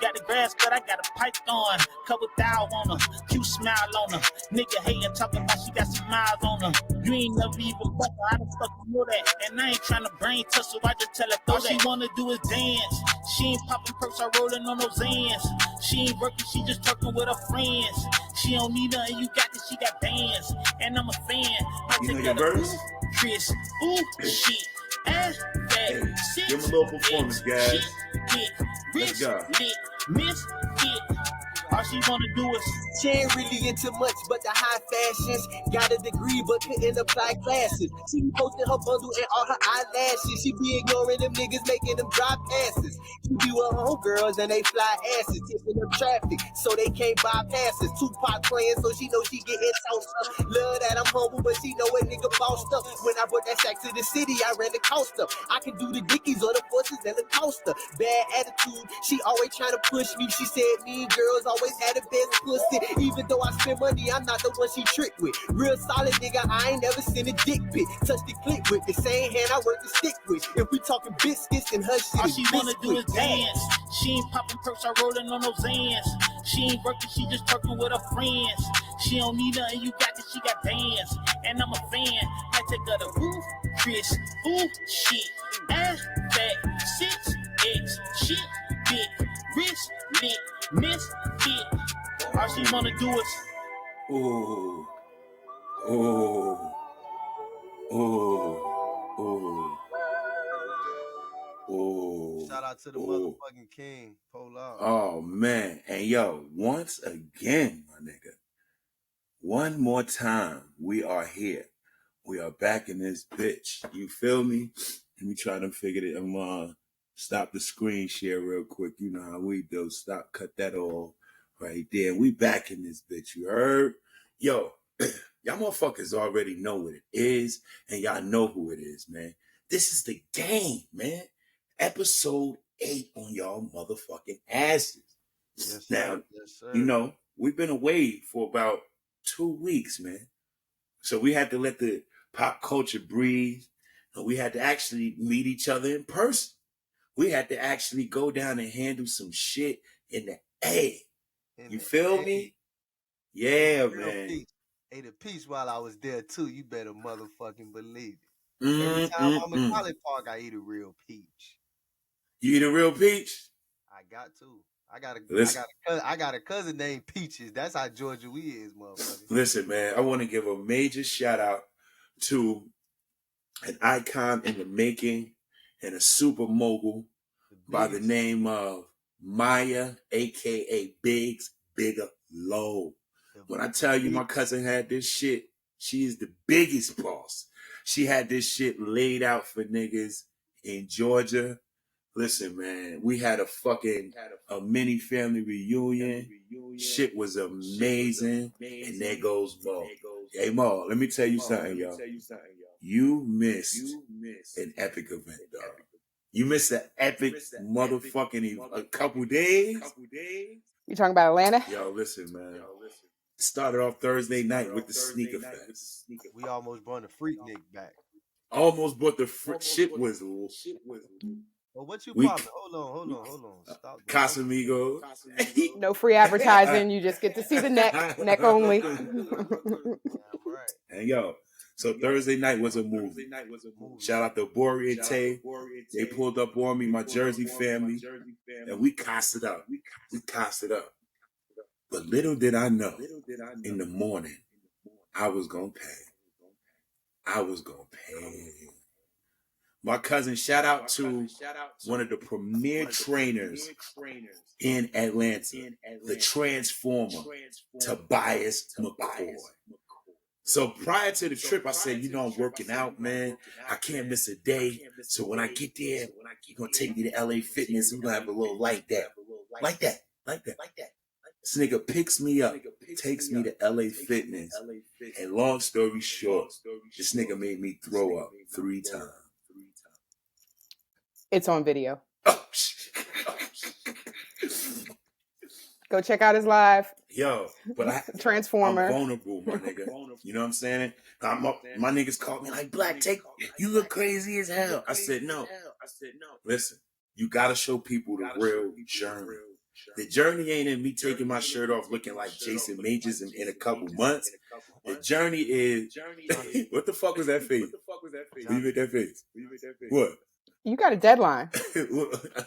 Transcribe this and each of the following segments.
got the grass cut, I got a pipe going. Couple thou on her, cute smile on her. Nigga hating, talking about she got some miles on her. You ain't never even fuck her, how the fuck you know that? And I ain't trying to brain tussle, I just tell her all she wanna do is dance. She ain't popping perks or rolling on those ends. She ain't working, she just talking with her friends. She don't need nothing, you got this, she got bands. And I'm a fan. I You know take your her verse? to Chris, ooh, shit. Ass fat, six, Give him a little performance, guys. shit, get, Let's rich, go. lit, miss, hit. All she wanna do is She ain't really into much but the high fashions. Got a degree but couldn't apply classes. She be posting her bundle and all her eyelashes. She be ignoring them niggas making them drop passes. She be with homegirls and they fly asses, tipping up traffic so they can't bypass us. Tupac playing so she know she getting sauced up. Love that I'm humble but she know a nigga bossed up. When I brought that sack to the city I ran the Acosta. I can do the Dickies or the forces and the Coaster. Bad attitude, she always trying to push me. She said mean girls always had the best pussy. Even though I spend money, I'm not the one she tricked with. Real solid nigga, I ain't never seen a dick pic. Touch the click with the same hand I work the stick with. If we talking biscuits, then her shit all is she wanna do is biscuit. dance. She ain't popping perks or rolling on those ends. She ain't working, she just talking with her friends. She don't need nothing, you got this, she got bands. And I'm a fan, I take her to roof, Chris, ooh, shit. Ass fat, 6X, shit, big, wrist, lit, miss, hit. All she wanna do is Ooh. Ooh. Ooh. Ooh. Ooh. Shout out to the Ooh. motherfucking king. Pull up. Oh man. And yo, once again, my nigga. One more time, we are here. We are back in this bitch. You feel me? Let me try to figure it. I'm stop the screen share real quick. You know how we do. Stop, cut that off right there. We back in this bitch. You heard? Yo, y'all motherfuckers already know what it is, and y'all know who it is, man. This is the game, man. Episode 8 on y'all motherfucking asses. Yes, Now, sir. Yes, sir. you know, we've been away for about 2 weeks, man. So we had to let the pop culture breathe. And we had to actually meet each other in person. We had to actually go down and handle some shit in the A. You feel me? Yeah, man. Ate a piece while I was there too. You better motherfucking believe it. Every time I'm in College Park, I eat a real peach. You eat a real peach? I got to. I got a cousin named Peaches. That's how Georgia we is, motherfucker. Listen, man, I want to give a major shout out to an icon in the making and a super mogul by the name of Maya, aka Biggs Bigger Low. When I tell you my cousin had this shit, she is the biggest boss. She had this shit laid out for niggas in Georgia. Listen, man, we had a mini family reunion. Shit was amazing. And there goes Mo. Hey, Mo, let me tell you something, y'all. You missed an epic event, dog. You missed an epic motherfucking a couple days. You talking about Atlanta? Yo, listen, man. Started off Thursday night with the sneaker fest. We almost brought the Freaknik back. Almost brought the shit was. Well, what you popping? Hold on. Stop. Casamigos. No free advertising. You just get to see the neck only. Right. And yo, so Thursday night was a movie. Shout out to Bori and Tay. They pulled up on me, my Jersey family, and we cast it up. But little did I know, in the morning, I was gonna pay. My cousin, shout out to one of the premier trainers in Atlanta, the Transformer, Tobias McCoy. So prior to the trip, I said, I'm working out, man. I can't miss a day. So when I get there, you're going to take me to LA Fitness. We're going to have a little like that. This nigga picks me up, takes me to LA Fitness. And long story short, this nigga made me throw up 3 times. It's on video. Go check out his live. Yo, but Transformer. I'm vulnerable, my nigga. You know what I'm saying? My niggas called me like, Black, you look crazy as hell. I said, no. Listen, you gotta show people the real journey. The journey ain't in me taking my shirt off looking like Jason Majors in a couple months. The journey is what the fuck was that face? When you made that face? What? You got a deadline.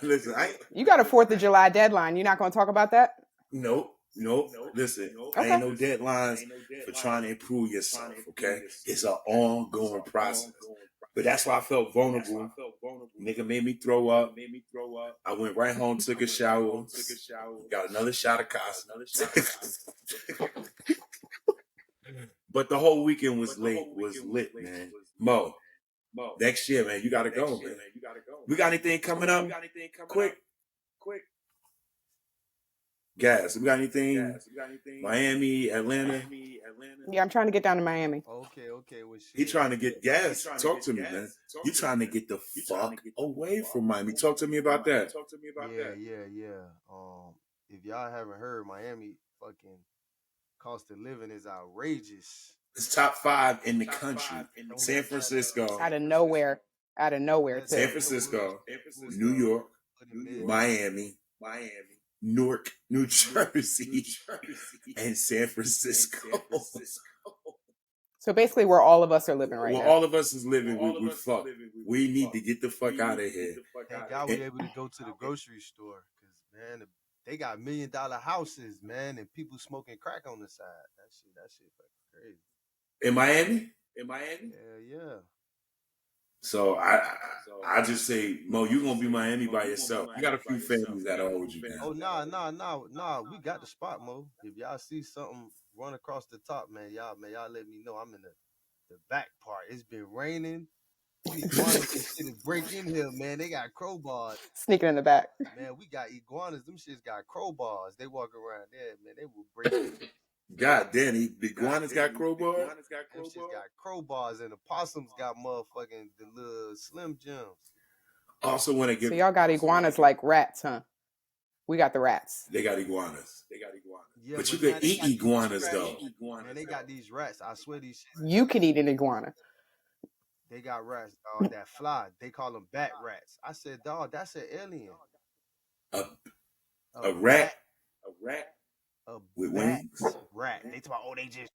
Listen, You got a 4th of July deadline. You're not going to talk about that? Nope. Listen, Okay. ain't no deadlines for trying to improve yourself, okay? It's an ongoing process. But that's why I felt vulnerable. Nigga made me throw up. I went right home, took a shower, got another shot of Acosta. But the whole weekend was lit, man. Mo, next year, man, you gotta go, man. We got anything coming up? Quick. Gas. We got anything? Miami, Atlanta. Yeah, I'm trying to get down to Miami. Okay. Well, shit. He trying to get gas. Talk to me, man. You trying to get the fuck away from Miami. Talk to me about that. Yeah. If y'all haven't heard, Miami fucking cost of living is outrageous. It's top 5 in the country. San Francisco. Out of nowhere. San Francisco, New York, Miami, Newark, New Jersey, and San Francisco. So basically where all of us are living right now. Well, all of us is living, we're fucked. We need to get the fuck out of here. Thank God we able to go to the grocery store. Because, man, they got $1 million houses, man, and people smoking crack on the side. That shit fucking crazy. In Miami? Yeah. So I just say, Mo, you gonna be Miami by yourself. You got a few families that'll hold you down. Oh, nah. We got the spot, Mo. If y'all see something run across the top, man, y'all let me know. I'm in the back part. It's been raining. Iguanas can break in here, man. They got crowbars. Sneaking in the back. Man, we got iguanas. Them shits got crowbars. They walk around there, man. They will break in. God damn, the iguanas got crowbars? Them shits got crowbars, and the possums got motherfucking the little Slim Jims. Also want to give. So y'all got iguanas like rats, huh? We got the rats. They got iguanas. Yeah, but you can eat iguanas though. Man, they got these rats. I swear these shits. You can eat an iguana. They got rats, dog, that fly. They call them bat rats. I said, dog, that's an alien. A rat? With wings? Rat. They talk about, they just...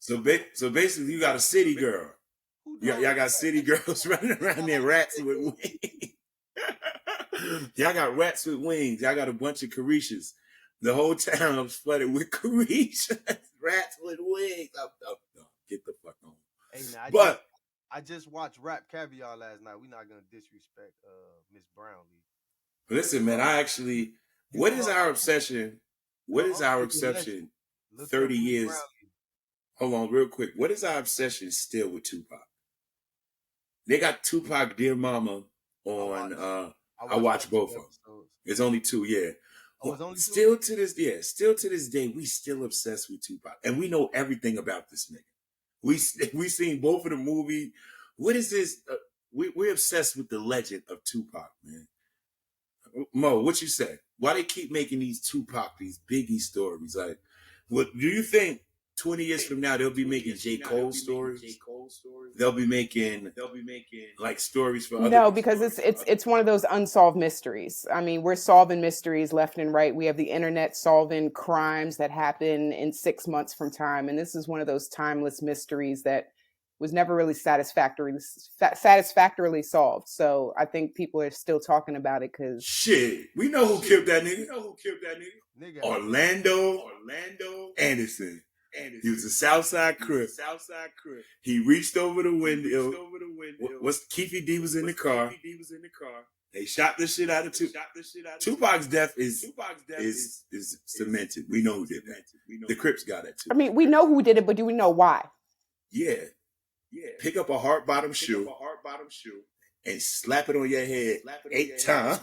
So basically, you got a city girl. Y'all got city girls running around there, rats with wings. Y'all got rats with wings. Y'all got a bunch of Carishas. The whole town is flooded with Carishas. Rats with wings. Get the fuck on. Hey, now, I just watched Rap Caviar last night. We're not gonna disrespect Miss Brownlee. Listen, man, what is our obsession? What is our obsession 30 years? Hold on, real quick. What is our obsession still with Tupac? They got Tupac Dear Mama on I watch both of them. It's only 2, yeah. Still to this day, we still obsessed with Tupac. And we know everything about this nigga. We seen both of the movie. What is this? We're obsessed with the legend of Tupac, man. Mo, what you say? Why they keep making these Tupac, these Biggie stories? Like, what do you think 20 years from now they'll be making J. Cole stories? They'll be making like stories for other No, because it's one of those unsolved mysteries. I mean, we're solving mysteries left and right. We have the internet solving crimes that happen in 6 months from time, and this is one of those timeless mysteries that was never really satisfactorily solved. So I think people are still talking about it because shit, we know who killed that nigga. Nigga. Orlando Anderson. He was a Southside Crip. He reached over the window. Keefy D was in the car. They shot the shit out of Tupac. Tupac's death is cemented. We know who did that. The Crips got it too. I mean, we know who did it, but do we know why? Yeah. Pick up a hard bottom shoe and slap it on your head 8 times.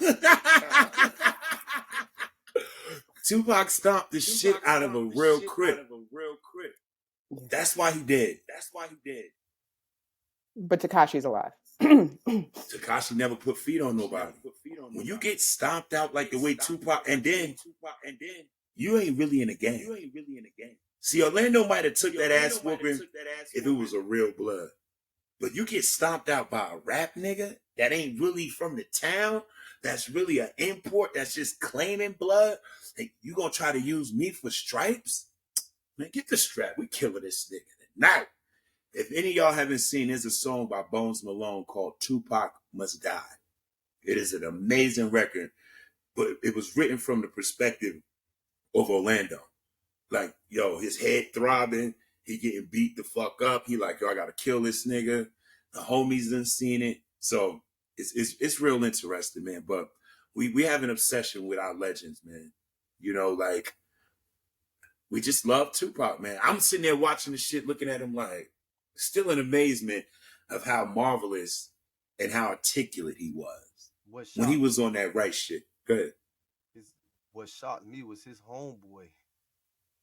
Tupac stomped the shit out of a real Crip. That's why he dead. But Tekashi's alive. Tekashi never put feet on nobody. When you get stomped out like the way Tupac, and then you ain't really in the game. See, Orlando might have took that ass whooping if it was a real blood. But you get stomped out by a rap nigga that ain't really from the town. that's really an import that's just claiming blood, and you gonna try to use me for stripes? Man, get the strap. We killing this nigga tonight. If any of y'all haven't seen, there's a song by Bones Malone called Tupac Must Die. It is an amazing record, but it was written from the perspective of Orlando. Like, yo, his head throbbing, he getting beat the fuck up. He like, yo, I gotta kill this nigga. The homies done seen it. So it's real interesting, man. But we have an obsession with our legends, man. You know, like, we just love Tupac, man. I'm sitting there watching the shit, looking at him like, still in amazement of how marvelous and how articulate he was when he was on that right shit. Go ahead. What shocked me was his homeboy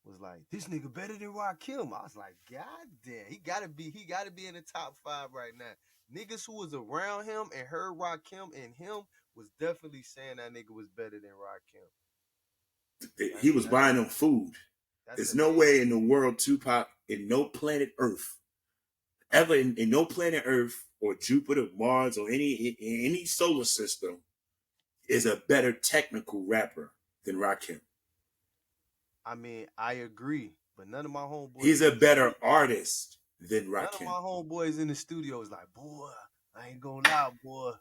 was like, this nigga better than Rakim. I was like, God damn, he gotta be in the top 5 right now. Niggas who was around him and heard Rakim and him was definitely saying that nigga was better than Rakim. He was buying them food. There's no way in the world Tupac, in no planet Earth, ever in no planet Earth or Jupiter, Mars, or any solar system is a better technical rapper than Rakim. I mean, I agree, but none of my homeboys. He's a better artist than Rakim. None of my homeboys in the studio is like, boy, I ain't gonna lie, boy,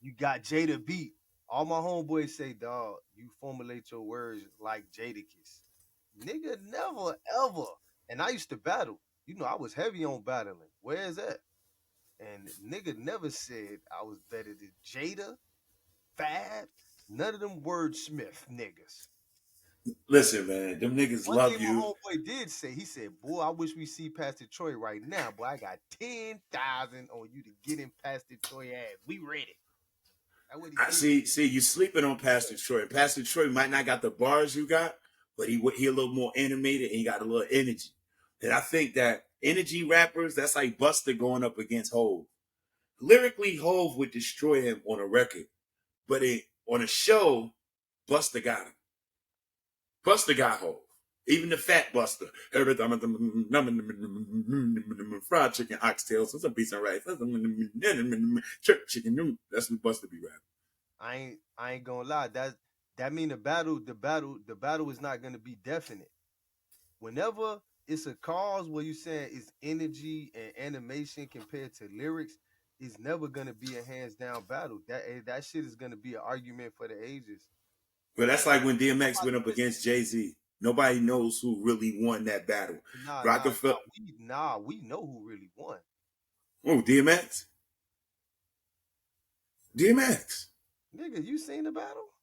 you got Jada beat. All my homeboys say, dog, you formulate your words like Jadakiss. Nigga, never, ever. And I used to battle. You know, I was heavy on battling. Where is that? And nigga never said I was better than Jada, Fab, none of them wordsmith niggas. Listen, man, them niggas love you. My homeboy did say, he said, boy, I wish we see Pastor Troy right now, boy. I got 10,000 on you to get in Pastor Troy ass. We ready. I see, you sleeping on Pastor Troy. Pastor Troy might not got the bars you got, but he a little more animated and he got a little energy. And I think that energy rappers, that's like Busta going up against Hove. Lyrically, Hove would destroy him on a record, but on a show, Busta got him. Busta got Hove. Even the fat Busta. Fried chicken, oxtails, some piece of rice, church chicken. That's what Busta be rapping. I ain't gonna lie. That mean the battle is not gonna be definite. Whenever it's a cause where you saying it's energy and animation compared to lyrics, it's never gonna be a hands down battle. That shit is gonna be an argument for the ages. But that's like when DMX went up against Jay-Z. Nobody knows who really won that battle. We know who really won. Oh, DMX? DMX. Nigga, you seen the battle?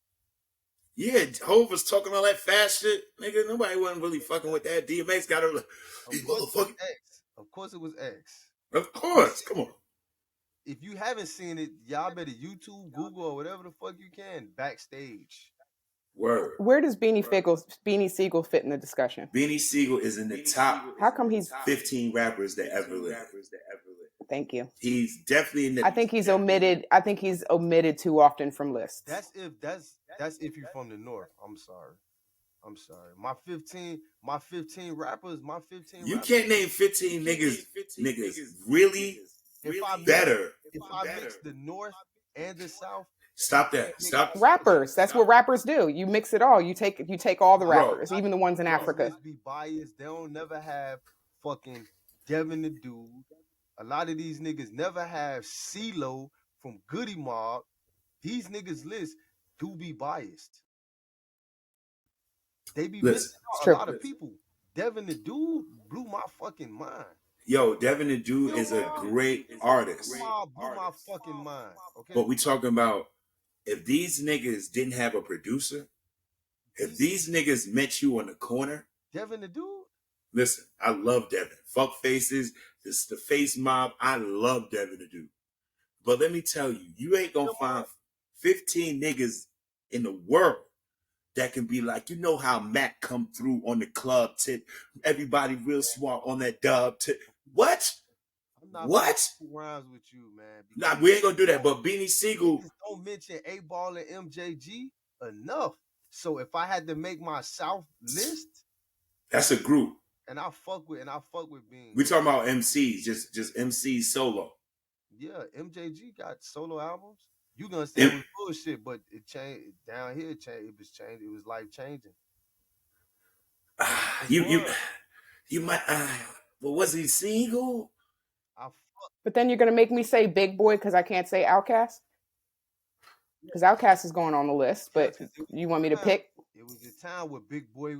Yeah, Hov was talking all that fast shit. Nigga, nobody wasn't really fucking with that. DMX got a motherfucking X. Of course it was X. Of course, come on. If you haven't seen it, y'all better YouTube, Google, or whatever the fuck you can. Backstage. Word. Where does Beanie Siegel fit in the discussion? Beanie Siegel is in the top. How come he's 15 rappers that ever lived? Thank you. He's definitely in the. I think he's omitted. I think he's omitted too often from lists. That's if you're from the north. I'm sorry. My 15 rappers. You can't name 15 niggas really better. If I mix the north and the south. Stop that. Stop. Rappers. That's what rappers do. You mix it all. You take all the rappers, even the ones in Africa. Let's be biased. They don't never have fucking Devin the Dude. A lot of these niggas never have CeeLo from Goody Mob. These niggas lists do be biased. They be missing out a lot of people. Devin the Dude blew my fucking mind. Yo, Devin the Dude is a great artist. Blew my fucking mind. Okay? But we talking about if these niggas didn't have a producer, if these niggas met you on the corner. Devin the Dude? Listen, I love Devin. Fuck faces, this the face mob. I love Devin the Dude. But let me tell you, you ain't gonna find 15 niggas in the world that can be like, you know how Mac come through on the club tip, everybody real smart on that dub tip. What? What? Rhymes with you, man. Nah, we ain't gonna do that. But Beanie Siegel, don't mention A-Ball and MJG enough. So if I had to make my South list, that's a group. And I fuck with Beanie. We talking about MCs, just MCs solo. Yeah, MJG got solo albums. You gonna say it was bullshit, but it changed down here. It was changed. It was life changing. You might. Well, was he single? But then you're gonna make me say Big Boy because I can't say Outkast? Because Outkast is going on the list, but you want me to pick? It was a time where Big Boy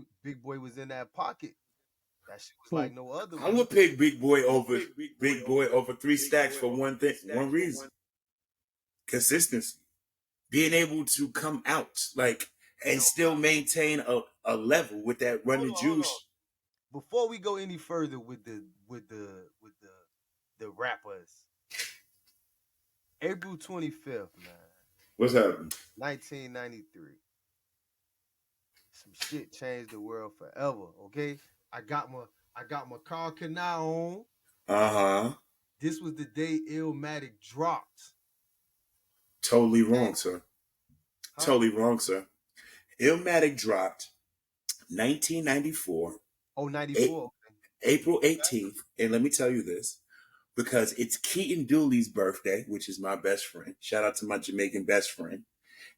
was in that pocket. That shit was like no other. I would pick Big Boy over 3 Stacks for one reason. Consistency. Being able to come out and still maintain a level with that Run the Juice. Before we go any further with the rappers, April 25th, man. What's happening? 1993. Some shit changed the world forever. Okay, I got my car canal on. This was the day Illmatic dropped. Totally wrong, sir. Totally wrong, sir. Illmatic dropped 1994. Oh, 94. April 18th. And let me tell you this, because it's Keaton Dooley's birthday, which is my best friend. Shout out to my Jamaican best friend.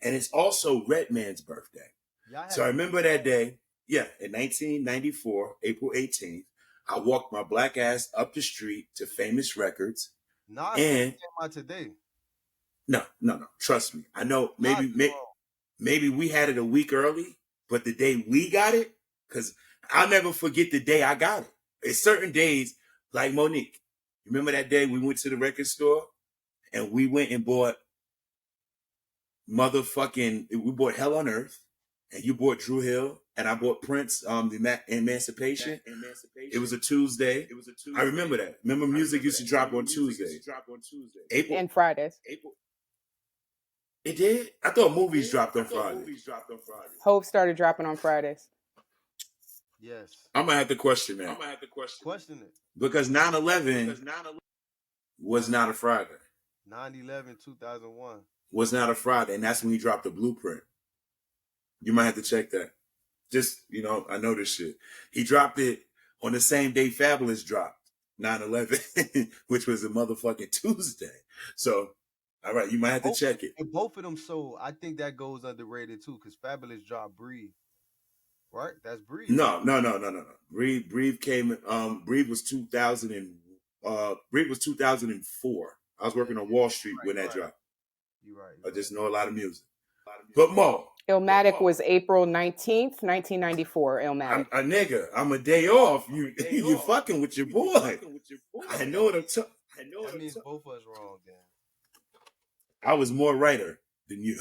And it's also Redman's birthday. So I remember that day. Yeah, in 1994, April 18th, I walked my black ass up the street to Famous Records. Nah, and came out today. No. Trust me. I know maybe we had it a week early, but the day we got it, because I'll never forget the day I got it. It's certain days, like Monique. Remember that day we went to the record store and we went and bought we bought Hell on Earth, and you bought Drew Hill, and I bought Prince, the Emancipation. It was a Tuesday. I remember that. Remember music used to drop on Tuesday. April and Fridays. It did? I thought movies dropped on Fridays. Hope started dropping on Fridays. Yes. I'm going to have to question that. Question it. Because 9/11 was not a Friday. 9/11/2001 was not a Friday, and that's when he dropped the Blueprint. You might have to check that. Just, I know this shit. He dropped it on the same day Fabulous dropped 9/11, which was a motherfucking Tuesday. So, all right, you might have to check it. And both of them sold. I think that goes underrated too, because Fabulous dropped Breathe. Right? That's Breathe. No. Breathe came. Breathe was 2000 and Breathe was 2004. I was working on Wall Street when that dropped. You're right. I just know a lot of music. But Mo. Illmatic was April 19th, 1994. Illmatic. A nigga, I'm a day off. You fucking with your boy. I know what I'm talking. That means both of us wrong, then. I was more writer than you.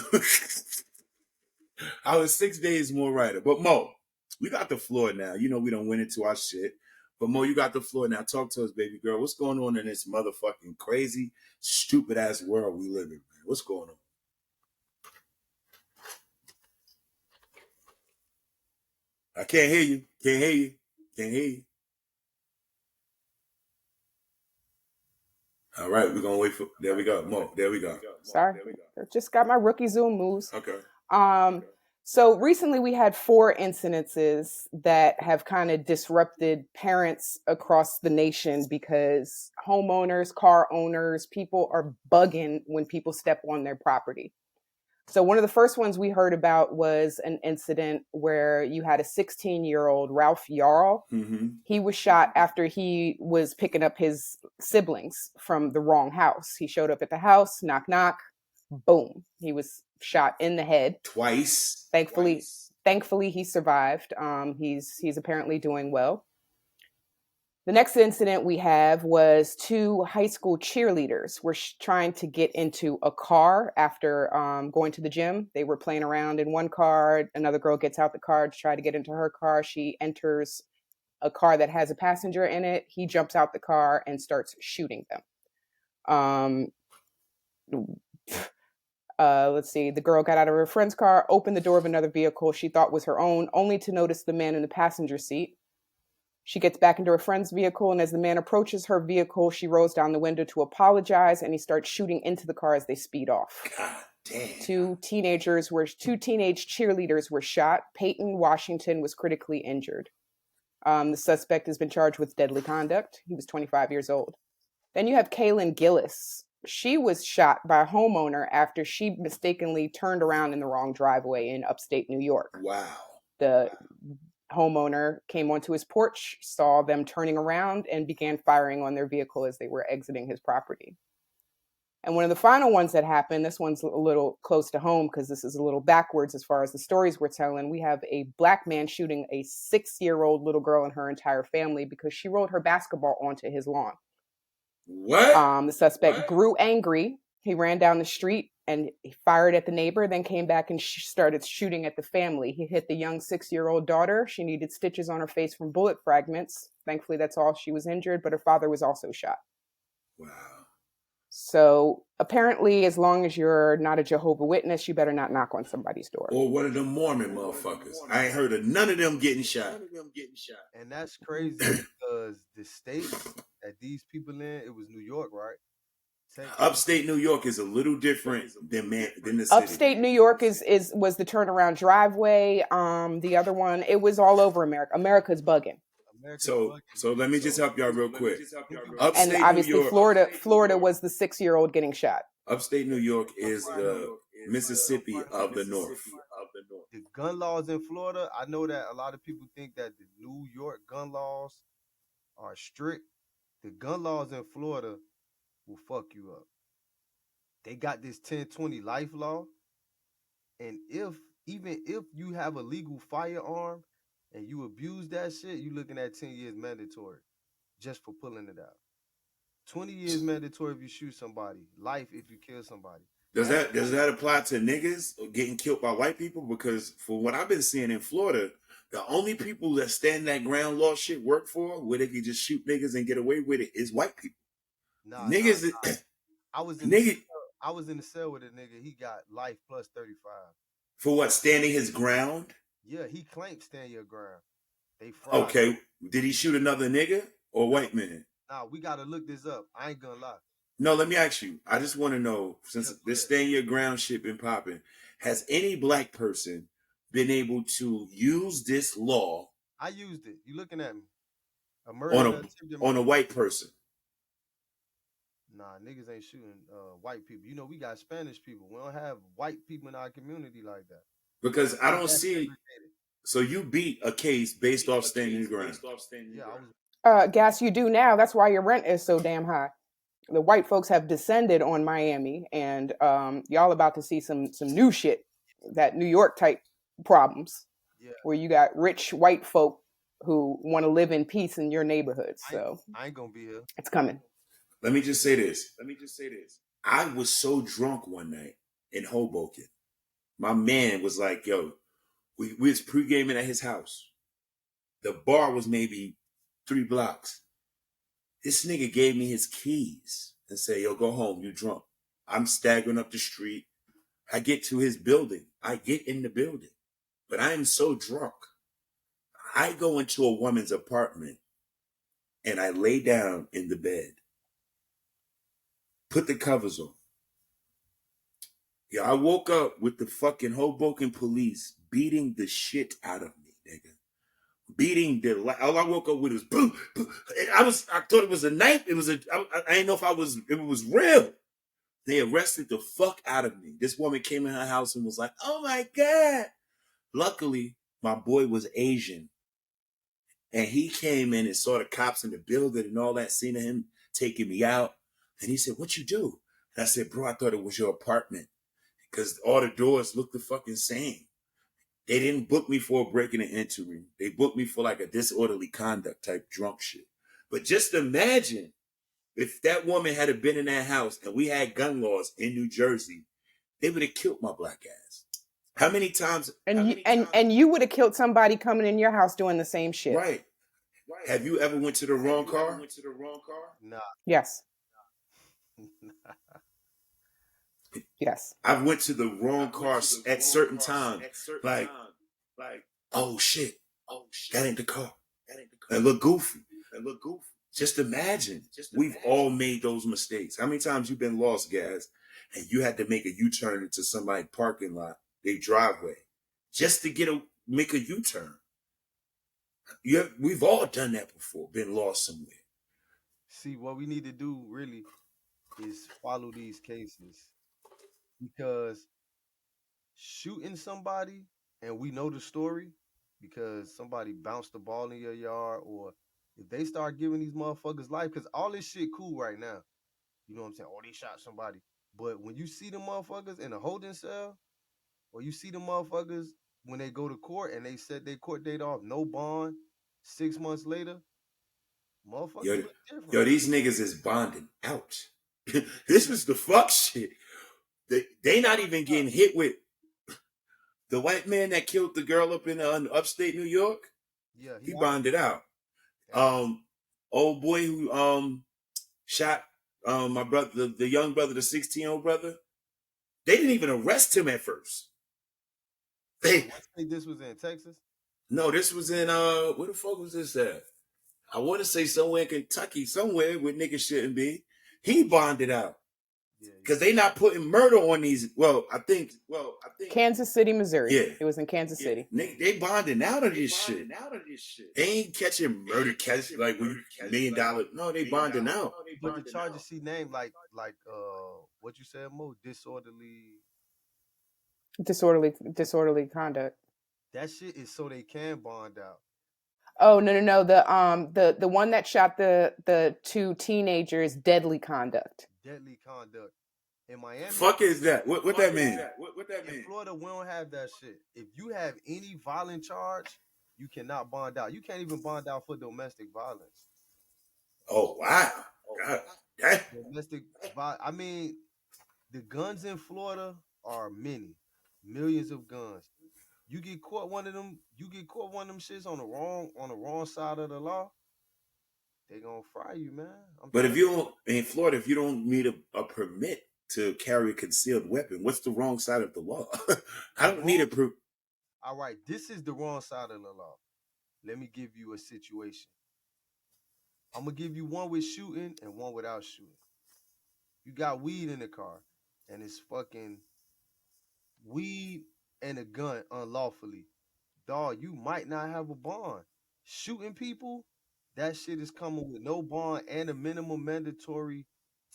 I was 6 days more writer. But Mo, we got the floor now. We don't went into our shit. But Mo, you got the floor now. Talk to us, baby girl. What's going on in this motherfucking crazy, stupid ass world we live in, man? What's going on? I can't hear you. Can't hear you. All right, we're gonna wait for. There we go, Mo. There we go. Sorry, just got my rookie Zoom moves. Okay. So recently we had 4 incidences that have kind of disrupted parents across the nation because homeowners, car owners, people are bugging when people step on their property. So one of the first ones we heard about was an incident where you had a 16-year-old Ralph Yarl. Mm-hmm. He was shot after he was picking up his siblings from the wrong house. He showed up at the house, knock, knock, boom. He was shot in the head. Twice. Thankfully, he survived. He's apparently doing well. The next incident we have was 2 high school cheerleaders were trying to get into a car after going to the gym. They were playing around in one car. Another girl gets out the car to try to get into her car. She enters a car that has a passenger in it. He jumps out the car and starts shooting them. Let's see. The girl got out of her friend's car, opened the door of another vehicle she thought was her own, only to notice the man in the passenger seat. She gets back into her friend's vehicle, and as the man approaches her vehicle, she rolls down the window to apologize, and he starts shooting into the car as they speed off. God damn. 2 teenage cheerleaders were shot. Peyton Washington was critically injured. The suspect has been charged with deadly conduct. He was 25 years old. Then you have Kaylin Gillis. she was shot by a homeowner after she mistakenly turned around in the wrong driveway in upstate New York. Wow. The homeowner came onto his porch, saw them turning around, and began firing on their vehicle as they were exiting his property. And one of the final ones that happened, this one's a little close to home because this is a little backwards as far as the stories we're telling. We have a black man shooting a 6-year-old little girl and her entire family because she rolled her basketball onto his lawn. What? The suspect grew angry. He ran down the street and he fired at the neighbor, then came back and started shooting at the family. He hit the young 6-year-old daughter. She needed stitches on her face from bullet fragments. Thankfully, that's all. She was injured, but her father was also shot. Wow. So apparently, as long as you're not a Jehovah's Witness, you better not knock on somebody's door. Or one of them Mormon motherfuckers. I ain't heard of none of them getting shot. And that's crazy because the state that these people in, it was New York, right? Upstate New York is a little different than the city. Upstate New York was the turnaround driveway. The other one, it was all over America. America's bugging. So let me just help y'all real quick. And obviously Florida was the 6-year-old getting shot. Upstate New York is the Mississippi of the North. The gun laws in Florida, I know that a lot of people think that the New York gun laws are strict. The gun laws in Florida will fuck you up. They got this 10-20 life law. And even if you have a legal firearm and you abuse that shit, you looking at 10 years mandatory just for pulling it out. 20 years mandatory if you shoot somebody. Life if you kill somebody. Does that apply to niggas getting killed by white people? Because for what I've been seeing in Florida, the only people that stand that ground law shit work for, where they can just shoot niggas and get away with it, is white people. Niggas. I was in the cell with a nigga. He got life plus 35. For what? Standing his ground? Yeah, he claimed stand your ground. They fried. Okay. Did he shoot another nigga or white man? Nah, we gotta look this up. I ain't gonna lie. No, let me ask you. I just want to know, since this stand your ground shit been popping, has any black person been able to use this law? I used it. You looking at me? On a white person? Nah, niggas ain't shooting white people. You know, we got Spanish people. We don't have white people in our community like that. Because I don't see. So you beat a case based off standing ground. Yeah, Gas, you do now. That's why your rent is so damn high. The white folks have descended on Miami, and y'all about to see some new shit, that New York type problems, where you got rich white folk who want to live in peace in your neighborhood. So I ain't gonna be here. It's coming. Let me just say this. I was so drunk one night in Hoboken. My man was like, yo, we was pre-gaming at his house. The bar was maybe 3 blocks. This nigga gave me his keys and said, yo, go home, you drunk. I'm staggering up the street. I get to his building. I get in the building. But I am so drunk. I go into a woman's apartment and I lay down in the bed. Put the covers on. Yeah, I woke up with the fucking Hoboken police beating the shit out of me, nigga. All I woke up with was boom, boom. I thought it was a knife. I didn't know if it was real. They arrested the fuck out of me. This woman came in her house and was like, oh my God. Luckily, my boy was Asian. And he came in and saw the cops in the building and all that, seen him taking me out. And he said, what you do? And I said, bro, I thought it was your apartment. Because all the doors look the fucking same. They didn't book me for a breaking and entering. They booked me for like a disorderly conduct type drunk shit. But just imagine if that woman had been in that house and we had gun laws in New Jersey, they would have killed my black ass. How many times? And you would have killed somebody coming in your house doing the same shit. Right. Have you ever went to the wrong car? Nah. Yes. Yes. I went to the wrong car at certain times. Like, oh shit. That ain't the car. That look goofy. Just imagine. We've all made those mistakes. How many times you been lost, guys, and you had to make a U-turn into somebody's parking lot, their driveway, just to make a U-turn? We've all done that before, been lost somewhere. See, what we need to do, really, is follow these cases because shooting somebody and we know the story because somebody bounced the ball in your yard or if they start giving these motherfuckers life, because all this shit cool right now. You know what I'm saying? Oh, they shot somebody. But when you see the motherfuckers in a holding cell, or you see the motherfuckers when they go to court and they set their court date off, no bond, 6 months later, motherfuckers Yo, look different. yo, these niggas is bonding out. This is the fuck shit. They not even getting hit with the white man that killed the girl up in upstate New York. Yeah, He bonded out. Old boy who shot my brother, the young brother, the 16-year-old brother. They didn't even arrest him at first. I think this was in Texas. No, this was in where the fuck was this at? I want to say somewhere in Kentucky, somewhere where niggas shouldn't be. He bonded out. Because they not putting murder on these. I think Kansas City, Missouri. Yeah. It was in Kansas City. They bonding out of this shit. They ain't catching murder cases like $1 million. No, they bonding out. But the charges she named, like what you said, Mo, disorderly conduct. That shit is so they can bond out. Oh no. The one that shot the two teenagers, deadly conduct. Deadly conduct. In Miami. Fuck is that? What that mean? What that mean? In Florida, we don't have that shit. If you have any violent charge, you cannot bond out. You can't even bond out for domestic violence. Oh wow. God. Domestic I mean, the guns in Florida are millions of guns. You get caught one of them shits on the wrong side of the law, they gonna fry you, man. But if you don't in Florida, if you don't need a permit to carry a concealed weapon, what's the wrong side of the law? I don't need a proof. All right, this is the wrong side of the law. Let me give you a situation. I'm gonna give you one with shooting and one without shooting. You got weed in the car, and it's fucking weed and a gun unlawfully. Dog, you might not have a bond. Shooting people, that shit is coming with no bond and a minimum mandatory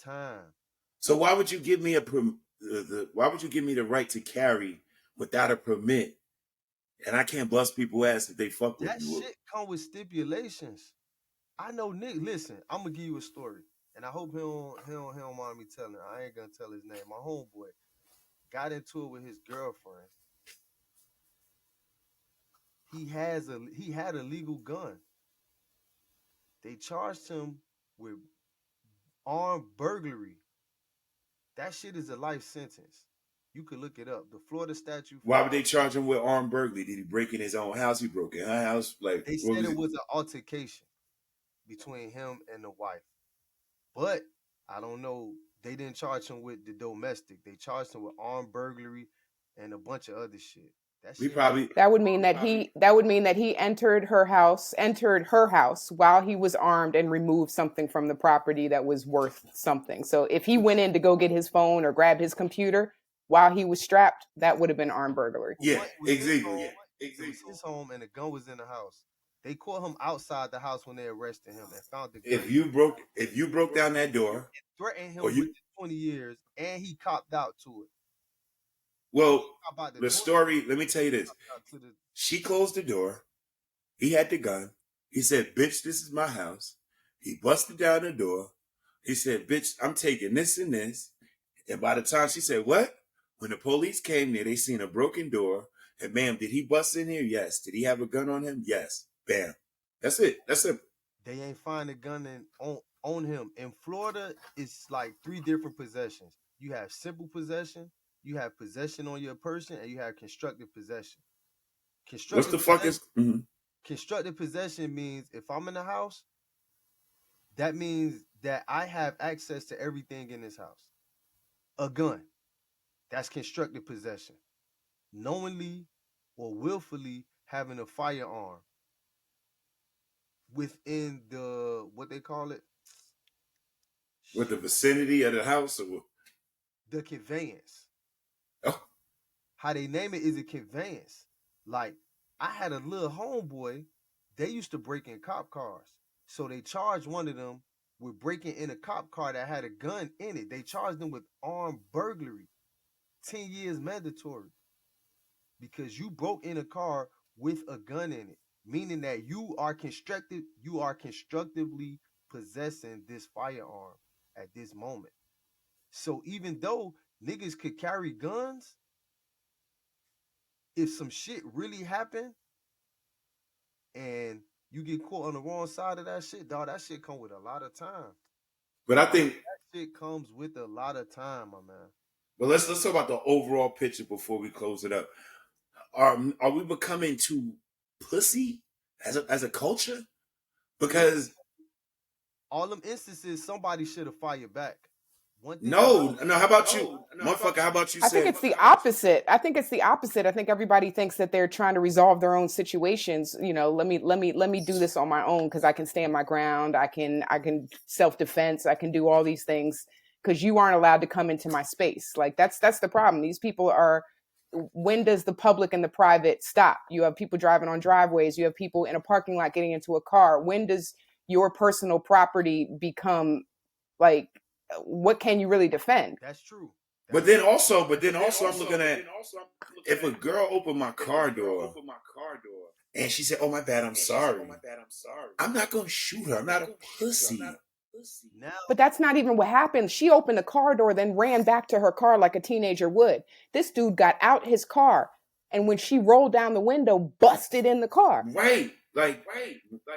time. So why would you give me why would you give me the right to carry without a permit? And I can't bust people's ass if they fuck with you. That shit come with stipulations. I know Nick. Listen, I'm gonna give you a story, and I hope he don't mind me telling it. I ain't gonna tell his name. My homeboy got into it with his girlfriend. He had a legal gun. They charged him with armed burglary. That shit is a life sentence. You could look it up. The Florida statute. Why would they charge him with armed burglary? Did he break in his own house? He broke in her house. Like they said, it was an altercation between him and the wife. But I don't know. They didn't charge him with the domestic. They charged him with armed burglary and a bunch of other shit. That would mean that he entered her house while he was armed and removed something from the property that was worth something. So if he went in to go get his phone or grab his computer while he was strapped, that would have been armed burglary. Yeah, exactly. It was his home and the gun was in the house. They caught him outside the house when they arrested him and found the gun. If you broke down that door, threatened him with 20 years, and he copped out to it. Well, the story, let me tell you this. She closed the door. He had the gun. He said, bitch, this is my house. He busted down the door. He said, bitch, I'm taking this and this. And by the time she said, what? When the police came there, they seen a broken door. And ma'am, did he bust in here? Yes. Did he have a gun on him? Yes. Bam. That's it. That's it. They ain't find a gun on him. In Florida, it's like 3 different possessions. You have simple possession, you have possession on your person, and you have constructive possession. What's the fuck is? Mm-hmm. Constructive possession means if I'm in the house, that means that I have access to everything in this house. A gun, that's constructive possession. Knowingly or willfully having a firearm within the, what they call it? With the vicinity of the house or what? The conveyance. Oh. How they name it is a conveyance. Like, I had a little homeboy, they used to break in cop cars. So they charged one of them with breaking in a cop car that had a gun in it. They charged them with armed burglary. 10 years mandatory. Because you broke in a car with a gun in it, meaning that you are constructively possessing this firearm at this moment. So even though niggas could carry guns, if some shit really happened and you get caught on the wrong side of that shit, dog, that shit come with a lot of time. But I think that shit comes with a lot of time, my man. But let's talk about the overall picture before we close it up. Are we becoming too pussy as a culture? Because all them instances, somebody should have fired back. No. How about you, motherfucker? How about you? I think it's the opposite. I think everybody thinks that they're trying to resolve their own situations. You know, let me do this on my own because I can stand my ground. I can self-defense. I can do all these things because you aren't allowed to come into my space. Like that's the problem. These people are. When does the public and the private stop? You have people driving on driveways. You have people in a parking lot getting into a car. When does your personal property become like? What can you really defend? That's true. But then also, I'm looking at if a girl opened my car door and she said, "Oh my bad, I'm sorry," I'm not gonna shoot her. I'm not a pussy. But that's not even what happened. She opened the car door, then ran back to her car like a teenager would. This dude got out his car, and when she rolled down the window, busted in the car. Right. Like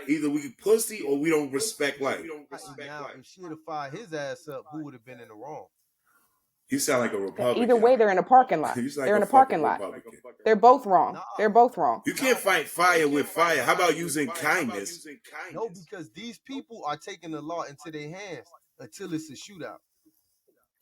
either we pussy or we don't respect life. Now, if she would have fired his ass up, who would have been in the wrong? You sound like a Republican. Either way, they're in a parking lot. They're in a parking lot. They're both wrong. They're both wrong. You can't fight fire with fire. How about using kindness? No, because these people are taking the law into their hands until it's a shootout.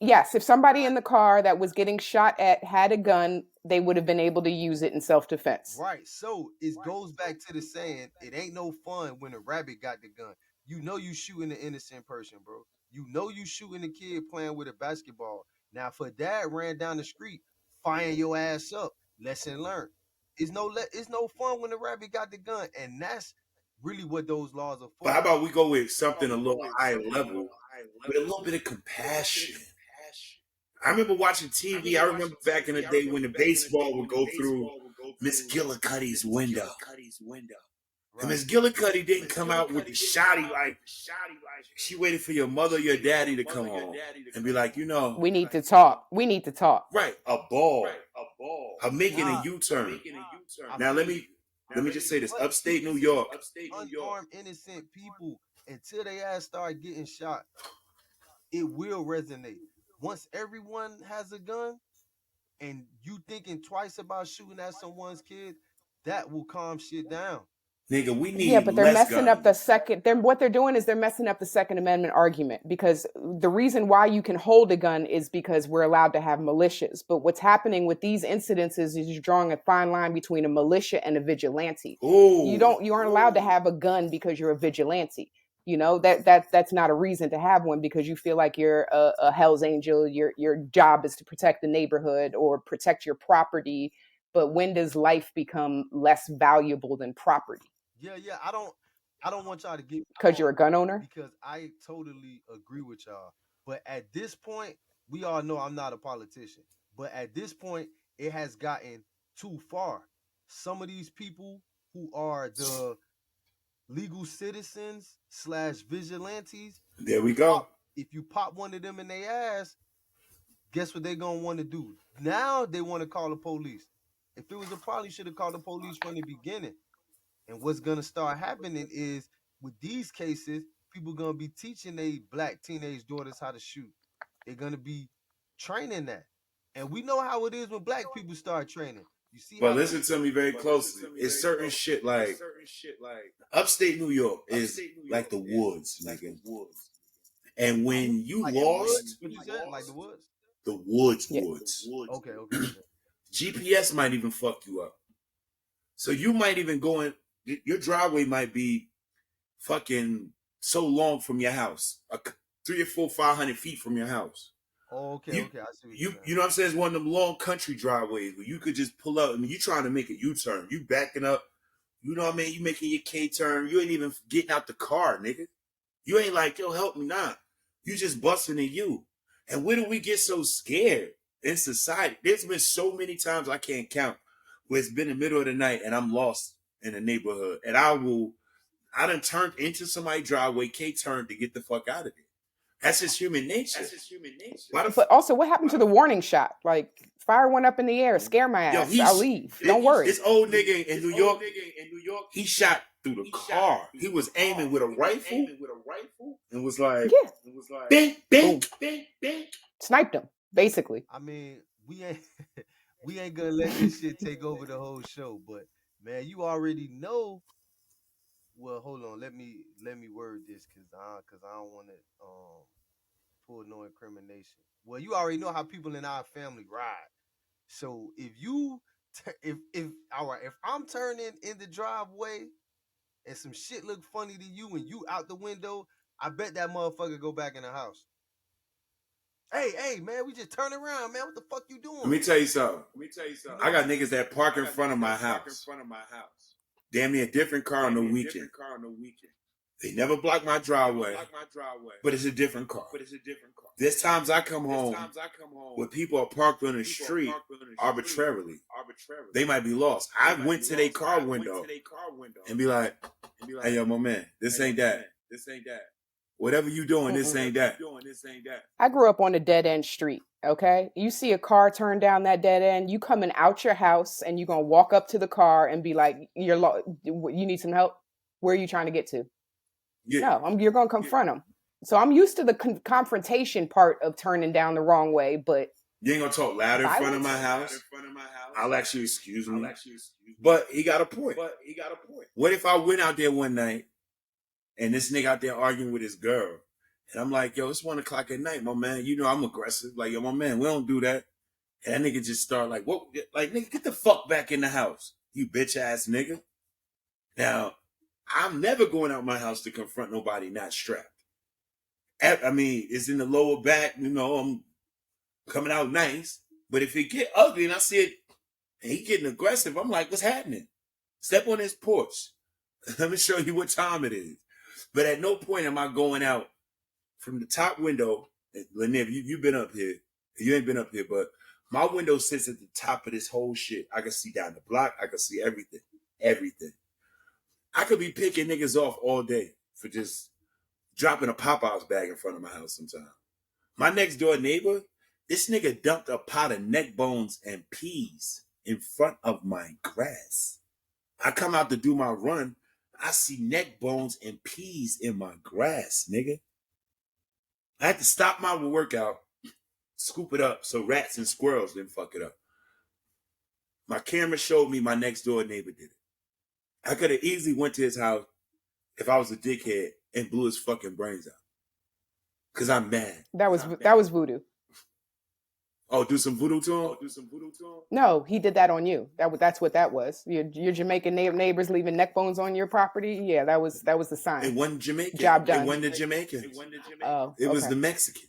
Yes, if somebody in the car that was getting shot at had a gun, they would have been able to use it in self-defense. Right. So it goes back to the saying, it ain't no fun when a rabbit got the gun. You know you shooting an innocent person, bro. You know you shooting a kid playing with a basketball. Now, if a dad ran down the street, firing your ass up, lesson learned. It's no fun when the rabbit got the gun, and that's really what those laws are for. But how about we go with something a little higher level, with a little bit of compassion? I remember watching TV. I remember back in the day when the baseball would go through Miss Gillicuddy's window. And Miss Gillicuddy didn't come out with the shotty like she waited for your mother or your daddy to come home and be like, you know, we need to talk. We need to talk. Right, a ball. Her making a U-turn. Now let me just say this: upstate New York, unarmed innocent people, until they ass start getting shot, it will resonate. Once everyone has a gun and you thinking twice about shooting at someone's kid, that will calm shit down. Nigga, we need. Yeah, but they're messing up the second. What they're doing is they're messing up the Second Amendment argument, because the reason why you can hold a gun is because we're allowed to have militias. But what's happening with these incidences is you're drawing a fine line between a militia and a vigilante. Ooh. You aren't allowed to have a gun because you're a vigilante. You know, that's not a reason to have one because you feel like you're a Hell's Angel. Your job is to protect the neighborhood or protect your property. But when does life become less valuable than property? Yeah. I don't want y'all to get because you're a gun owner. Because I totally agree with y'all. But at this point, we all know I'm not a politician. But at this point, it has gotten too far. Some of these people who are the legal citizens / vigilantes. There we go. If you pop one of them in their ass, guess what they're gonna want to do? Now they want to call the police. If it was a problem, you should have called the police from the beginning. And what's gonna start happening is with these cases, people gonna be teaching their black teenage daughters how to shoot. They're gonna be training that. And we know how it is when black people start training. You see, but listen to me very closely. It's certain shit like upstate New York is like the woods, nigga. And when you like lost, what you said? Like the woods? The woods. Okay. GPS might even fuck you up. So you might even go in, your driveway might be fucking so long from your house, 300 or 400, 500 feet from your house. Oh, okay. I see what you know what I'm saying? It's one of them long country driveways where you could just pull up. I mean, you trying to make a U-turn. You backing up. You know what I mean? You making your K-turn. You ain't even getting out the car, nigga. You ain't like, yo, help me, nah. You just busting in you. And where do we get so scared in society? There's been so many times I can't count where it's been the middle of the night and I'm lost in the neighborhood. And I done turned into somebody's driveway, K turned to get the fuck out of there. That's just human nature. But also, what happened to the warning shot? Like, fire one up in the air, scare my ass, I'll leave. Don't worry. This old nigga in New York, he shot through the car. He was aiming with a rifle and was like, bing, bing, bing, bing. Sniped him, basically. I mean, we ain't gonna let this shit take over the whole show, but man, you already know. Well, hold on, let me word this because I don't want to pull no incrimination. Well, you already know how people in our family ride. So if you if I'm turning in the driveway and some shit look funny to you and you out the window, I bet that motherfucker go back in the house. Hey, man, we just turn around, man. What the fuck you doing? Let me tell you something. I got niggas that park in front of my house. Damn near a different car on the weekend. They never block my driveway, but it's a different car. There's times I come home where people are parked on the street arbitrarily. They might be lost. I went to their car window and be like, hey, yo, my man, this ain't that. Whatever you doing, this ain't that. I grew up on a dead-end street, okay? You see a car turn down that dead end, you coming out your house, and you're going to walk up to the car and be like, you need some help? Where are you trying to get to? Yeah. No, you're going to confront them. So I'm used to the confrontation part of turning down the wrong way, but... You ain't going to talk loud in front of my house? I'll actually excuse me. But he got a point. What if I went out there one night and this nigga out there arguing with his girl? And I'm like, yo, it's 1 o'clock at night, my man. You know I'm aggressive. Like, yo, my man, we don't do that. And that nigga just start like, what? Like, nigga, get the fuck back in the house, you bitch ass nigga. Now, I'm never going out my house to confront nobody not strapped. I mean, it's in the lower back, you know, I'm coming out nice. But if it get ugly and I see it, and he getting aggressive, I'm like, what's happening? Step on his porch. Let me show you what time it is. But at no point am I going out from the top window. Lanier, you've been up here. You ain't been up here, but my window sits at the top of this whole shit. I can see down the block. I can see everything. Everything. I could be picking niggas off all day for just dropping a Popeyes bag in front of my house sometime. My next door neighbor, this nigga dumped a pot of neck bones and peas in front of my grass. I come out to do my run. I see neck bones and peas in my grass, nigga. I had to stop my workout, scoop it up so rats and squirrels didn't fuck it up. My camera showed me my next door neighbor did it. I could have easily went to his house if I was a dickhead and blew his fucking brains out. Cause I'm mad. That was voodoo. Oh, do some voodoo to him? No, he did that on you. That's what that was. Your Jamaican neighbors leaving neck bones on your property. Yeah, that was the sign. It wasn't Jamaican. Job done. It wasn't the Jamaican. Oh, it was the Mexican.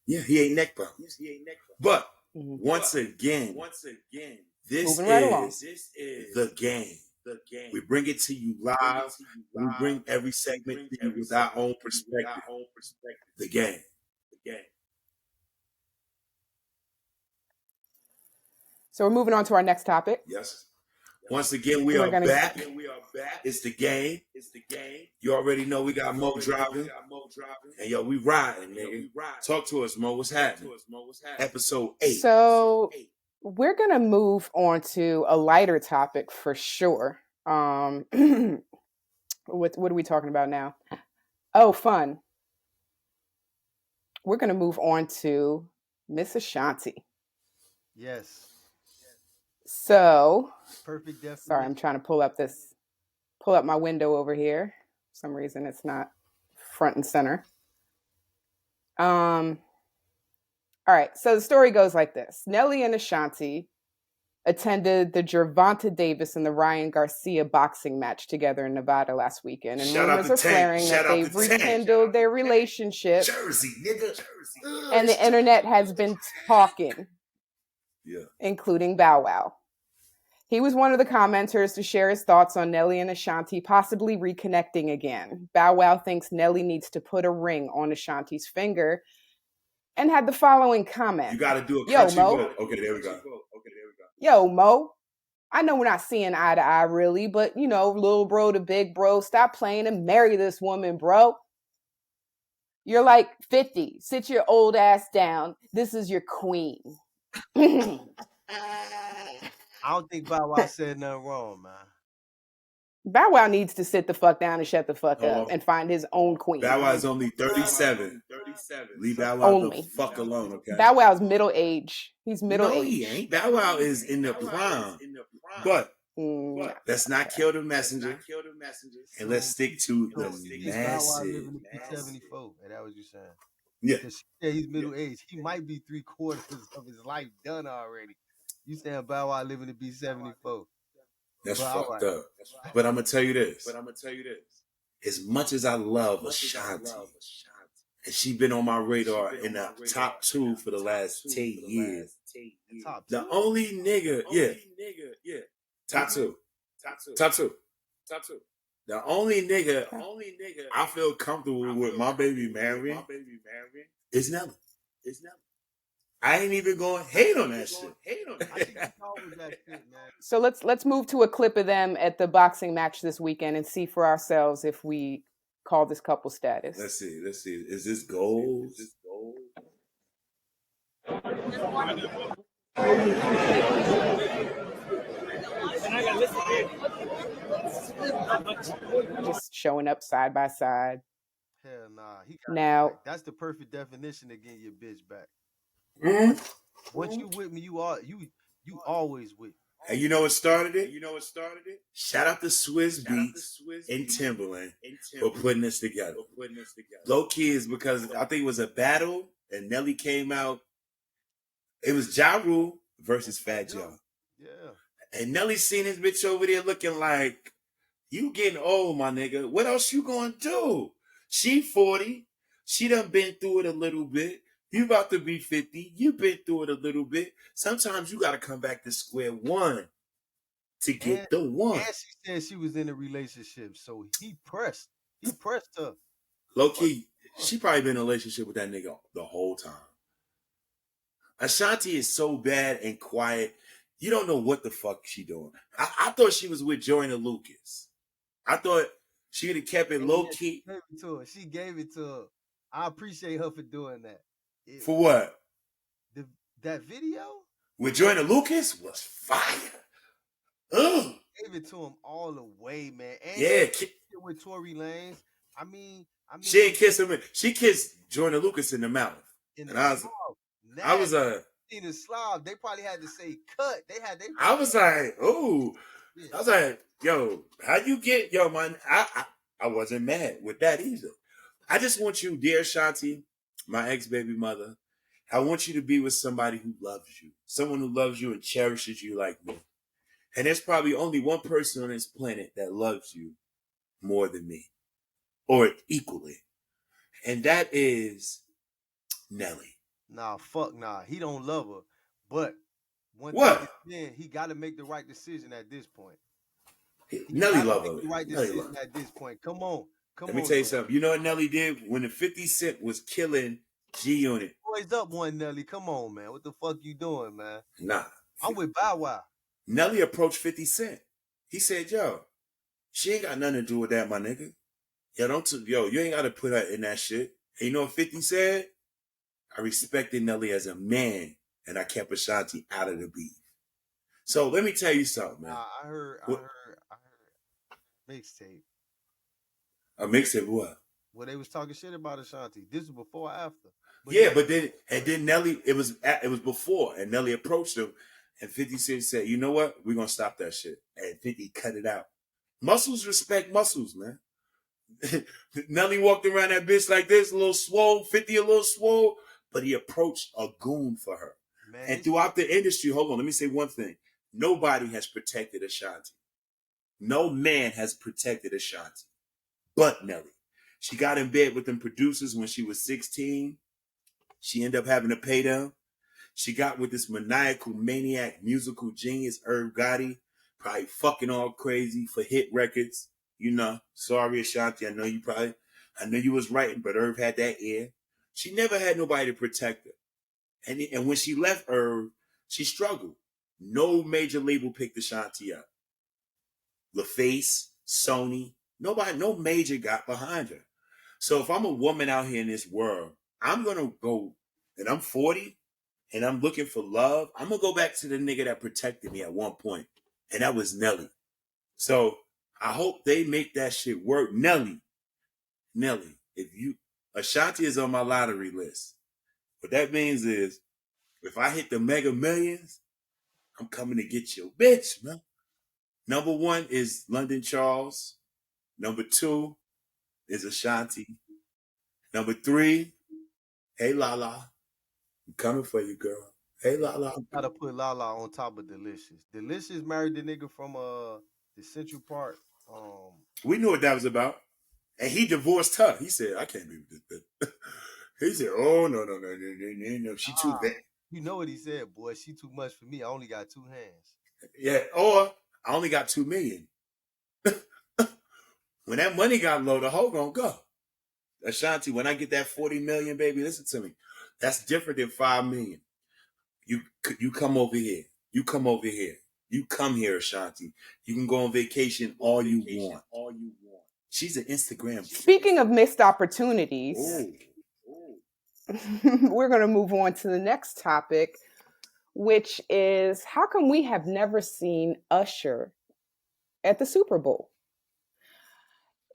Yeah, he ate neck bones. But once again, this is the game. We bring it to you live. We bring every segment to you with our own perspective. The game. So we're moving on to our next topic. Yes. Once again, we are back. It's the game. You already know we got Mo driving. And yo, we riding, nigga. Talk to us, Mo. What's happening? Episode 8. So we're going to move on to a lighter topic for sure. What are we talking about now? Oh, fun. We're going to move on to Miss Ashanti. Yes. So, perfect definition. Sorry, I'm trying to pull up my window over here. For some reason it's not front and center. All right, so the story goes like this. Nelly and Ashanti attended the Gervonta Davis and the Ryan Garcia boxing match together in Nevada last weekend. And rumors are flaring that they've rekindled their relationship. Jersey, nigga. And the internet has been talking. Yeah. Including Bow Wow. He was one of the commenters to share his thoughts on Nelly and Ashanti possibly reconnecting again. Bow Wow thinks Nelly needs to put a ring on Ashanti's finger and had the following comment. You got to do a Yo, country Mo. vote. Okay, there we go. Yo, Mo. I know we're not seeing eye to eye really, but you know, little bro to big bro, stop playing and marry this woman, bro. You're like 50. Sit your old ass down. This is your queen. I don't think Bow Wow said nothing wrong, man. Bow Wow needs to sit the fuck down and shut the fuck up and find his own queen. Bow Wow is only 37. Leave Bow Wow the fuck alone, okay? Bow Wow's middle age. He's middle age. He ain't. Bow Wow is in the prime. But let's not kill the messenger. And let's stick to the masses. Bow Wow living to be 74. And that was you saying? Yeah. Yeah, he's middle age. He might be 3/4 of his life done already. You saying Bow Wow living to be 74? That's fucked up. But I'm gonna tell you this. As much as I love Ashanti, and she been on my radar in the top 2 for the last 10 years. The only nigga, top two. The only nigga I feel comfortable with my baby marrying is Nelly. I ain't even going to hate on that shit. So let's move to a clip of them at the boxing match this weekend and see for ourselves if we call this couple status. Let's see. Is this gold? Just showing up side by side. Hell nah. Now that's the perfect definition of getting your bitch back. Mm-hmm. Once you with me, you always with me. And you know what started it? Shout out to Swiss Beats and Timberland for putting this together. Low key is because I think it was a battle and Nelly came out. It was Ja Rule versus Fat Joe. Yeah. And Nelly seen his bitch over there looking like, you getting old, my nigga. What else you gonna do? She 40. She done been through it a little bit. You about to be 50. You been through it a little bit. Sometimes you got to come back to square one to get the one. And she said she was in a relationship, so he pressed her. Low key, she probably been in a relationship with that nigga the whole time. Ashanti is so bad and quiet. You don't know what the fuck she doing. I thought she was with Joyner Lucas. I thought she would have kept it low key. She gave it to her. I appreciate her for doing that. For what? That video with Joyner Lucas was fire. Ugh. Gave it to him all the way, man. And yeah, with Tory Lanez. I mean, she didn't kiss him. She kissed Joyner Lucas in the mouth. In the I was in the slob. They probably had to say cut. I was like, oh, yeah. I was like, yo, how you get man? I wasn't mad with that either. I just want you, dear Ashanti, my ex-baby mother, I want you to be with somebody who loves you. Someone who loves you and cherishes you like me. And there's probably only one person on this planet that loves you more than me. Or equally. And that is Nelly. Nah, fuck nah. He don't love her. But he got to make the right decision at this point. Nelly love her. The right decision at this point. Come on. Let me tell you something. You know what Nelly did when the 50 Cent was killing G-Unit? Poised up one, Nelly. Come on, man. What the fuck you doing, man? Nah. I'm with Bow Wow. Nelly approached 50 Cent. He said, yo, she ain't got nothing to do with that, my nigga. You ain't got to put her in that shit. And you know what 50 said? I respected Nelly as a man, and I kept Ashanti out of the beef. So let me tell you something, man. I heard mixtape. A mixtape what? Well, they was talking shit about Ashanti. This was before or after. But then Nelly, it was before, and Nelly approached him, and 50 Cent said, you know what? We're going to stop that shit. And 50 cut it out. Muscles respect muscles, man. Nelly walked around that bitch like this, a little swole, 50 a little swole, but he approached a goon for her. Man, and throughout the industry, hold on, let me say one thing. Nobody has protected Ashanti. No man has protected Ashanti but Nelly. She got in bed with them producers when she was 16. She ended up having to pay them. She got with this maniacal, maniac, musical genius, Irv Gotti. probably fucking all crazy for hit records. You know, sorry, Ashanti. I know you was writing, but Irv had that ear. She never had nobody to protect her. And when she left Irv, she struggled. No major label picked Ashanti up. LaFace, Sony, nobody, no major got behind her. So if I'm a woman out here in this world, I'm gonna go, and I'm 40, and I'm looking for love. I'm gonna go back to the nigga that protected me at one point, and that was Nelly. So I hope they make that shit work. Nelly, Ashanti is on my lottery list. What that means is, if I hit the Mega Millions, I'm coming to get your bitch, man. Number 1 is London Charles. Number 2 is Ashanti. Number 3, hey Lala, I'm coming for you, girl. Hey Lala. Gotta put Lala on top of Delicious. Delicious married the nigga from the Central Park. We knew what that was about. And he divorced her. He said, I can't be with this bitch. He said, oh, no. She too bad. You know what he said, boy. She too much for me. I only got 2 hands. Yeah, or I only got 2 million. When that money got low, the hoe gonna go. Ashanti, when I get that 40 million, baby, listen to me. That's different than 5 million. You come over here. You come over here. You come here, Ashanti. You can go on vacation all you want. She's an Instagram. Speaking of missed opportunities, we're going to move on to the next topic, which is how come we have never seen Usher at the Super Bowl?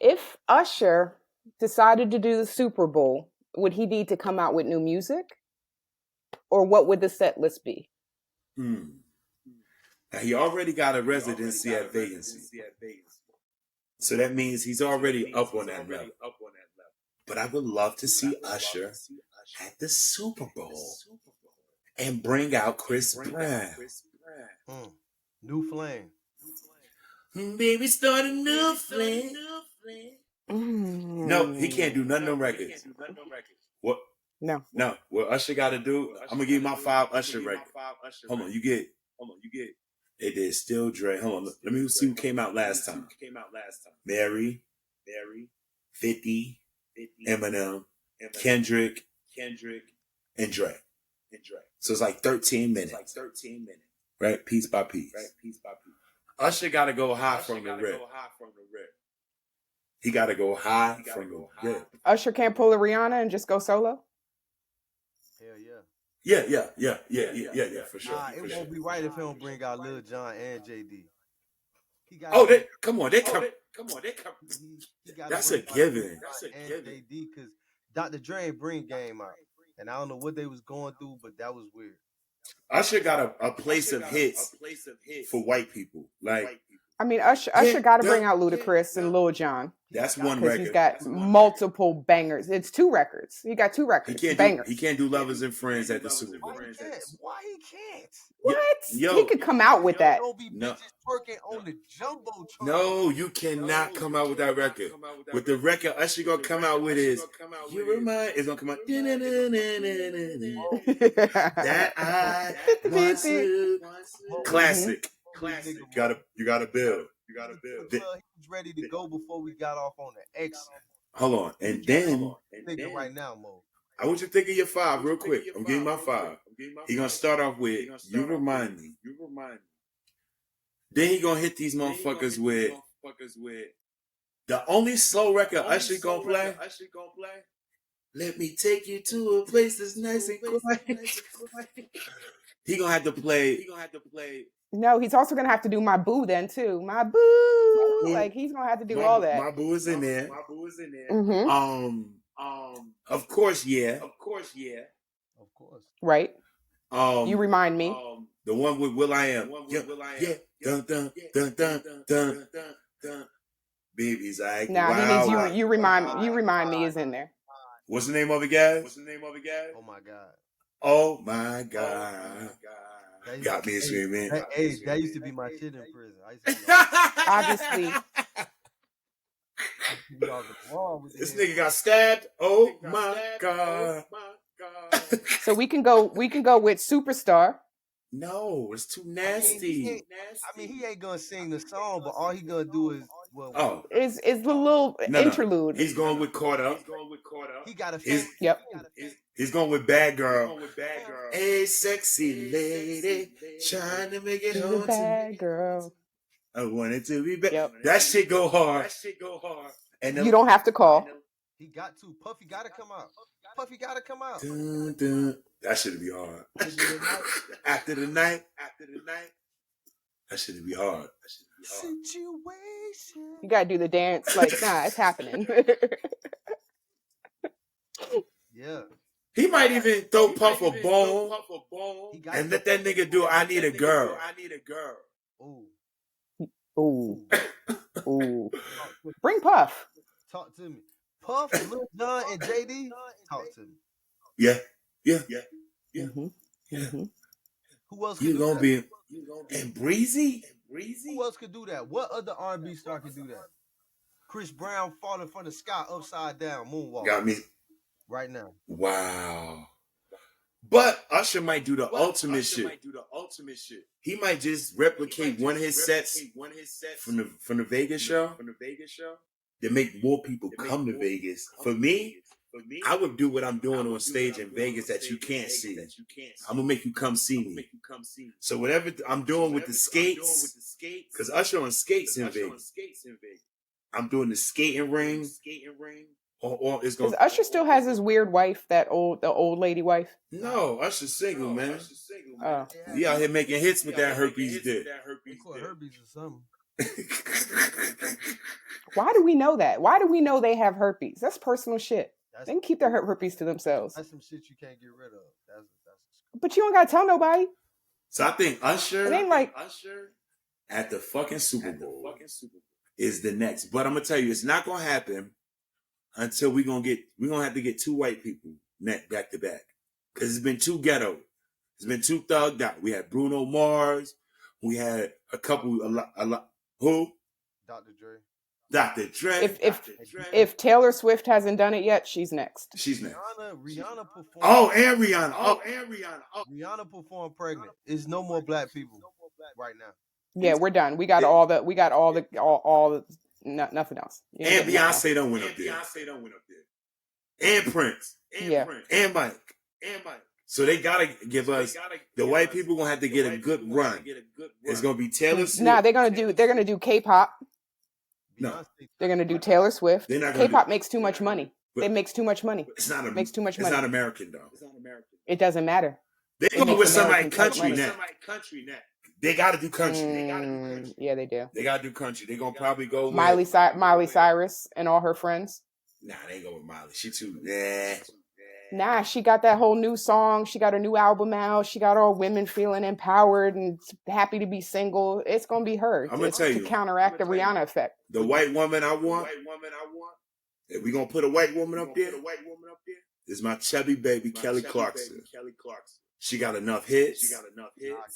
If Usher decided to do the Super Bowl, would he need to come out with new music? Or what would the set list be? Now, he already got a residency at Vegas. So that means he's already up on that level. But I would love to see Usher at the Super Bowl and bring out Chris Brown. New flame. Baby, start a new flame. No, he can't do none of them records. What? No. What Usher got to do, I'm going to give you my 5 Usher records. Hold on, you get. They did Still Dre. Hold on, let me see who came out last time. Mary, 50, Eminem, Kendrick, and Dre. So it's like 13 minutes. Right? Piece by piece. Usher got to go high from the rip. He got to go high from the rip. Usher can't pull a Rihanna and just go solo? Hell yeah. Yeah, for sure. It won't be right if he don't bring out Lil Jon and JD. Come on. That's a given. JD, because Dr. Dre ain't bring Game out. And I don't know what they was going through, but that was weird. Usher got a place of hits for white people. Like, I mean, Usher got to bring out Ludacris and Lil Jon. That's one because record. He's got multiple bangers. It's 2 records. He got 2 records. He can't do Lovers and Friends at the Super Bowl. Why he can't? What? He could come out with that. No. On the Jumbotron. No, you cannot come out with that record. With the record Usher gonna come out with is You Remind. It's gonna come out. That I want to. Classic. You gotta build. He was ready to go before we got off on the exit. Hold on, and then thinking right now, Mo. I want you to think of your 5 real quick. I'm getting my 5. He gonna start off with You Remind Me. Then he gonna hit these motherfuckers with the only slow record Usher gonna play. Let me take you to a place that's nice and quiet. He gonna have to play. No, he's also gonna have to do My Boo then too. My Boo, like he's gonna have to do all that. My Boo is in there. Mm-hmm. Of course, yeah. Right. You Remind Me. The one with Will I Am. Yeah. Dun dun dun dun dun dun. Baby's like, nah, wow. He needs you remind me is in there. What's the name of it, guys? Oh my God. Got me screaming. Hey, that used to be my shit in prison. Obviously. This nigga got stabbed. Oh my God. So we can go with Superstar. No, it's too I mean, nasty. he ain't gonna sing the song, but all he gonna do is Oh, Is the little no. interlude. He's going with Caught Up. he got a He's, Yep. he's going with Bad Girl. Hey, sexy lady, trying to make it She's a home to bad me. girl. I wanted to be bad. Yep. That shit go hard. And You don't have to call. He got to. Puffy gotta come out. Puffy gotta come out. Dun, dun. That should be hard. After the night. That should be hard. Situation. You gotta do the dance. Like, nah, it's happening. Yeah. He might even throw Puff a bone and let that nigga do I Need a Girl. Ooh. Ooh. Ooh. Bring Puff. Talk to me. Puff, Lil Jon, and JD. Talk to me. Yeah. Mm-hmm. Mm-hmm. Who else could You do gonna that? be and Breezy? Who else could do that? What other R&B star could do that? Chris Brown falling from the sky upside down, moonwalk. Got me. Right now. Wow. But Usher might do the ultimate shit. He might just replicate one of his sets from the Vegas show. To make more people come to Vegas. For me, I would do what I'm doing on stage in Vegas that you can't see. I'm gonna make you come see me. So whatever I'm doing with the skates, because Usher on skates in Vegas. I'm doing the skating ring. Or it's Because gonna. Usher still has his weird wife, the old lady wife. No, Usher's single, man. Oh. He out here making hits with that herpes dick. They call it herpes or something. Why do we know that? Why do we know they have herpes? That's personal shit. They can keep their herpes to themselves. That's some shit you can't get rid of. That's But you don't gotta tell nobody. So I think Usher It ain't like at the fucking Super Bowl is the next. But I'm gonna tell you, it's not gonna happen until we're gonna have to get two white people back to back. Because it's been too ghetto. It's been too thugged out. We had Bruno Mars. We had a lot. Who? Dr. Dre. Dr. Dre. If Taylor Swift hasn't done it yet, she's next. She's next. Rihanna performed. And Rihanna. Rihanna performed pregnant. There's no more black people right now. Yeah, we're done. We got nothing else. And Beyonce don't went up there. And Prince. Yeah. And Mike. So they gotta give us the white people gonna have to get a good run. It's gonna be Taylor Swift. Nah, they're gonna do K-pop. No. They're gonna do Taylor Swift. K-pop makes too much money. It makes too much money. It's not makes too much money. It's not American though. It doesn't matter. They go with somebody country now. They gotta do country. Yeah, they do. They gotta do country. They gonna probably go with Miley Cyrus and all her friends. Nah, they ain't go with Miley. She too Nah, she got that whole new song. She got her new album out. She got all women feeling empowered and happy to be single. It's gonna be her. I'm gonna tell you to counteract the Rihanna effect. The white woman I want. If we gonna put a white woman up there, is my chubby baby Kelly Clarkson. She got enough hits. Nah,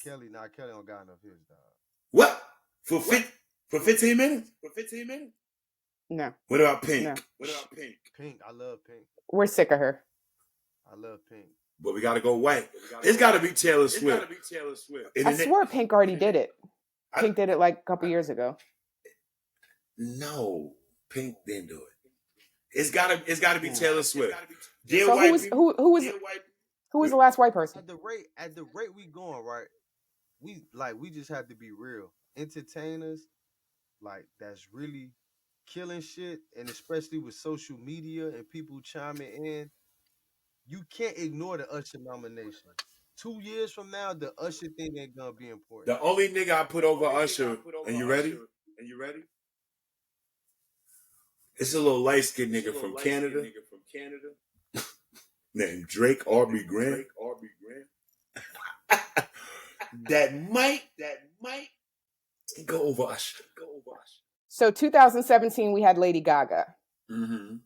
Kelly don't got enough hits, dog. What? For 15 minutes? No. What about Pink? No. Pink, I love Pink. We're sick of her. I love Pink. But we gotta go white. It's gotta be Taylor Swift. I swear Pink already did it. Pink did it like a couple years ago. No, Pink didn't do it. It's gotta be Taylor Swift. So who was the last white person? At the rate we going, right? We just have to be real. Entertainers, like, that's really killing shit, and especially with social media and people chiming in, you can't ignore the Usher nomination. 2 years from now, the Usher thing ain't gonna be important. The only nigga I put over Usher, and you ready? It's a little light-skinned nigga from Canada. Named Drake Aubrey Graham. that might go over Usher. So 2017, we had Lady Gaga. Mm-hmm.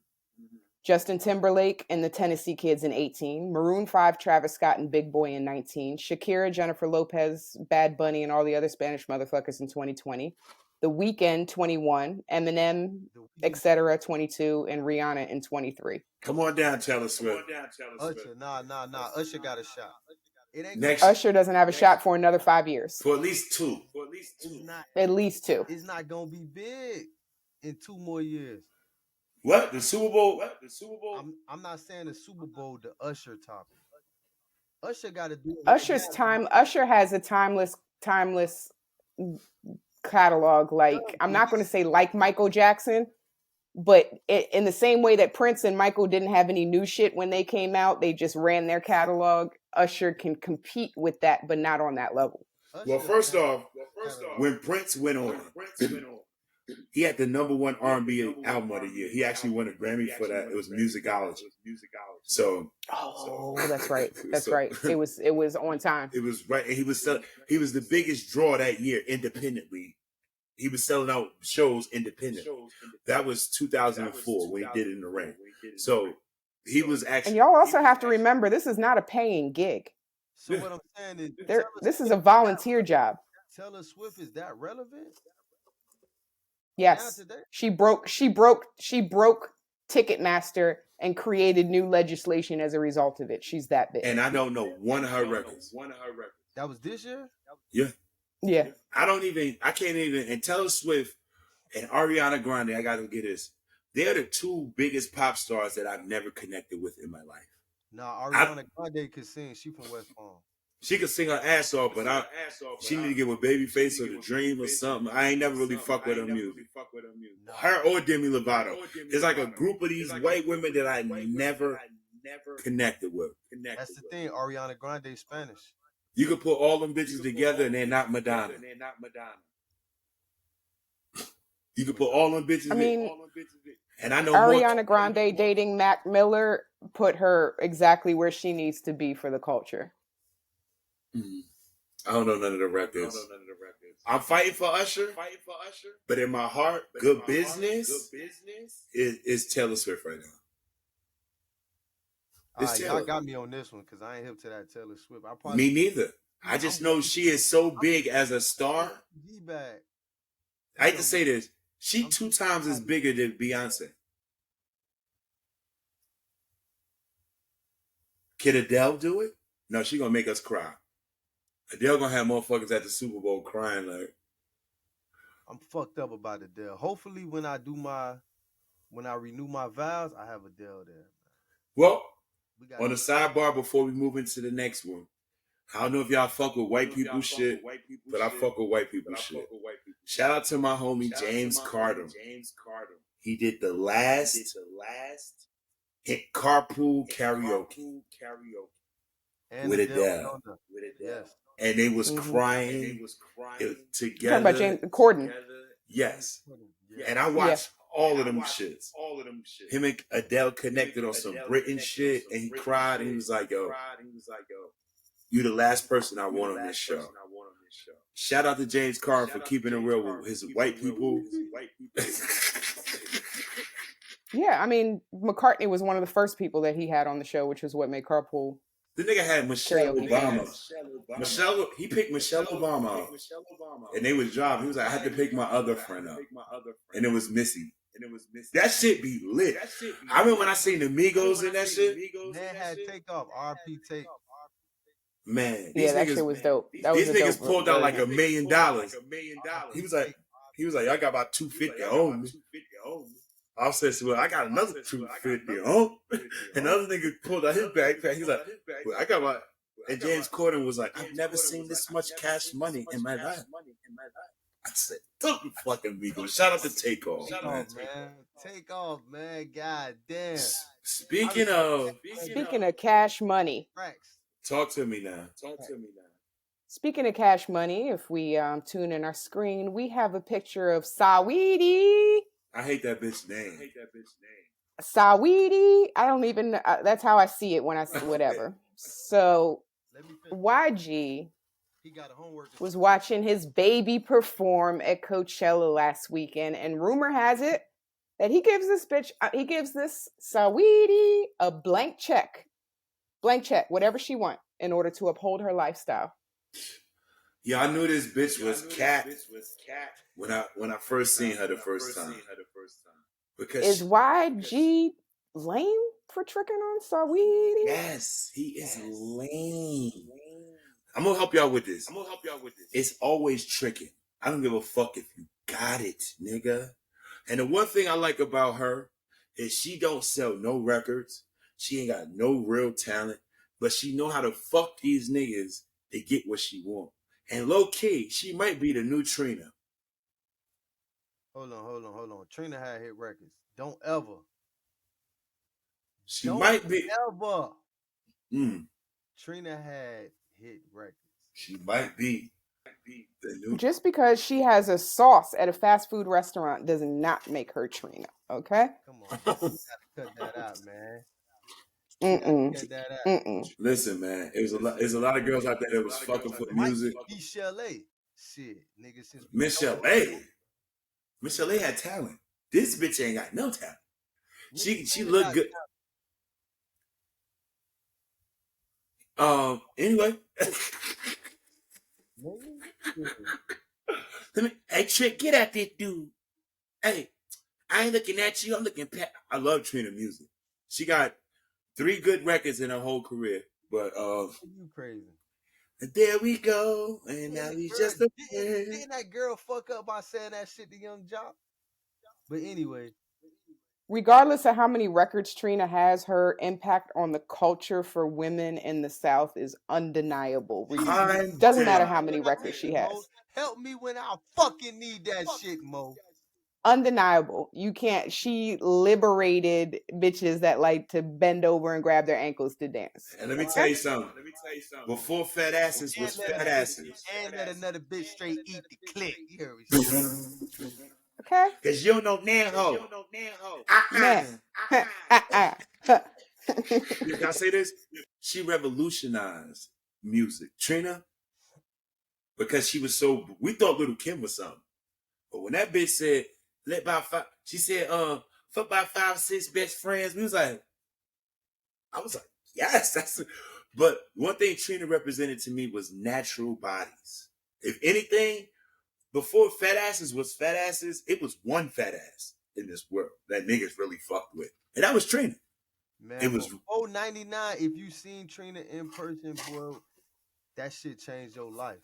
Justin Timberlake and the Tennessee Kids in 18. Maroon 5, Travis Scott and Big Boy in 19. Shakira, Jennifer Lopez, Bad Bunny, and all the other Spanish motherfuckers in 2020. The Weeknd, 21. Eminem, etc., 22. And Rihanna in 23. Come on down, Taylor Swift. Usher, nah. Usher got a shot. It ain't Next, Usher doesn't have a shot for another 5 years. for at least two. It's not. At least 2. It's not gonna be big in 2 more years. What? The Super Bowl? I'm not saying the Super Bowl, the Usher topic. Usher got to do it. Usher has a timeless catalog. Like, I'm not going to say like Michael Jackson, but in the same way that Prince and Michael didn't have any new shit when they came out, they just ran their catalog. Usher can compete with that, but not on that level. Well, first off, when Prince went on, he had the #1 R&B album of the year. He actually won a Grammy for that. It was Musicology. So, that's right. That's right. It was on time. It was right, and he was the biggest draw that year independently. He was selling out shows independent. That was 2004 when he did it in the Ring. So he was actually. And y'all also have to remember, this is not a paying gig. So what I'm saying is, this is a volunteer job. Taylor Swift, is that relevant? Yes, she broke Ticketmaster and created new legislation as a result of it. She's that big. And I don't know one of her records. That was this year? Yeah. I can't even. And Taylor Swift and Ariana Grande, I got to get this. They're the 2 biggest pop stars that I've never connected with in my life. Nah, Ariana Grande could sing. She from West Palm. She could sing her ass off, but she need to get with Babyface or The Dream or something. I ain't never really fuck with her music. Her or Demi Lovato. It's like a group of these white women that I never connected with. That's the thing. Ariana Grande is Spanish. You could put all them bitches together and they're not Madonna. You could put all them bitches. I mean, and I know Ariana Grande dating Mac Miller put her exactly where she needs to be for the culture. I don't know none of the records. I'm fighting for Usher, but in my heart, Good Business is Taylor Swift right now. Y'all got me on this one because I ain't hip to that Taylor Swift. Me neither. I just know she is so big as a star. I hate to say this. She 2 times as bigger than Beyonce. Can Adele do it? No, she gonna make us cry. Adele gonna have motherfuckers at the Super Bowl crying like. I'm fucked up about Adele. Hopefully, when I renew my vows, I have Adele there. Well, on the sidebar before we move into the next one, I don't know if y'all fuck with white people shit, but I fuck with white people shit. Shout out to my homie James Carter. He did the last hit Carpool Karaoke with Adele. Yes. And they was crying together. Talking about James Corden. Yes. And I watched all of them shits. Him and Adele connected on some Britain shit, and he cried, and he was like, yo, you the last person I want on this show. Shout out to James Carter for keeping it real with his white people. Yeah, I mean, McCartney was one of the first people that he had on the show, which was what made Carpool. The nigga had Michelle Obama. He picked Michelle Obama, and they was driving. He was like, I had to pick my other friend up, and it was Missy. That shit be lit. I remember when I seen the Migos in that shit. Man had Takeoff, RP Take. Man, that shit was dope. These niggas pulled out like $1 million. He was like, I got about 250 on me. I said, well, I got another 250 on. And the other nigga pulled out his backpack. He's like, well, I got my. And James Corden was like, I've never seen this much cash money in my life. I said, don't you fucking Migos. Shout out to Takeoff. Takeoff, man. God damn. Speaking of cash money. Talk to me now. Speaking of cash money, if we tune in our screen, we have a picture of Saweetie. I hate that bitch name. Saweetie. I don't even. That's how I see it when I see whatever. So YG was watching his baby perform at Coachella last weekend, and rumor has it that he gives this Saweetie a blank check, whatever she wants, in order to uphold her lifestyle. Yeah, I knew this bitch was cat when I first seen her the first time. Because is YG lame for tricking on Saweetie? Yes, he is lame. I'm gonna help y'all with this. It's always tricking. I don't give a fuck if you got it, nigga. And the one thing I like about her is she don't sell no records. She ain't got no real talent, but she know how to fuck these niggas to get what she want. And low key, she might be the new Trina. Hold on. Trina had hit records. Don't ever. She might be. Ever. Mm, Trina had hit records. she might be the new. Just because she has a sauce at a fast food restaurant does not make her Trina. Okay. Come on, man. You gotta cut that out, man. You Mm-mm. gotta cut that out. Mm-mm. Listen, man, there's a lot of girls out there that was fucking for the music. Michelle A. Shit, nigga, since Michelle A. Michelle A had talent. This bitch ain't got no talent. She looked good. Anyway. Hey, Trick, get at this dude. Hey, I ain't looking at you. I'm looking past. I love Trina music. She got 3 good records in her whole career. But you crazy. There we go. And now he's just a friend. Didn't that girl fuck up by saying that shit to Young Jock? But anyway. Regardless of how many records Trina has, her impact on the culture for women in the South is undeniable. Doesn't matter how many records she has. Help me when I fucking need that shit, Mo. Undeniable. You can't. She liberated bitches that like to bend over and grab their ankles to dance. And let me tell you something. Before fat asses was fat asses. And let another bitch straight eat the click. You heard me. Okay. Cause you don't know now. Can I say this? She revolutionized music. Trina, because she was so, we thought Little Kim was something. But when that bitch said, let by 5, she said, fuck by 5, 6 best friends. I was like, yes, that's. But one thing Trina represented to me was natural bodies. If anything, before fat asses was fat asses, it was one fat ass in this world that niggas really fucked with. And that was Trina. Man, it was 99. If you seen Trina in person, boy, that shit changed your life.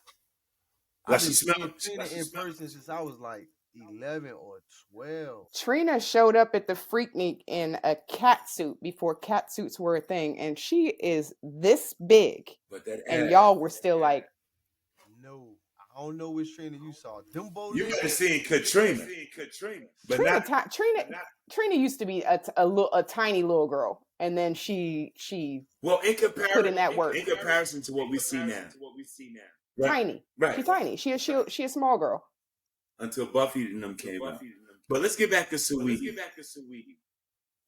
I've been seeing Trina in person since I was like 11 or 12. Trina showed up at the Freaknik in a cat suit before cat suits were a thing, and she is this big. And y'all were still like, no. I don't know which Trina you saw. Dumbo. You might have seen Katrina. But Trina used to be a tiny little girl, and then she in put in that work. In comparison to what we see now. Right. Tiny. Right. She's tiny. She a small girl. Until Buffy and them came out. But let's get back to Saweetie.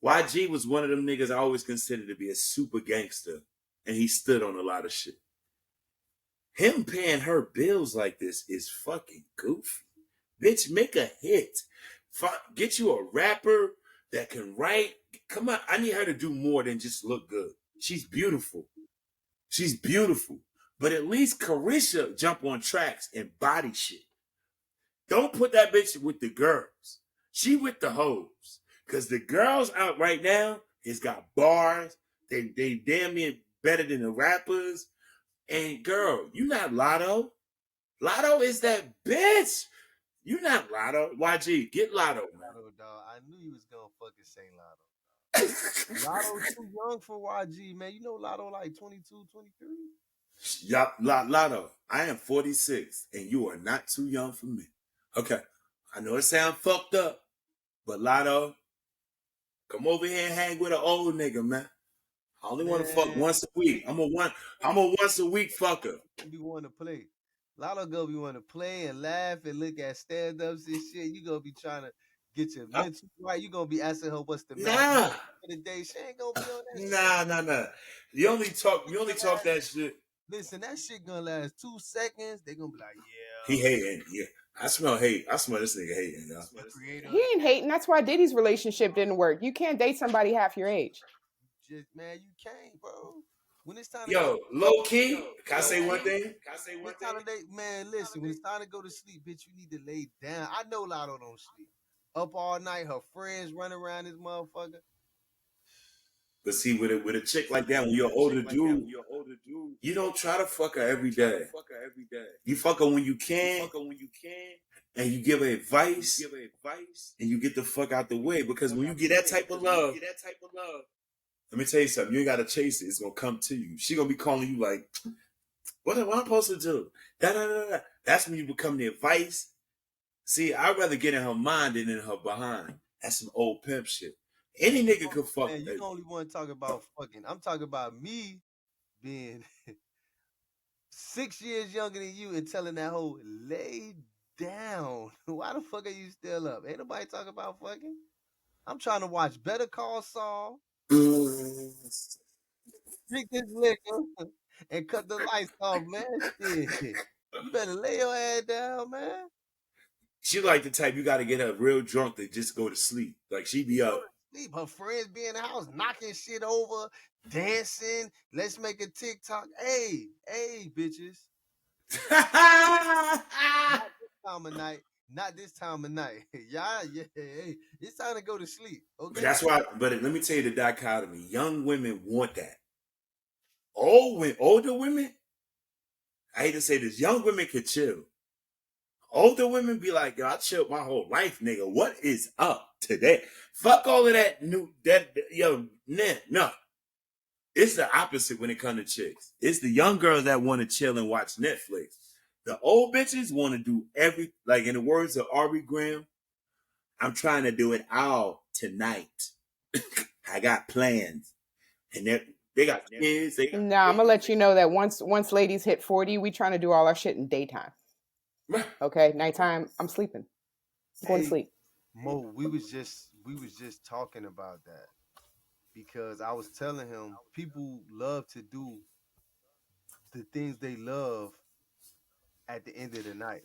YG was one of them niggas I always considered to be a super gangster, and he stood on a lot of shit. Him paying her bills like this is fucking goofy. Bitch, make a hit. Get you a rapper that can write. Come on, I need her to do more than just look good. She's beautiful. But at least Carisha jump on tracks and body shit. Don't put that bitch with the girls. She with the hoes. Because the girls out right now has got bars. They damn near better than the rappers. And girl, you not Lotto. Lotto is that bitch. You not Lotto. YG, get Lotto, man. Lotto, dog. I knew you was gonna fucking say Lotto. Lotto's too young for YG, man. You know Lotto like 22, 23? Yeah, Lotto, I am 46, and you are not too young for me. Okay, I know it sounds fucked up, but Lotto, come over here and hang with an old nigga, man. I only want to fuck once a week. I'm a once a week fucker. You want to play. Lotto gonna be want to play and laugh and look at stand-ups and shit. You gonna be trying to get your mental right. You gonna be asking her what's the matter for the day. She ain't gonna be on that. Nah. You only talk that shit. Listen, that shit gonna last 2 seconds. They gonna be like, yeah. He hating. Yeah. I smell hate. I smell this nigga hating, y'all. He ain't hating. That's why Diddy's relationship didn't work. You can't date somebody half your age. Man, you can't, bro. When it's time to low key, can I say one thing? Man, listen, when it's time to go to sleep, bitch, you need to lay down. I know Lotto don't sleep. Up all night, her friends run around this motherfucker. But see, with a chick like that, when you're an older dude, you don't try to fuck her every day. You fuck her when you can, and you give her advice, and you get the fuck out the way. Because when you get that type of love, let me tell you something. You ain't gotta chase it. It's gonna come to you. She gonna be calling you like, what am I supposed to do? Da, da, da, da. That's when you become the advice. See, I'd rather get in her mind than in her behind. That's some old pimp shit. Any nigga could fuck. Man, you the only one talking about fucking. I'm talking about me being 6 years younger than you and telling that hoe, lay down. Why the fuck are you still up? Ain't nobody talking about fucking. I'm trying to watch Better Call Saul, drink this liquor, and cut the lights off, man. Shit. You better lay your ass down, man. She like the type you got to get her real drunk to just go to sleep. Like she be up. Sleep. Her friends be in the house knocking shit over, dancing. Let's make a TikTok. Hey, bitches. Not this time of night. Not this time of night. Yeah, hey, it's time to go to sleep. Okay. That's why. But let me tell you the dichotomy. Young women want that. Older women. I hate to say this. Young women can chill. Older women be like, yo, I chilled my whole life, nigga. What is up today? Fuck all of that no. It's the opposite when it comes to chicks. It's the young girls that want to chill and watch Netflix. The old bitches want to do like in the words of Aubrey Graham, I'm trying to do it all tonight. I got plans. And they got kids. I'm gonna let you know that once ladies hit 40, we trying to do all our shit in daytime. Okay, nighttime, I'm sleeping. I'm going to sleep. Mo, we was just talking about that because I was telling him people love to do the things they love at the end of the night.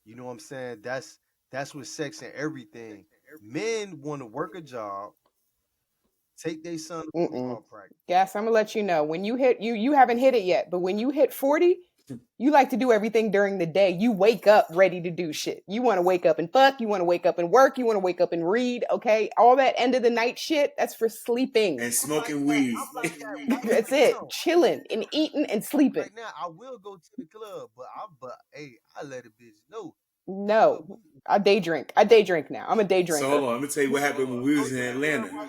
You know what I'm saying? That's with sex and everything. Men want to work a job, take their son to football practice. Yes, I'm gonna let you know when you hit you haven't hit it yet, but when you hit 40. You like to do everything during the day. You wake up ready to do shit. You want to wake up and fuck. You want to wake up and work. You want to wake up and read. Okay. All that end of the night shit, that's for sleeping. And smoking weed. That's it. Chilling and eating and sleeping. Right now, I will go to the club, but hey, I let a bitch know. No. I day drink. I day drink now. I'm a day drinker. So hold on. Let me tell you what happened when we was in Atlanta. I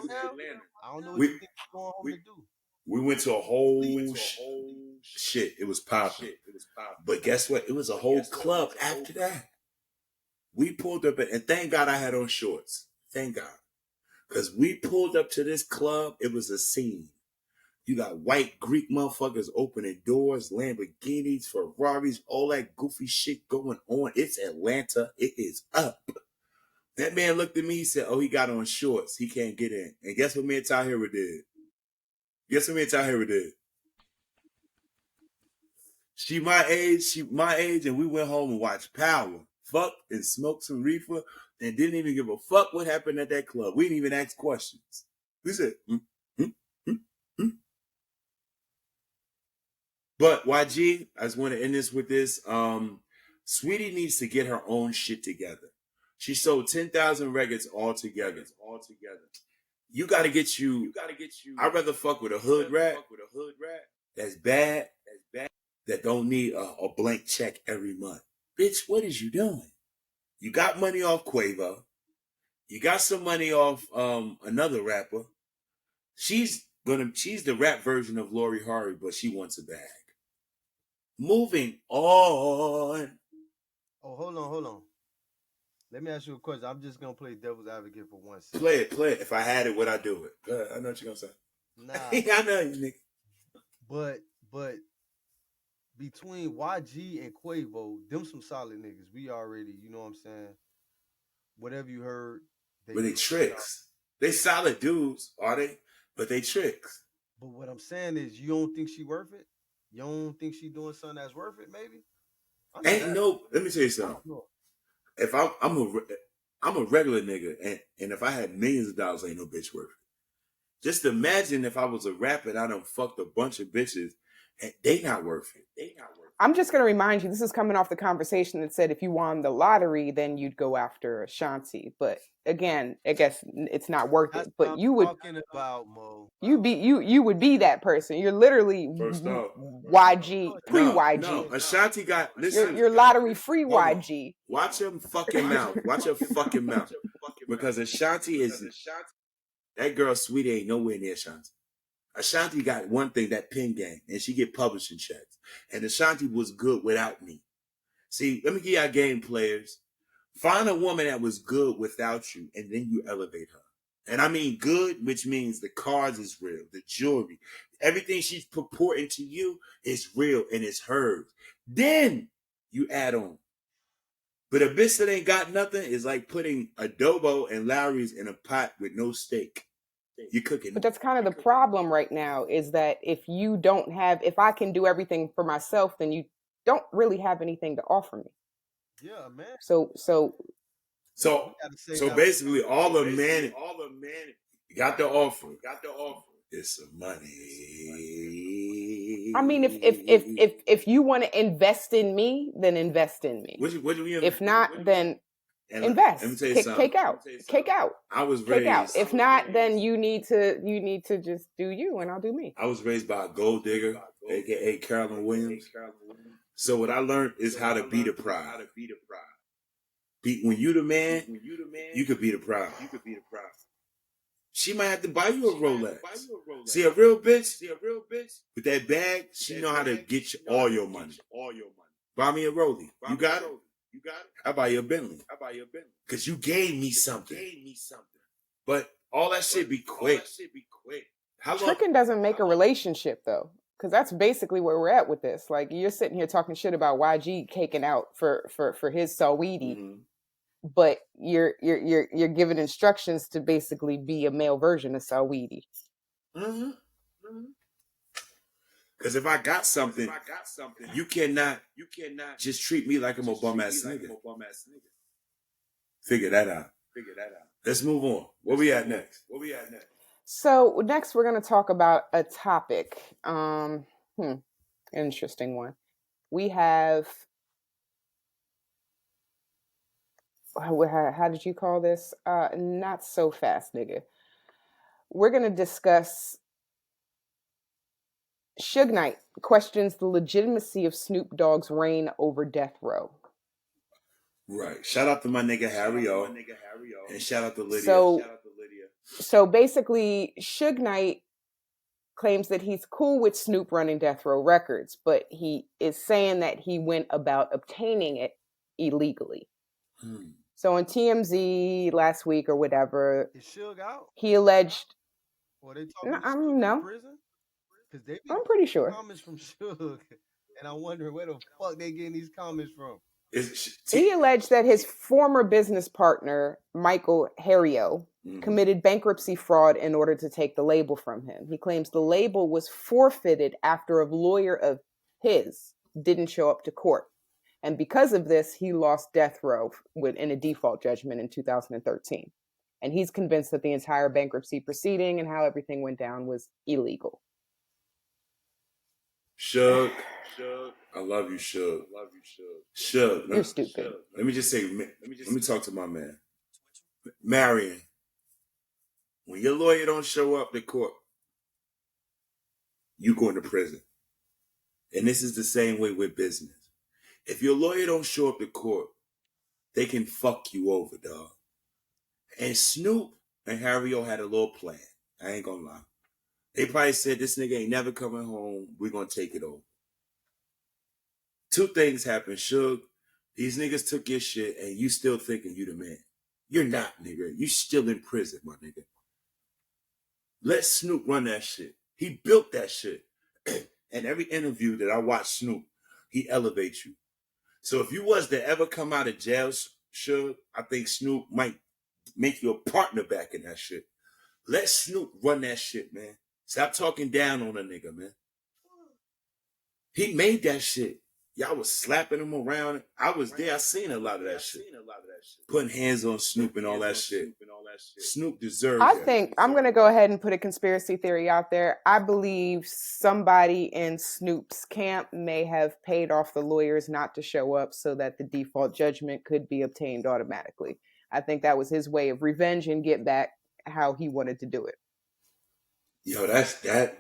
don't know what you think you're going home to do. We went to a whole shit. It was popping. But guess what? It was a whole club after that. We pulled up, and thank God I had on shorts. Thank God. Because we pulled up to this club. It was a scene. You got white Greek motherfuckers opening doors, Lamborghinis, Ferraris, all that goofy shit going on. It's Atlanta. It is up. That man looked at me. He said, oh, he got on shorts. He can't get in. And guess what me and Tyre did? She my age, and we went home and watched Power. Fucked and smoked some reefer and didn't even give a fuck what happened at that club. We didn't even ask questions. We said, But YG, I just want to end this with this. Saweetie needs to get her own shit together. She sold 10,000 records altogether. You gotta get you. I'd rather fuck with a hood rat that's bad, that don't need a blank check every month. Bitch, what is you doing? You got money off Quavo. You got some money off another rapper. She's the rap version of Lori Harvey, but she wants a bag. Moving on. Oh, hold on. Let me ask you a question. I'm just gonna play devil's advocate for 1 second. Play it. If I had it, would I do it? I know what you're gonna say. Nah. I know you, nigga. But between YG and Quavo, them some solid niggas. We already, you know what I'm saying? Whatever you heard. But they tricks. They solid dudes, are they? But they tricks. But what I'm saying is, you don't think she worth it? You don't think she doing something that's worth it? Maybe. Let me tell you something. If I'm a regular nigga, and if I had millions of dollars, ain't no bitch worth it. Just imagine if I was a rapper and I done fucked a bunch of bitches, And they not worth it. I'm just going to remind you, this is coming off the conversation that said if you won the lottery, then you'd go after Ashanti. But again, I guess it's not worth That's it. what But I'm you would, talking about, Mo. you would be that person. You're literally First off, YG, pre YG. No, Ashanti got, listen. You're lottery free Hold on. YG. Watch your fucking mouth. Watch your fucking mouth. Because Ashanti is, that girl Saweetie ain't nowhere near Ashanti. Ashanti got one thing, that pen game, and she get publishing checks. And Ashanti was good without me. See, let me give y'all game players. Find a woman that was good without you, and then you elevate her. And I mean good, which means the cards is real, the jewelry, everything she's purporting to you is real and it's hers. Then you add on. But a bitch that ain't got nothing is like putting adobo and Lowry's in a pot with no steak. You're cooking. But that's kind of the problem right now is that if I can do everything for myself, then you don't really have anything to offer me. Yeah, man. So basically all the men got the offer. It's some money. I mean, if you want to invest in me, then invest in me. What do you if not, then invest. Let me tell you something. Cake out. I was raised. If not, then you need to just do you, and I'll do me. I was raised by a gold digger, aka Carolyn Williams. So what I learned is how to beat a pride. When you the man, you could beat a pride. She might have to buy you a Rolex. See, a real bitch with that bag, she know how to get you all your money. Buy me a Rollie. You got it? I buy you a Bentley. Because you gave me something. But all that shit be quick. Tricking doesn't make a relationship, though. Because that's basically where we're at with this. Like, you're sitting here talking shit about YG caking out for his Saweetie. Mm-hmm. But you're given instructions to basically be a male version of Saweetie. Mm-hmm. Because if I got something, you cannot just treat me like I'm a bum ass nigga. Figure that out. Let's move on. Where we at next? So next we're going to talk about a topic. Interesting one. We have. How did you call this? Not so fast, nigga. We're going to discuss Suge Knight questions the legitimacy of Snoop Dogg's reign over death row. Right. Shout out to my nigga Harry O. And shout out to Lydia. So basically, Suge Knight claims that he's cool with Snoop running Death Row Records, but he is saying that he went about obtaining it illegally. So on TMZ last week or whatever, is Suge out? He alleged. Well, they talking no. Prison? I'm pretty sure. Comments from Suge, and I'm wondering where the fuck they getting these comments from. He alleged that his former business partner, Michael Harrio, committed bankruptcy fraud in order to take the label from him. He claims the label was forfeited after a lawyer of his didn't show up to court. And because of this, he lost Death Row in a default judgment in 2013. And he's convinced that the entire bankruptcy proceeding and how everything went down was illegal. Suge, I love you, Suge. Suge, you're stupid. Let me just say, let me talk to my man. Marion, when your lawyer don't show up to court, you going to prison. And this is the same way with business. If your lawyer don't show up to court, they can fuck you over, dog. And Snoop and Harry O had a little plan. I ain't gonna lie. They probably said, this nigga ain't never coming home. We're gonna take it over. Two things happened, Suge. These niggas took your shit and you still thinking you the man. You're not, nigga. You still in prison, my nigga. Let Snoop run that shit. He built that shit. And every interview that I watch Snoop, he elevates you. So if you was to ever come out of jail, Suge, I think Snoop might make you a partner back in that shit. Let Snoop run that shit, man. Stop talking down on a nigga, man. He made that shit. Y'all was slapping him around. I was there. I seen a lot of that shit. Putting hands on Snoop and all that shit. Snoop deserves I that. think I'm going to go ahead and put a conspiracy theory out there. I believe somebody in Snoop's camp may have paid off the lawyers not to show up so that the default judgment could be obtained automatically. I think that was his way of revenge and get back how he wanted to do it. Yo, that's that.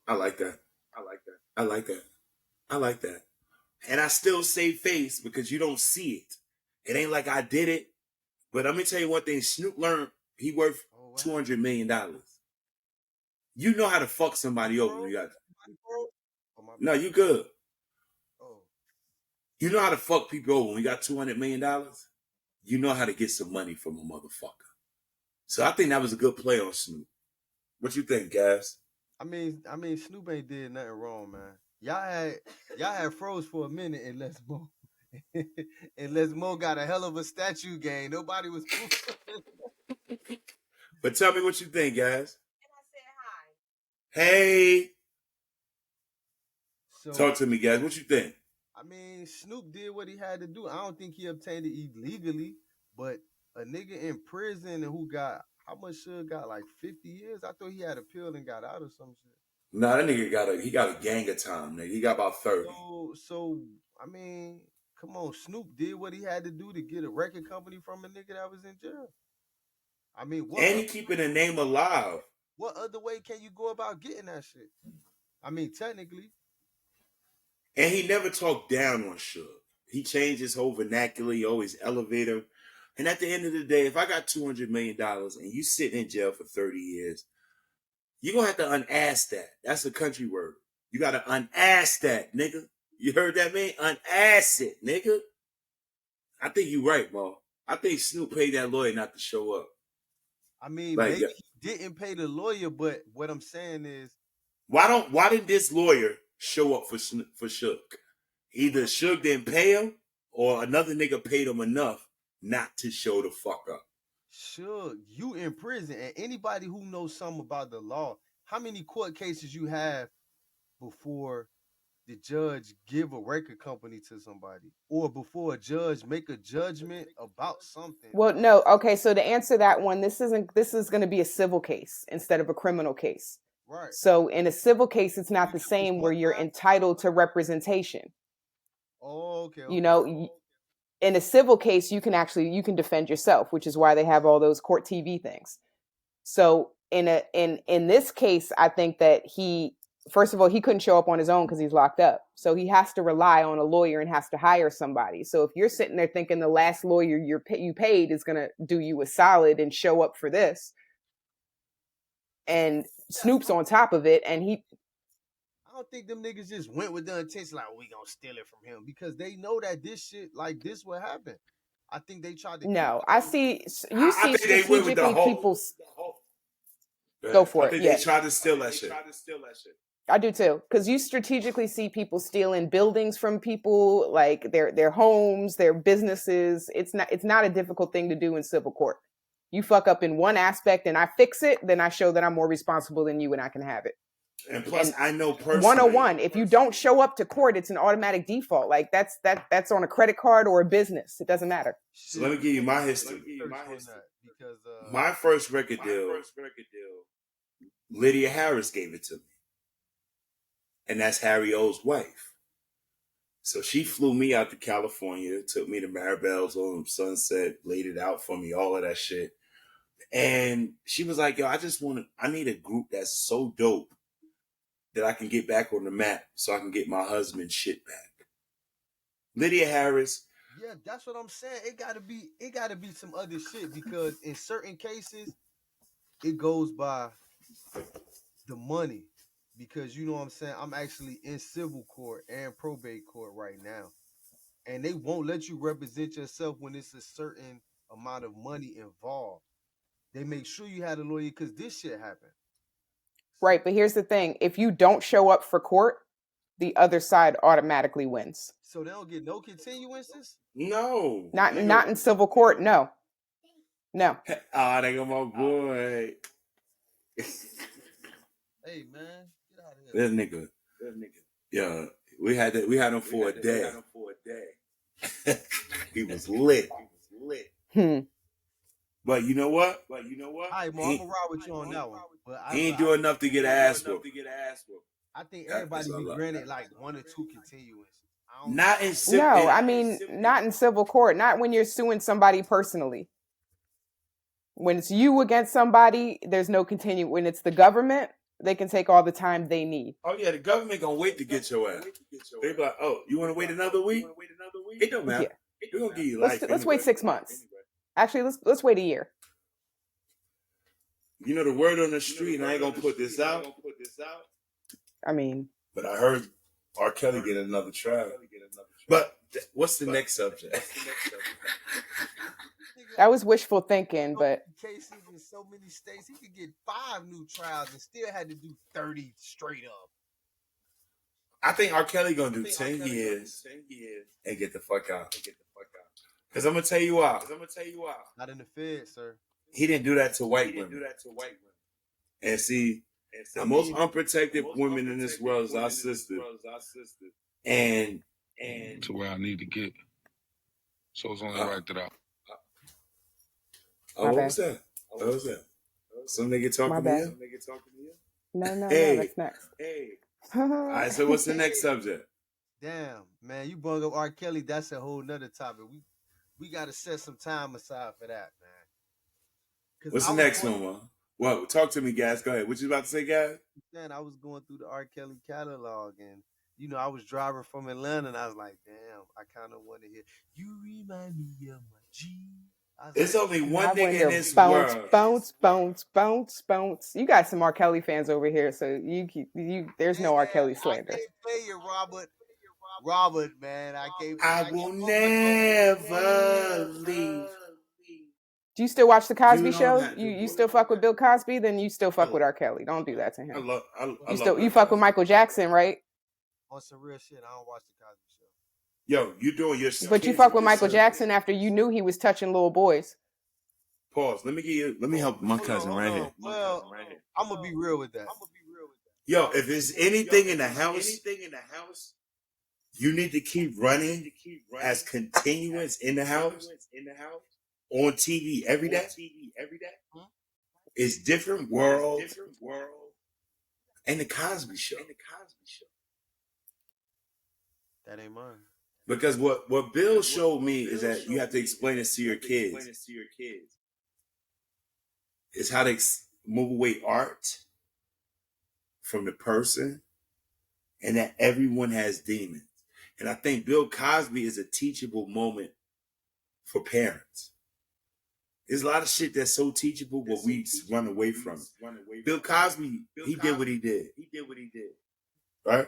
I like that. I like that. I like that. I like that. And I still save face because you don't see it. It ain't like I did it. But let me tell you one thing. Snoop learned he worth $200 million. You know how to fuck somebody over when you got. No, you good. You know how to fuck people over when you got $200 million. You know how to get some money from a motherfucker. So I think that was a good play on Snoop. What you think, guys? I mean, Snoop ain't did nothing wrong, man. Y'all had froze for a minute and Les Mo. And Les Mo got a hell of a statue game. Nobody was cool. But tell me what you think, guys. And I said hi. Hey. So, talk to me, guys. What you think? I mean, Snoop did what he had to do. I don't think he obtained it illegally, but a nigga in prison who got, how much Suge got, like 50 years? I thought he had appealed and got out or some shit. Nah, that nigga got a gang of time, nigga. He got about 30. So I mean, come on, Snoop did what he had to do to get a record company from a nigga that was in jail. I mean, and he keeping the name alive. What other way can you go about getting that shit? I mean, technically. And he never talked down on Suge. He changed his whole vernacular. He always elevate him. And at the end of the day, if I got $200 million and you sitting in jail for 30 years, you're going to have to unass that. That's a country word. You got to unass that, nigga. You heard that, man? Unass it, nigga. I think you're right, Mo. I think Snoop paid that lawyer not to show up. I mean, like, maybe he didn't pay the lawyer, but what I'm saying is, why didn't this lawyer show up for Suge? Either Suge didn't pay him, or another nigga paid him enough not to show the fuck up. Suge, you in prison, and anybody who knows something about the law, how many court cases you have before the judge give a record company to somebody, or before a judge make a judgment about something? Well, no. Okay, so to answer that one, this is going to be a civil case instead of a criminal case. Right. So in a civil case, it's not the same where you're entitled to representation. Oh, okay. You know, in a civil case, you can defend yourself, which is why they have all those court TV things. So in this case, I think that first of all, he couldn't show up on his own because he's locked up. So he has to rely on a lawyer and has to hire somebody. So if you're sitting there thinking the last lawyer you paid is going to do you a solid and show up for this, and Snoop's on top of it, and I don't think them niggas just went with the intention like, we gonna steal it from him, because they know that this shit like this will happen. I think they tried to. No, I see strategically people. Go for it. I think they tried to steal that shit. I do too, because you strategically see people stealing buildings from people, like their homes, their businesses. It's not a difficult thing to do in civil court. You fuck up in one aspect and I fix it, then I show that I'm more responsible than you and I can have it. And plus, I know personally. 101, if you don't show up to court, it's an automatic default. Like that's on a credit card or a business. It doesn't matter. So let me give you my history. Because my first record deal, Lydia Harris gave it to me. And that's Harry O's wife. So she flew me out to California, took me to Maribel's on Sunset, laid it out for me, all of that shit. And she was like, yo, I need a group that's so dope that I can get back on the map so I can get my husband's shit back. Lydia Harris. Yeah, that's what I'm saying. It gotta be some other shit, because in certain cases, it goes by the money. Because you know what I'm saying, I'm actually in civil court and probate court right now. And they won't let you represent yourself when it's a certain amount of money involved. They make sure you had a lawyer because this shit happened. Right, but here's the thing. If you don't show up for court, the other side automatically wins. So they don't get no continuances? No. Not in civil court, no. No. Ah, they got my boy. Hey, man. That nigga. Yeah, we had him for a day. He was lit. But you know what? All right, Mo, I'm gonna ride with you on that one. But He ain't doing enough to get an ass whooped. I think everybody be granted like 1 or 2 continuances. Not in No, I mean, not in civil court. Not when you're suing somebody personally. When it's you against somebody, there's no continue. When it's the government, they can take all the time they need. Oh yeah, the government gonna wait to get your ass. They be like, oh, you want to wait another week? It don't matter. Yeah. We're gonna give you Let's life. wait 6 months. Actually, let's wait a year. You know the word on the street, and I ain't gonna put this out. I mean, but I heard R. Kelly get another trial. But what's the next subject? that was wishful thinking, but cases in so many states, he could get 5 new trials and still had to do 30 straight up. I think R. Kelly gonna do 10 years and get the fuck out. Because I'm gonna tell you why. Not in the Fed, sir. He didn't do that to white women. And see, the most unprotected women in this world is our sister. And to where I need to get. So it's only right that I. Oh, what was that? Some nigga talking to you? No, hey, that's next. All right, so what's the next subject? Damn, man, you brought up R. Kelly. That's a whole nother topic. We got to set some time aside for that, man. What's the next one, man? Well, talk to me, guys. Go ahead. What you about to say, guys? Man, I was going through the R. Kelly catalog, and I was driving from Atlanta, and I was like, damn, I kind of want to hear "You Remind Me of My G." There's only one nigga in this world. Bounce. You got some R. Kelly fans over here, so you there's no R. Kelly slander. I can't play you, Robert, man. I will never leave. Do you still watch the Cosby Show? You still fuck with Bill Cosby? Then you still fuck with R. Kelly. Don't do that to him. You fuck with Michael Jackson, right? On some real shit, I don't watch the Cosby Show. Yo, you doing your. But you fuck with Michael Jackson after you knew he was touching little boys. Pause. Let me help my cousin right here. Well, I'm gonna be real with that. Yo, if there's anything in the house, you need to keep running as continuous in the house on TV every day. It's different world and the Cosby Show. That ain't mine. Because what Bill showed me is that you have to explain this to your kids. It's how to move away art from the person, and that everyone has demons. And I think Bill Cosby is a teachable moment for parents. There's a lot of shit that's so teachable, but we run away from it. Bill Cosby, he did what he did. Right?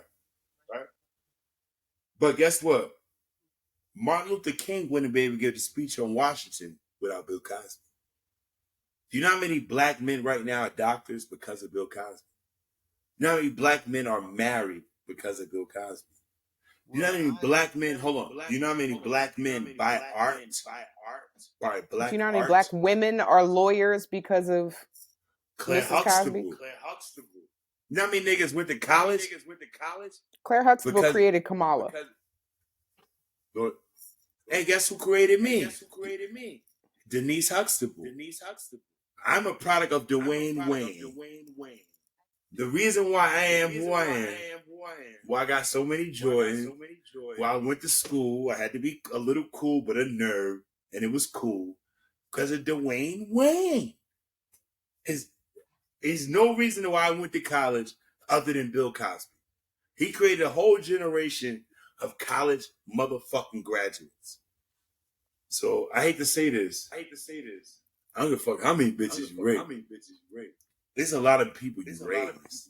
But guess what? Martin Luther King wouldn't be able to give the speech on Washington without Bill Cosby. Do you know how many black men right now are doctors because of Bill Cosby? You know how many black men are married because of Bill Cosby? You know how many black men, hold on. You know how many black men buy art? Buy black Do you know how many black women are lawyers because of Claire Huxtable? You know how many niggas went to college? Claire Huxtable created Kamala. And guess who created me? Denise Huxtable. I'm a product of Dwayne Wayne. The reason why I am who I am, why I got so many Jordans, why I went to school, I had to be a little cool but a nerd, and it was cool because of Dwayne Wayne. There's no reason why I went to college other than Bill Cosby. He created a whole generation of college motherfucking graduates. So I hate to say this. I don't give a fuck how many bitches you rape. There's a lot of people you raise.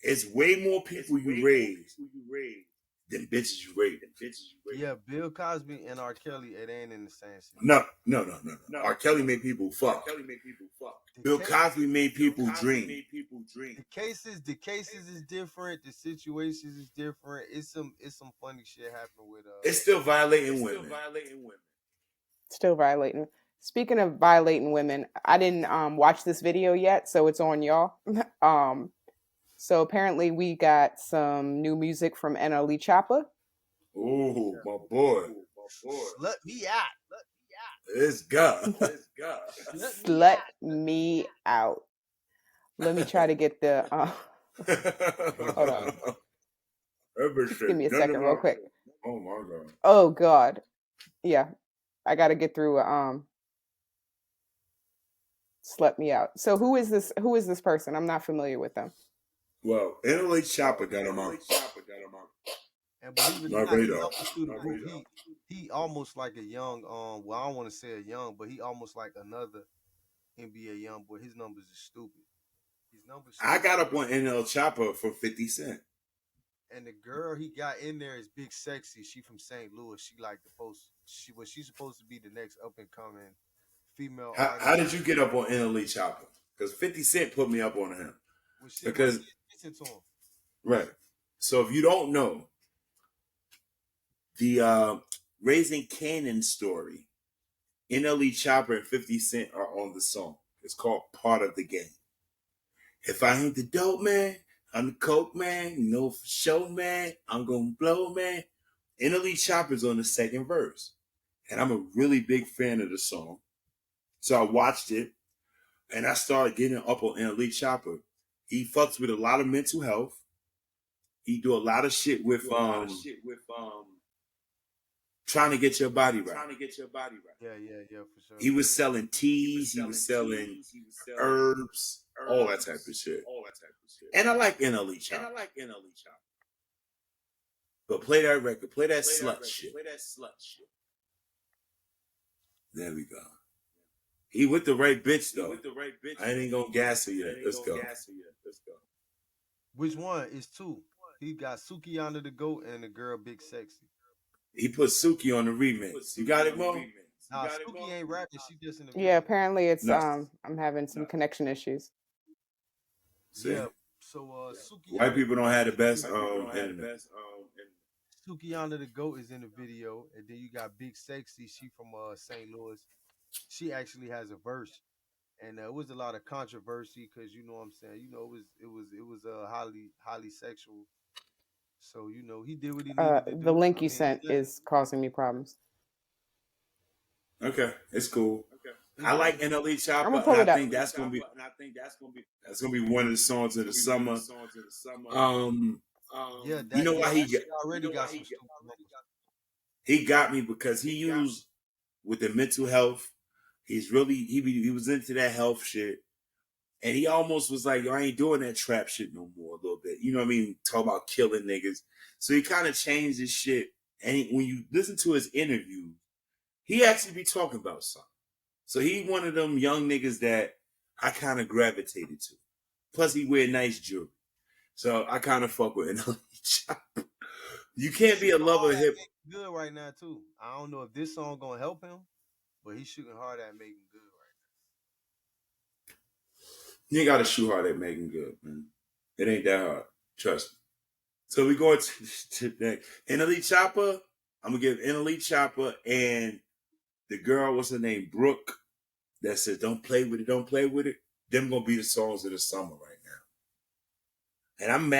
It's way more people you raise than bitches you rape. Yeah, Bill Cosby and R. Kelly, it ain't in the same scene. No. R. Kelly made people fuck. Bill Cosby made people dream. The cases is different. The situations is different. It's some funny shit happening with It's still violating women. Still violating. Speaking of violating women, I didn't watch this video yet, so it's on y'all. So apparently we got some new music from NLE Choppa. Oh, my boy. Let me out. Let's go. God. Slut me out. Let me try to get the. Hold on. Just give me a second, real quick. Oh my God. Oh God. Yeah, I got to get through. Slut me out. So who is this? Who is this person? I'm not familiar with them. Well, NLA Chopper got him out. And believe it My or not, he radar. helped us through the group. He almost like a young, well, I don't want to say a young, but he almost like another NBA young boy. His numbers is stupid. His numbers. I got up on NL Chopper for 50 Cent. And the girl he got in there is Big Sexy. She from St. Louis. She like she's supposed to be the next up and coming female artist. How did you get up on NLE Chopper? Because 50 Cent put me up on him. Well, because listen to him. Right. So if you don't know, the Raising Canaan story, NLE Chopper and 50 Cent are on the song. It's called Part of the Game. If I ain't the dope man, I'm the coke man, you know for sure, man. I'm gonna blow, man. NLE Chopper's on the second verse. And I'm a really big fan of the song. So I watched it and I started getting up on NLE Chopper. He fucks with a lot of mental health. He do a lot of shit with trying to get your body right. Yeah, for sure. He was selling teas, he was selling herbs, all that type of shit. And I like NLE Chopper. But play that record, play that slut shit. There we go. He with the right bitch though. I ain't gonna gas her yet. Let's go. Which one? It's two. He got Suki under the goat and the girl Big Sexy. He put Suki on the remix. You got it, Mo? Nah, Suki ain't rapping. She just in the Yeah, apparently it's No. I'm having some connection issues. See? Yeah. So Suki. White people don't have the best internet. Suki under the goat is in the video, and then you got Big Sexy. She from St. Louis. She actually has a verse, and it was a lot of controversy because you know what I'm saying. You know, it was highly sexual. So you know he did what he needed to do. The link you sent is causing me problems. Okay, it's cool. I like NLE Chopper, I'm gonna pull it and I up. think that's gonna be one of the songs of the summer. Yeah, you know why he already got some stupid numbers. He got me because he used with the mental health. He's really he was into that health shit, and he almost was like, "Yo, I ain't doing that trap shit no more." A little bit, you know what I mean? Talk about killing niggas. So he kind of changed his shit. And when you listen to his interview, he actually be talking about something. So he one of them young niggas that I kind of gravitated to. Plus, he wear nice jewelry. So I kind of fuck with NLE Chopper. You can't be a lover of hip. Good right now too. I don't know if this song gonna help him, but he's shooting hard at making good right now. You ain't got to shoot hard at making good, man. It ain't that hard. Trust me. So we going to the NLE Chopper. I'm gonna give NLE Chopper and the girl, what's her name, Brook, that says "Don't play with it, don't play with it." Them gonna be the songs of the summer right now. And I'm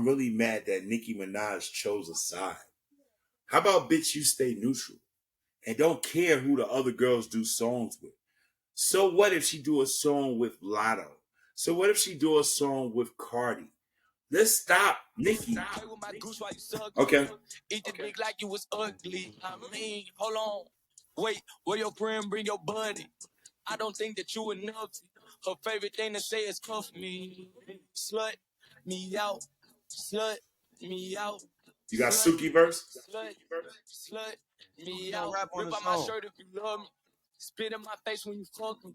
really mad that Nicki Minaj chose a side. How about bitch, you stay neutral and don't care who the other girls do songs with? So what if she do a song with Lotto? So what if she do a song with Cardi? Let's stop, Nicki. Okay. Eat the dick like you was ugly. I mean, hold on. Wait, where your friend bring your buddy? I don't think that you enough. Her favorite thing to say is cuff me. Slut me out. Slut me out. You got Suki verse? Slut me out. Rip out my shirt if you love me. Spit in my face when you fuck me.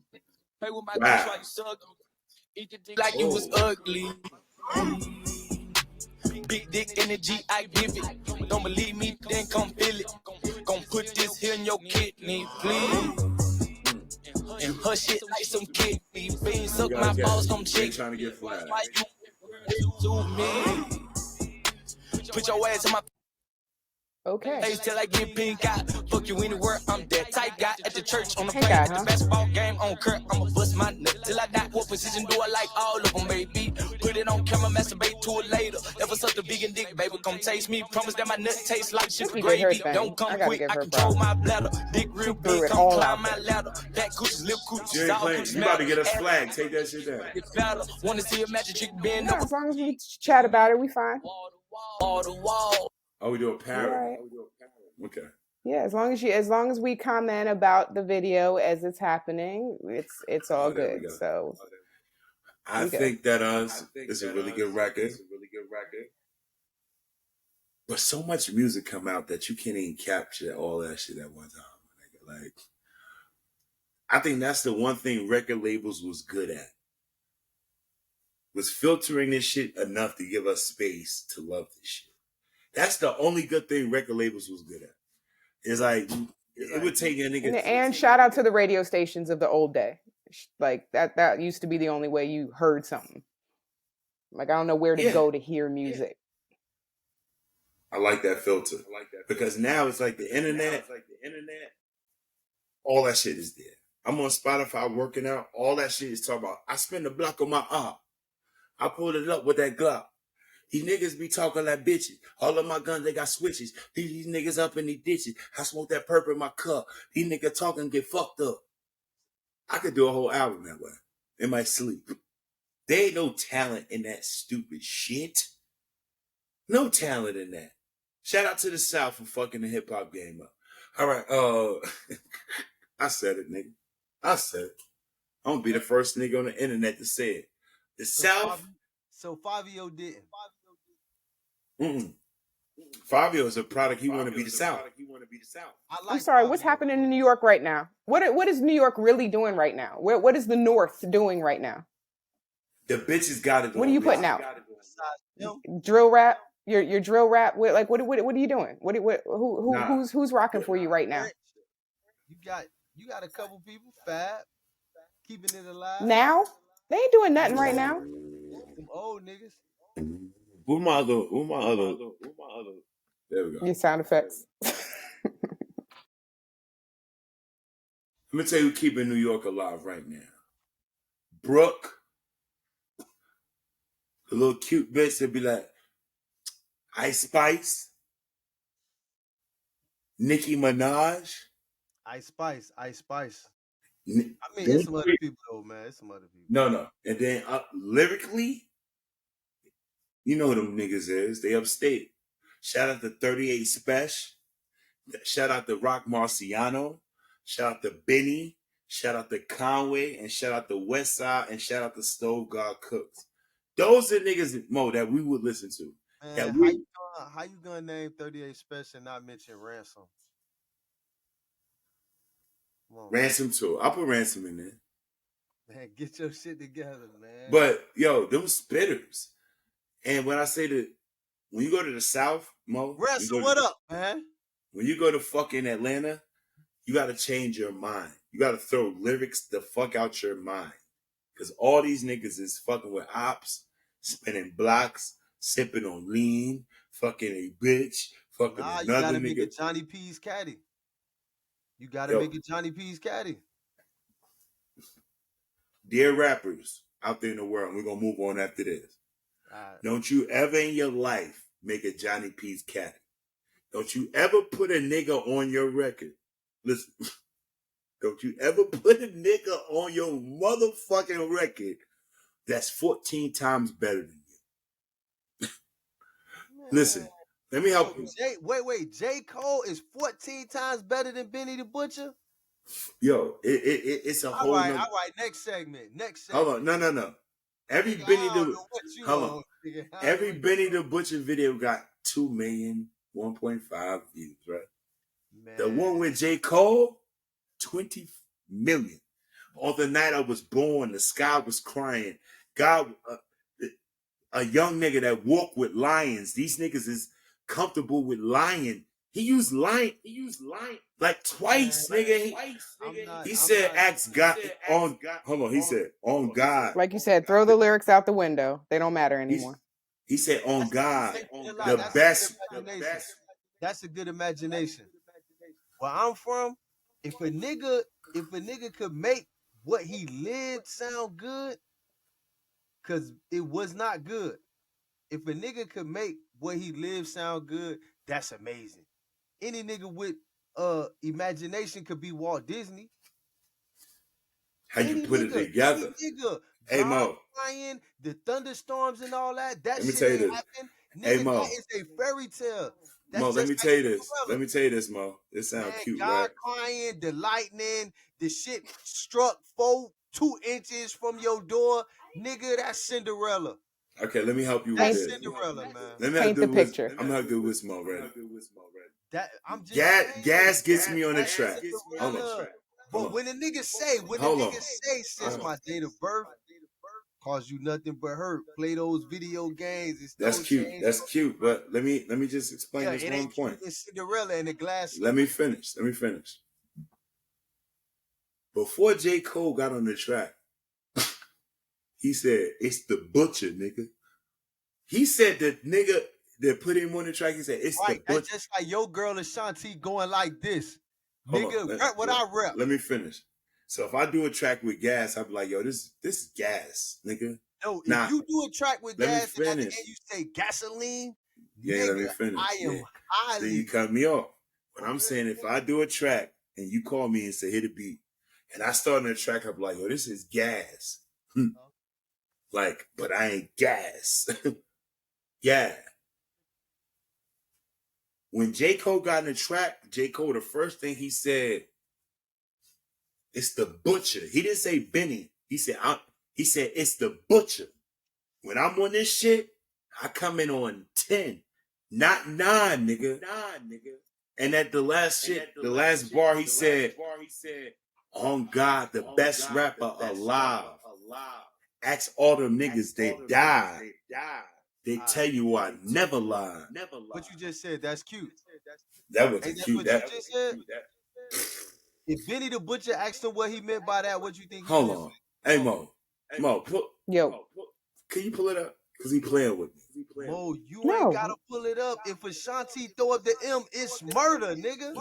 Play with my bitch while you suck me. Eat the dick like you was ugly. Big dick energy, I give it. Don't believe me, then come feel it. Gon' put this here in your kidney, please. And her shit like some kidney beans. Suck my balls, some chick. Trying to get flat. Why you to me? Put your ass in my Okay. face till I get pink eye. Fuck you anywhere, I'm that type guy. At the church, on the Pink plane, eye, at huh? the basketball game, on Kurt, I'ma bust my nut till I die. What position do I like? All of them, baby. Put it on camera, masturbate to it later. Ever sucked a a vegan dick, baby, come taste me. Promise that my nut tastes like sugar Cookie did her gravy. thing. Don't come I gotta quick, give I her control props. my bladder. Dick real She threw big, it come all climb out my there. ladder. Back coochies, lip You coochies, ain't all playing. coochies You about to matter. get us flagged. Take that shit down. Get fatter. Wanna see a magic trick bend No, over as long as we chat about it, we fine. wall to wall. Oh, we do a We parody. alright. Okay. Yeah, as long as we comment about the video as it's happening, it's all Oh, there we good. go. So I we good. think that it's a really good record. But so much music come out that you can't even capture all that shit at one time. Like, I think that's the one thing record labels was good at. Was filtering this shit enough to give us space to love this shit. That's the only good thing record labels was good at. It's like it would take a nigga. And shout out to the radio stations of the old day. Like that used to be the only way you heard something. Like I don't know where to go to hear music. I like that filter. Because now it's like the internet. All that shit is there. I'm on Spotify working out. All that shit is talking about. I spend a block on my arm. I pulled it up with that Glock. These niggas be talking like bitches. All of my guns, they got switches. These niggas up in these ditches. I smoke that purple in my cup. These niggas talking get fucked up. I could do a whole album that way in my sleep. There ain't no talent in that stupid shit. No talent in that. Shout out to the South for fucking the hip hop game up. All right, I said it, nigga. I said it. I'm gonna be the first nigga on the internet to say it. The South. So Fabio didn't. Fabio is a product. He want to be the South. I'm sorry. What's happening in New York right now? What is New York really doing right now? What is the North doing right now? The bitches got it. What are you putting out? Drill rap. Your drill rap. What are you doing? Who's rocking for you right now? You got a couple people, Fab, keeping it alive. Now they ain't doing nothing right now. Them old niggas. Who my other? There we go. Your sound effects. Let me tell you who keeping New York alive right now. Brook. The little cute bitch that be like, Ice Spice. Nicki Minaj. Ice Spice. I mean, it's some other people though, man. It's some other people. No. And then lyrically, you know who them niggas is. They upstate. Shout out to 38 Special. Shout out to Rock Marciano. Shout out to Benny. Shout out to Conway. And shout out to Westside. And shout out to Stove God Cooks. Those are niggas, Mo, that we would listen to. Man, how you gonna name 38 Special and not mention Ransom? Ransom too. I'll put Ransom in there. Man, get your shit together, man. But yo, them spitters. And when I say that, when you go to the South, Mo, Ransom, what up, man? When you go to fucking Atlanta, you got to change your mind. You got to throw lyrics the fuck out your mind. Because all these niggas is fucking with ops, spinning blocks, sipping on lean, fucking a bitch, fucking another nigga. You gotta make it Johnny P's caddy. You gotta make it Johnny P's caddy. Dear rappers out there in the world, we're going to move on after this. Right. Don't you ever in your life make a Johnny P's caddy. Don't you ever put a nigga on your record. Listen. Don't you ever put a nigga on your motherfucking record that's 14 times better than you. Listen, let me help you. Wait. J. Cole is 14 times better than Benny the Butcher? Yo, it's a whole all right, next segment. Hold on, no. Every Benny the Butcher video got 2 million, 1.5 views, right? Man. The one with J. Cole, 20 million. On the night I was born, the sky was crying. God, a young nigga that walked with lions. These niggas is comfortable with lion. He used lion like twice, nigga. He said, ask God on God. Hold on, he said, on God. Like you said, throw the lyrics out the window. They don't matter anymore. He said, on God, the best. That's a good imagination. Where I'm from, if a nigga could make what he lived sound good, cause it was not good. If a nigga could make way he lives sound good, that's amazing. Any nigga with imagination could be Walt Disney. How you put it together? Any nigga, Hey, God Mo. flying, the thunderstorms and all that, that Let me shit tell you ain't this. happen. Hey, Nigga, Mo. that is a fairy tale. That's Mo, let just me like tell you this. Cinderella. Let me tell you this, Mo. It sounds cute, God right? crying, the lightning, the shit struck 2 inches from your door. Nigga, that's Cinderella. Okay, let me help you with That's this. Cinderella, man. Let me Paint the picture. I'm gonna do with Mo, ready? That I'm just saying, Gas gets me on the that's track. Hold Cinderella. on. But when a nigga say, since my date of birth caused you nothing but hurt, play those video games. It's That's those cute. games. That's cute. But let me just explain this it one ain't point. It's Cinderella and the glass. Let me finish. Before J. Cole got on the track, he said, "It's the butcher, nigga." He said that nigga that put him on the track, he said, "It's the butcher." That's just like your girl Ashanti going like this. Hold Nigga, on. rep what I rep. Let me finish. So if I do a track with Gas, I'll be like, yo, this is gas, nigga. No, if you do a track with Gas and at the end you say gasoline, yeah, nigga, let me finish. I am highly. So you cut me off. But I'm saying if I do a track and you call me and say, hit a beat, and I start on the track, I'm like, yo, this is gas. Like, but I ain't gas. Yeah. When J. Cole got in the track, J. Cole, the first thing he said, it's the butcher. He didn't say Benny. He said, it's the butcher. When I'm on this shit, I come in on 10, not 9, nigga. And at the last bar, he said, on God, the best rapper alive. Ask all them niggas, they died. They tell you I never lied. What you just said, that's cute. That was cute. What you just said? If Benny the Butcher asked him what he meant by that, what you think? Hold on. Hey, Mo, Yo. Can you pull it up? Because he playing with me. Mo, you ain't got to pull it up. If Ashanti throw up the M, it's murder, nigga.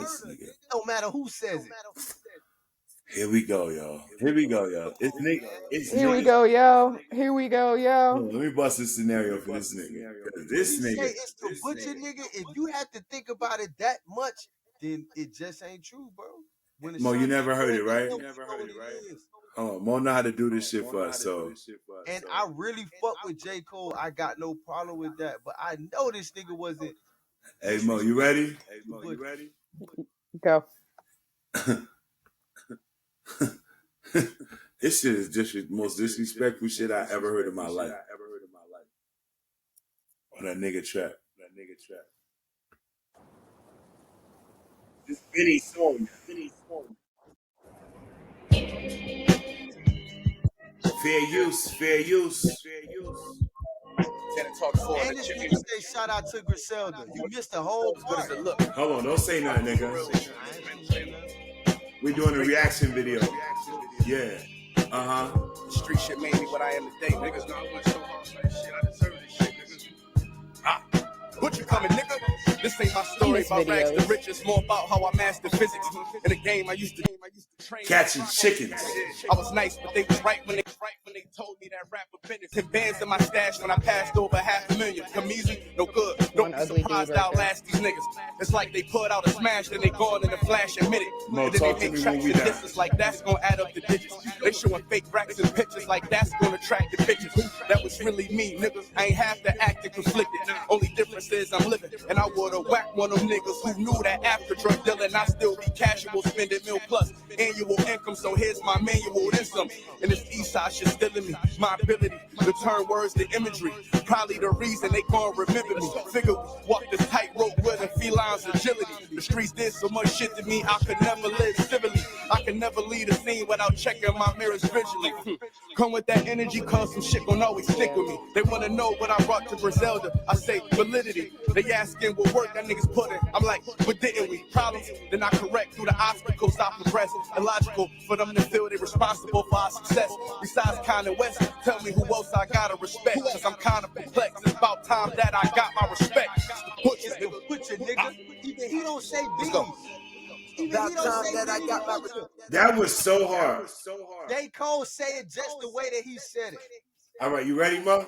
No matter who says it. Here we go, y'all. Here we go, y'all. Here we go, yo. Here we go, yo. Let me bust this scenario for this nigga. This nigga. Say it's the butcher, nigga. If you have to think about it that much, then it just ain't true, bro. Mo, you never heard it, right? Oh, Mo know how to do this shit for us, so. And I really fuck with J. Cole. I got no problem with that. But I know this nigga wasn't. Hey, Mo, you ready? Go. This shit is just the most disrespectful shit I ever heard in my life. On that nigga trap. This Benny song. Fair use. And this nigga say shout out to Griselda. You missed the whole part. Hold on, don't say nothing, nigga. We doing a reaction video. Yeah. Street shit made me what I am today. Niggas know I went so hard for this shit. I deserve this shit, niggas. What you coming, nigga? This ain't my story about rags to riches. More about how I mastered physics. In the game, I used to train. Catching chickens. I was nice, but they was right when they told me that rapper business. 10 bands in my stash when I passed over $500,000. Come easy, no good. Don't be surprised I'll last these niggas. It's like they put out a smash, then they gone in a flash and minute. Mo, and then talk they to make me tracks when we and done. distance like that's gonna add up the digits. They showing fake racks and pictures like that's gonna attract the bitches. That was really me, niggas. I ain't have to act and conflicted. Only difference is I'm living, and I would've whacked one of them niggas who knew that after drug dealing I still be casual, spending mil plus annual income. So here's my manual, then some. And this east side shit still in me. My ability to turn words to imagery. Probably the reason they gon' remember me. Figure walk this tightrope with a feline's agility. The streets did so much shit to me I could never live civilly. I could never leave a scene without checking my mirrors visually. Come with that energy, cause some shit gon' always stick with me. They wanna know what I brought to Griselda. I say validity. They asking what work that niggas put in. I'm like, but didn't we? Problems, then I correct through the obstacles I progress. Illogical for them to feel they responsible for our success. Besides Kanye West, tell me who else I gotta respect. Cause I'm kinda perplexed. It's about time that I got my respect. Butcher, nigga. Even he don't say beans. Even he don't say that I got my respect. That was so hard. J. Cole say it just the way that he said it. All right, you ready, Mo?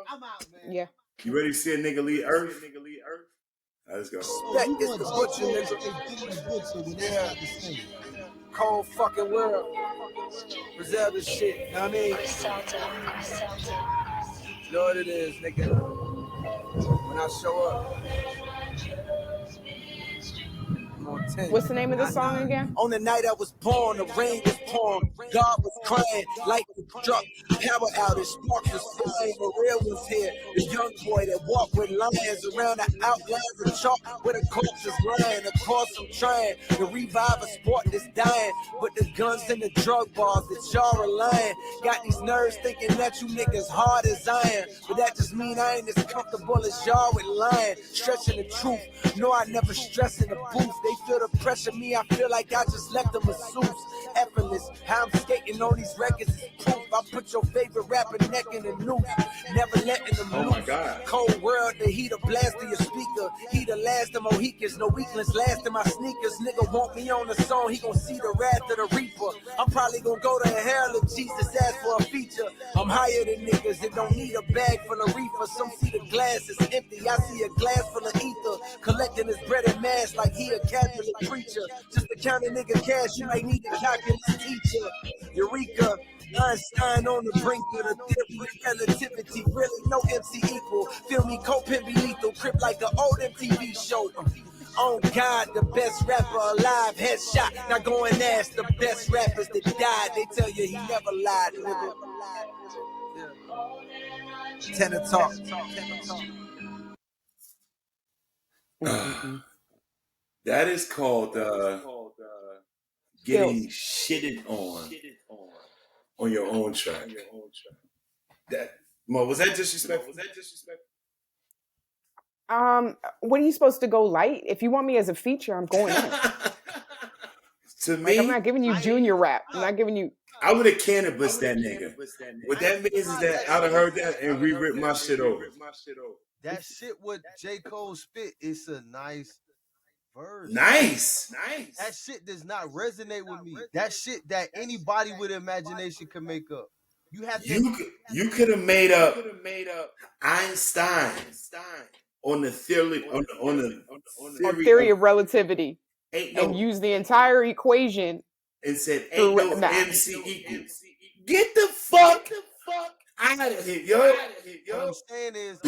I'm out, man. Yeah. You ready to see a nigga lead Earth? Let's go. Respect is the butcher, nigga. When they heard the sing. Cold fucking world. Preserve this shit, you know what I mean? You know what it is, nigga. When I show up, I'm on 10. What's the name of the song again? On the night I was born, the rain was pouring, God was crying, lightning struck, power outage, sparks was flying, Maria was here, the young boy that walked with lions around the outlines of chalk where the corpses lying. Of course I'm trying to revive a sport that's dying, but the guns and the drug bars that y'all relying got these nerves thinking that you niggas hard as iron, but that just mean I ain't as comfortable as y'all with lying, stretching the truth. No, I never stress in the booth. They feel the pressure, me, I feel like I just left them masseuse. Effortless, how I'm skating on these records is proof. I put your favorite rapper neck in the noose, never letting them loose. Oh my God. Cold world, the heat of blast to your speaker. He the last of Mohicans, no weakness, last in my sneakers. Nigga want me on the song, he gon' see the wrath of the reaper. I'm probably gon' go to hell if Jesus asks for a feature. I'm higher than niggas that don't need a bag full of reefer. Some see the glass is empty, I see a glass full of ether. Collecting his bread and mass like he a Catholic preacher. Just to count a nigga cash, you might need a calculus teacher. Eureka, Einstein on the brink of the theory of relativity. Really no MC equal. Feel me, co-pimp be lethal. Crip like an old MTV show. On God, the best rapper alive, headshot. Now go and ask the best rappers that died. They tell you he never lied, nigga. Tenor talk. That is called getting shitted on your own track. That Mo, was that disrespectful? What are you supposed to go light? If you want me as a feature, I'm going in. To me, I'm not giving you junior rap. I'm not giving you. I would have cannabis that nigga. What that means is that I'd have heard that and re-ripped my shit over. That shit what J. Cole spit is a nice verse. Nice. That shit does not resonate with me. That shit that anybody with imagination can make up. You have to. You could have made up Einstein on the theory of relativity and use the entire equation and said ain't no MC equal. Get the fuck out of here, yo. What I'm saying is,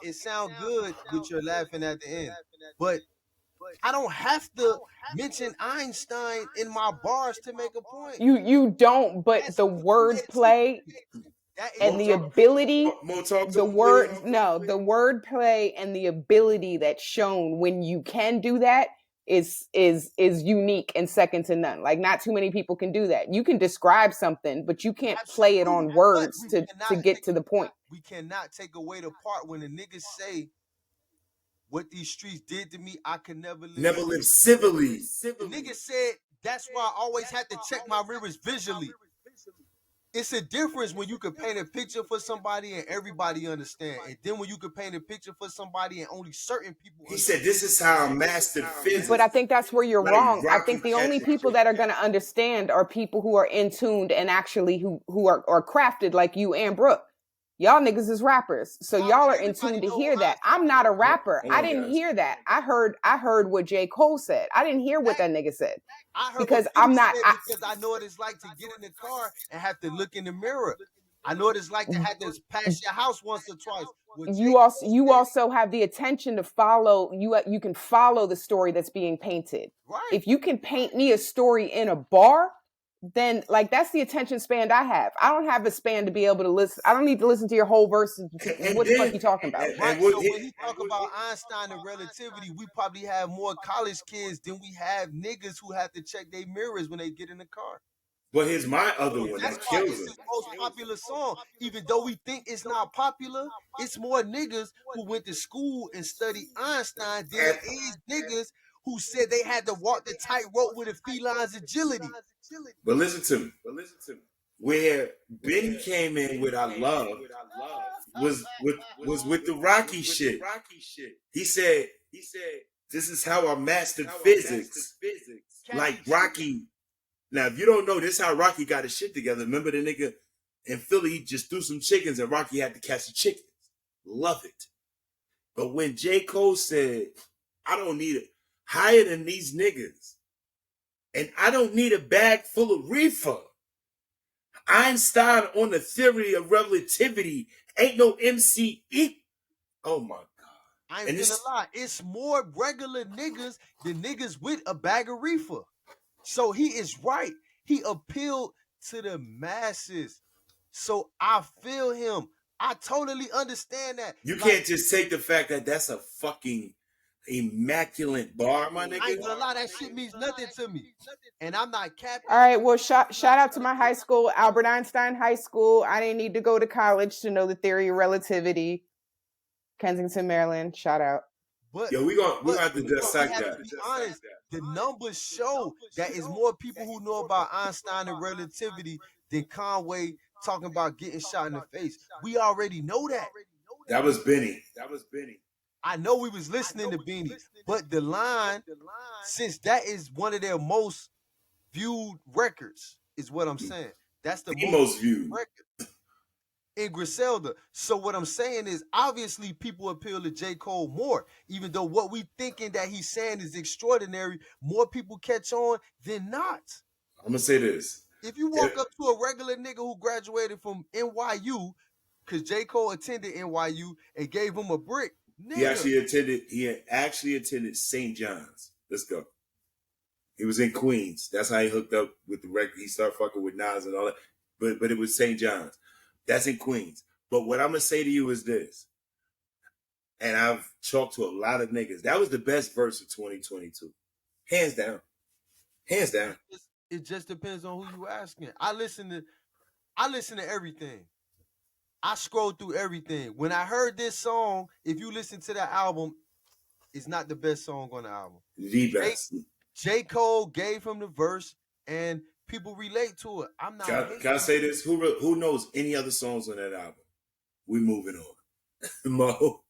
it sound good, but you're laughing at the end. But I don't have to mention Einstein in my bars to make a point. You don't, but that's the wordplay and the ability, the wordplay and the ability that's shown when you can do that is unique and second to none. Like not too many people can do that. You can describe something, but you can't play it on words to get to the point. We cannot take away the part when the niggas say, what these streets did to me, I could never live civilly. The nigga said, that's why I always had to check my mirrors visually. It's a difference when you can paint a picture for somebody and everybody understand. And then when you can paint a picture for somebody and only certain people He said, this is how I mastered physics. But I think that's where you're wrong. I think the only people that are going to understand are people who are in tuned and actually who are crafted like you and Brook. Y'all niggas is rappers, so y'all are in tune to hear that. I'm not a rapper. I didn't hear that. I heard what J. Cole said. I didn't hear what that nigga said. I heard because I'm not. Because I know what it's like to get in the car and have to look in the mirror. I know what it's like to have to pass your house once or twice. You also have the attention to follow. You can follow the story that's being painted. Right. If you can paint me a story in a bar, then like that's the attention span I have. I don't have a span to be able to listen. I don't need to listen to your whole verse. What the fuck you talking about? Right. So when he talk about Einstein and relativity, we probably have more college kids than we have niggas who have to check their mirrors when they get in the car. But here's my other one That's that why kills it's him. his most popular song. Even though we think it's not popular, it's more niggas who went to school and studied Einstein than it is niggas who said they had to walk the tightrope with a feline's agility. But listen to me. Where Benny came in with "I Love" was with the Rocky shit. He said, "This is how I mastered physics." Like Rocky. Now, if you don't know, this is how Rocky got his shit together. Remember the nigga In Philly, he just threw some chickens and Rocky had to catch the chickens. Love it. But when J. Cole said, I don't need it higher than these niggas, and I don't need a bag full of reefer. Einstein on the theory of relativity ain't no MCE. Oh my God. I ain't gonna lie. It's more regular niggas than niggas with a bag of reefer. So he is right. He appealed to the masses. So I feel him. I totally understand that. You can't just take the fact that that's a fucking immaculate bar, my nigga. I ain't gonna lie, that shit means nothing to me. And I'm not capping. All right, well, shout out to my high school, Albert Einstein High School. I didn't need to go to college to know the theory of relativity. Kensington, Maryland, shout out. But yo, we gonna have to dissect that. To be honest, the numbers show that it's more people who know about Einstein and relativity than Conway talking about getting shot in the face. We already know that. That was Benny. I know we was listening to Benny, but the line, since that is one of their most viewed records, is what I'm saying. That's the most viewed record in Griselda. So what I'm saying is, obviously, people appeal to J. Cole more, even though what we thinking that he's saying is extraordinary. More people catch on than not. I'm gonna say this: if you walk up to a regular nigga who graduated from NYU, because J. Cole attended NYU and gave him a brick, nigga. He actually attended St. John's. Let's go. He was in Queens. That's how he hooked up with the record. He started fucking with Nas and all that. But it was St. John's. That's in Queens. But what I'm going to say to you is this. And I've talked to a lot of niggas. That was the best verse of 2022. Hands down. Hands down. It just depends on who you asking. I listen to everything. I scrolled through everything. When I heard this song, if you listen to that album, it's not the best song on the album. The best. J. Cole gave him the verse, and people relate to it. I'm not. Can I say this? Who knows any other songs on that album? We moving on. Mo,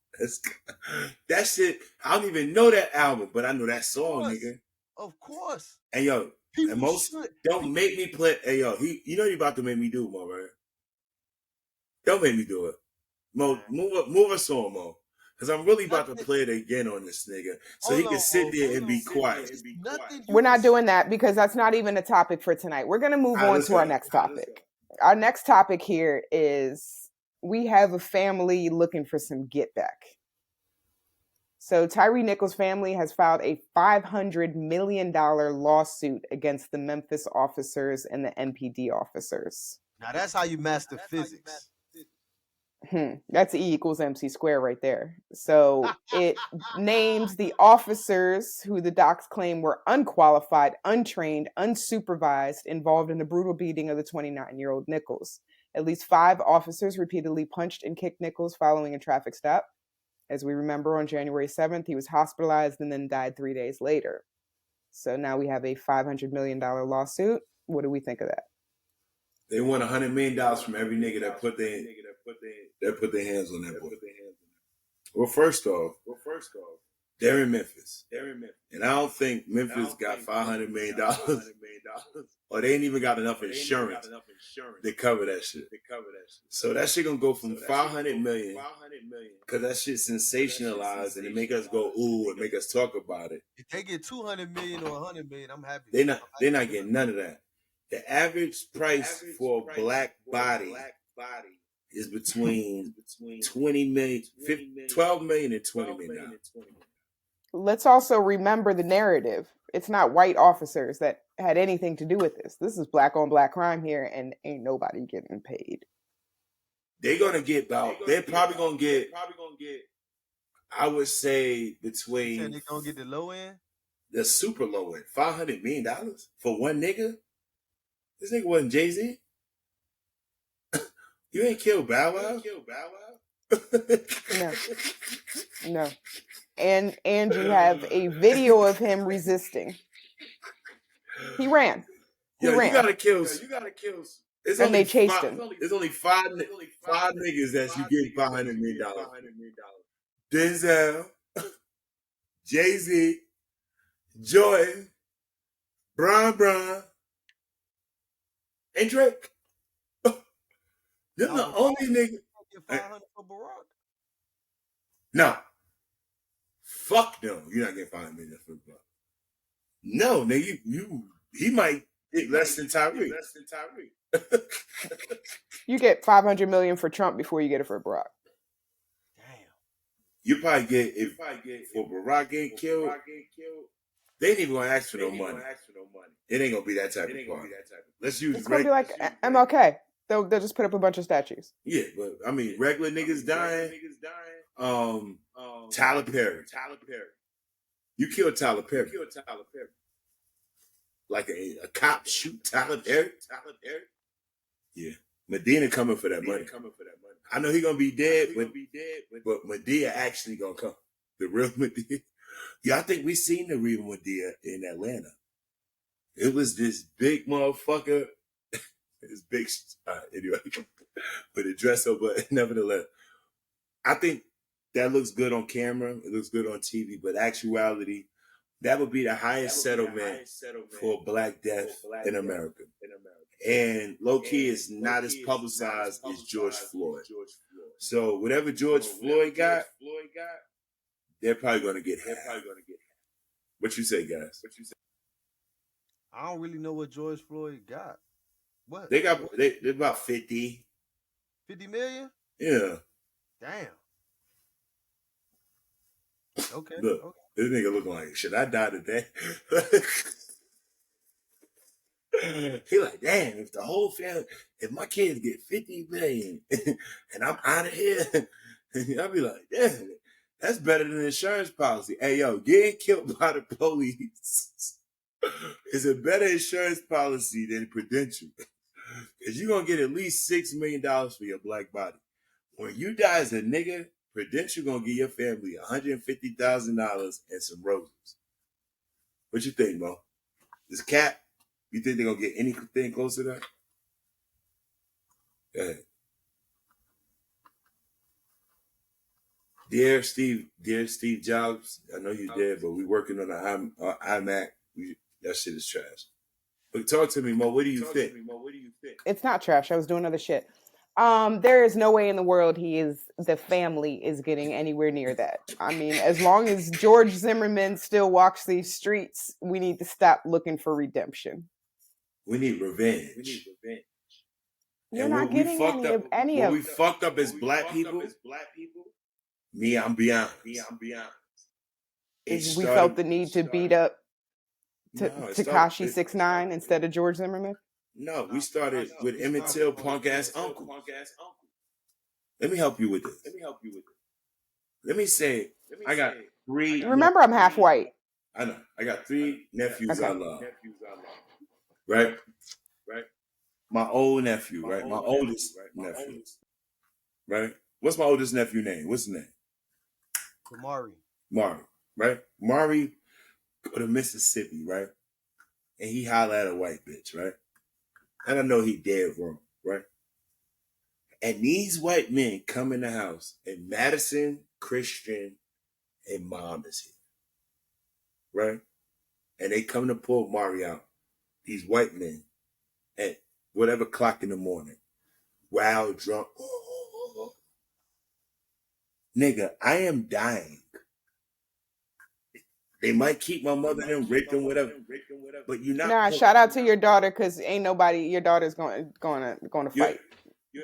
that shit. I don't even know that album, but I know that song, nigga. Of course. And yo, and most don't make me play. Hey yo, you know you about to make me do, Mo, right? Don't make me do it. Mo, move a song, Mo. Because I'm really about to play it again on this nigga. So he can sit there and be quiet. We're not doing that because that's not even a topic for tonight. We're going to move on to our next topic. Our next topic here is we have a family looking for some get back. So Tyre Nichols' family has filed a $500 million lawsuit against the Memphis officers and the MPD officers. Now that's how you master physics. That's E equals MC squared right there. So it names the officers who the docs claim were unqualified, untrained, unsupervised, involved in the brutal beating of the 29-year-old Nichols. At least 5 officers repeatedly punched and kicked Nichols following a traffic stop. As we remember, on January 7th, he was hospitalized and then died 3 days later. So now we have a $500 million lawsuit. What do we think of that? They want $100 million from every nigga that put their hands on that boy. Well, first off, they're in Memphis. And I don't think Memphis got $500 million. Or they ain't even got enough insurance to cover that shit. So that shit gonna go from $500 million, because that shit sensationalized and it make us go ooh and make us talk about it. If they get $200 million or $100 million, I'm happy. They're not getting none of that. The average price for a black body is between 12 million and $20 million. Let's also remember the narrative. It's not white officers that had anything to do with this. This is black on black crime here, and ain't nobody getting paid. They're probably gonna get, I would say, between. They're gonna get the low end? The super low end. $500 million for one nigga? This nigga wasn't Jay-Z. You ain't killed Bow Wow? No. And you have a video of him resisting. He ran. You gotta kill. And they chased him. There's only five niggas that you get $500 million. Denzel, Jay-Z, Jordan, Bron, and Drake. Them Now, the Barack, only niggas. get 500 for Barack. No, fuck no. You're not getting $5 million for Barack. No, nigga, he might get less than Tyre. You get 500 million for Trump before you get it for Brock. Damn. You probably get if for Barack get killed. They ain't even gonna ask for no money. It ain't gonna be that type of party. Let's use It's gonna be like MLK. They'll just put up a bunch of statues. Yeah, but I mean, regular niggas dying. Tyler Perry. You killed Tyler Perry. Like a cop shoot Tyler Perry. Yeah, Medina coming for that money. I know he gonna be dead, but Medea actually gonna come. The real Medea. Yeah, I think we seen the real Medea in Atlanta. It was this big motherfucker. This big anyway, with a dress up, but nevertheless, I think that looks good on camera. It looks good on TV, but actuality, that would be the highest settlement for Black death in America. And low key is not as publicized as George Floyd. So whatever George Floyd got, they're probably going to get half. What you say, guys? I don't really know what George Floyd got. What? They're about 50. 50 million? Yeah. Damn. Okay. Look, okay. This nigga looking like, should I die today? He like, damn, if the whole family, if my kids get 50 million and I'm out of here, I'll be like, damn, that's better than insurance policy. Hey, yo, getting killed by the police is a better insurance policy than Prudential. Because you're going to get at least $6 million for your black body. When you die as a nigga, Prudential going to give your family $150,000 and some roses. What you think, Mo? This cat? You think they're going to get anything close to that? Go ahead. Dear Steve Jobs, I know you're dead, but we working on an iMac. That shit is trash. But talk to me, Mo. What do you think? It's not trash. I was doing other shit. There is no way in the world the family is getting anywhere near that. I mean, as long as George Zimmerman still walks these streets, we need to stop looking for redemption. We need revenge. You're not getting any of we fucked up as black people. Me, I'm beyond. We felt the need to beat up Tekashi 6ix9ine instead of George Zimmerman. No, we started with Emmett Till, punk ass uncle. Let me help you with this. Let me say, I got 3. Remember, I'm half white. I know. I got 3 nephews I love. Right? My old nephew, right? My oldest nephew. Right? What's my oldest nephew name? What's his name? Mari, right? Mari go to Mississippi, right? And he holler at a white bitch, right? And I know he dead wrong, right? And these white men come in the house, and Madison, Christian, and Mom is here, right? And they come to pull Mari out. These white men at whatever clock in the morning, wild, drunk. Nigga, I am dying. They might keep my mother and rape them, whatever. But you're not. Nah, shout out to your daughter, because ain't nobody. Your daughter's going to fight.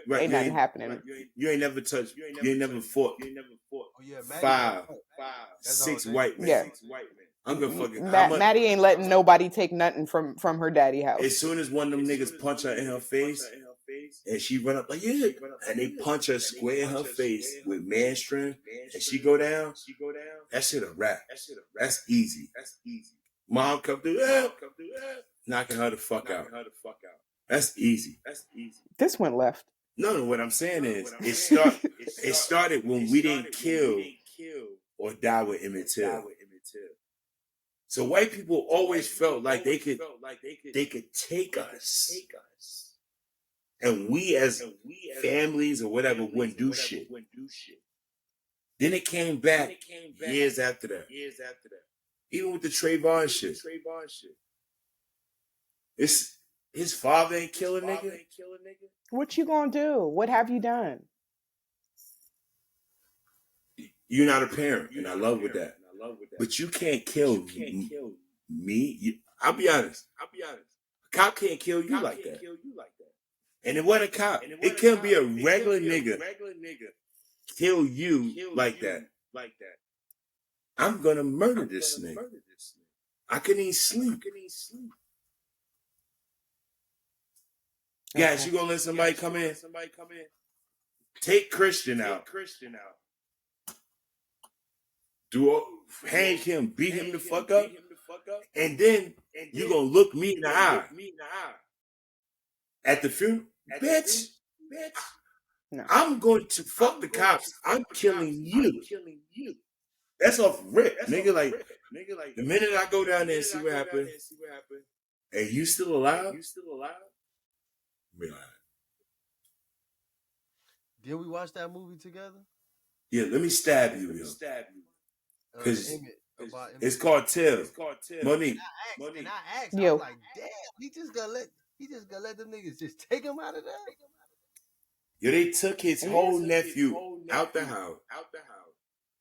Right, ain't nothing happening. Right, you ain't never touched. You ain't never fought. Oh, yeah, 5, 6 white men. Yeah. I'm gonna fucking. Maddie ain't letting nobody take nothing from her daddy house. As soon as one of them niggas punch her in her face, and she run up like, yeah, and they punch her square in her face with man strength, and she go down. That shit a wrap. That's easy. Mom come through, knocking her the fuck out. That's easy. This went left. No, what I'm saying is, it started when we didn't kill or die with Emmett Till. So white people always felt like they could take us. And we as families or whatever wouldn't do shit. Then it came back years after that. Even with the Trayvon shit. His father ain't kill a nigga. What you gonna do? What have you done? You're not a parent, and I love with that. But you can't kill me. I'll be honest. A cop can't kill you like that. And it wasn't a cop. It can't be a regular nigga kill you like that. I'm gonna murder this nigga. I couldn't even sleep. Guys, you gonna let somebody come in? Take Christian out. Hang him, beat him the fuck up, and then you gonna look me in the eye at the funeral, bitch. No. I'm going to fuck the cops. I'm killing you. That's off rip, nigga. Like the minute I go down there and see what happened, and you still alive? Be like, Did we watch that movie together? yeah, let me stab you, because it's called Till. Monique. And I asked, I Yo. was like, damn, he just gonna let them niggas just take him out of there? Yo, they took his whole nephew out the house.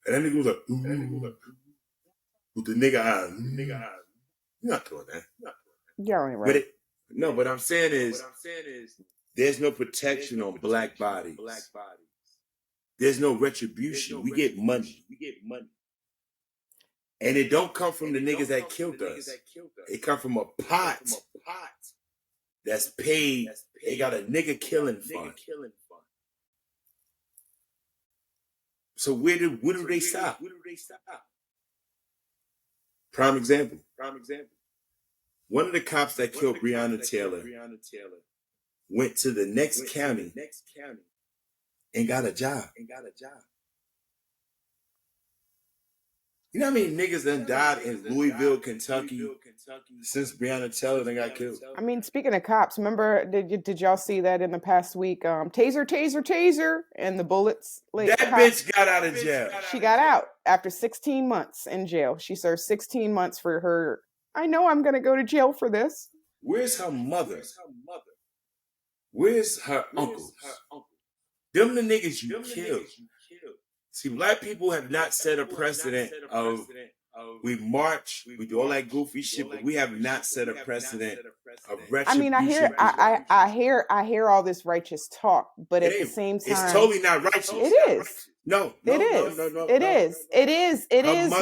And that nigga was like, with the nigga eyes. You're not doing that. Y'all ain't right. But what I'm saying is, there's no protection on black bodies. There's no retribution. We get money. And it don't come from the niggas that killed us. It come from a pot that's paid. They got a nigga killing fund. So where do they stop? Prime example. One of the cops that killed Breonna Taylor went to the next county and got a job. You know how many niggas done died in Louisville, Kentucky since Breonna Taylor done got killed? I mean, speaking of cops, remember, did y'all see that in the past week? Taser, and the bullets. That bitch got out of jail. She got out after 16 months in jail. She served 16 months for her. I know I'm going to go to jail for this. Where's her mother? Where's her uncles? Them the niggas you killed. See, black people have not set a precedent of we march, we do all that goofy shit, but we have not set a precedent of retribution. I mean, I hear all this righteous talk, but at the same time, it's totally not righteous. It is. No, It is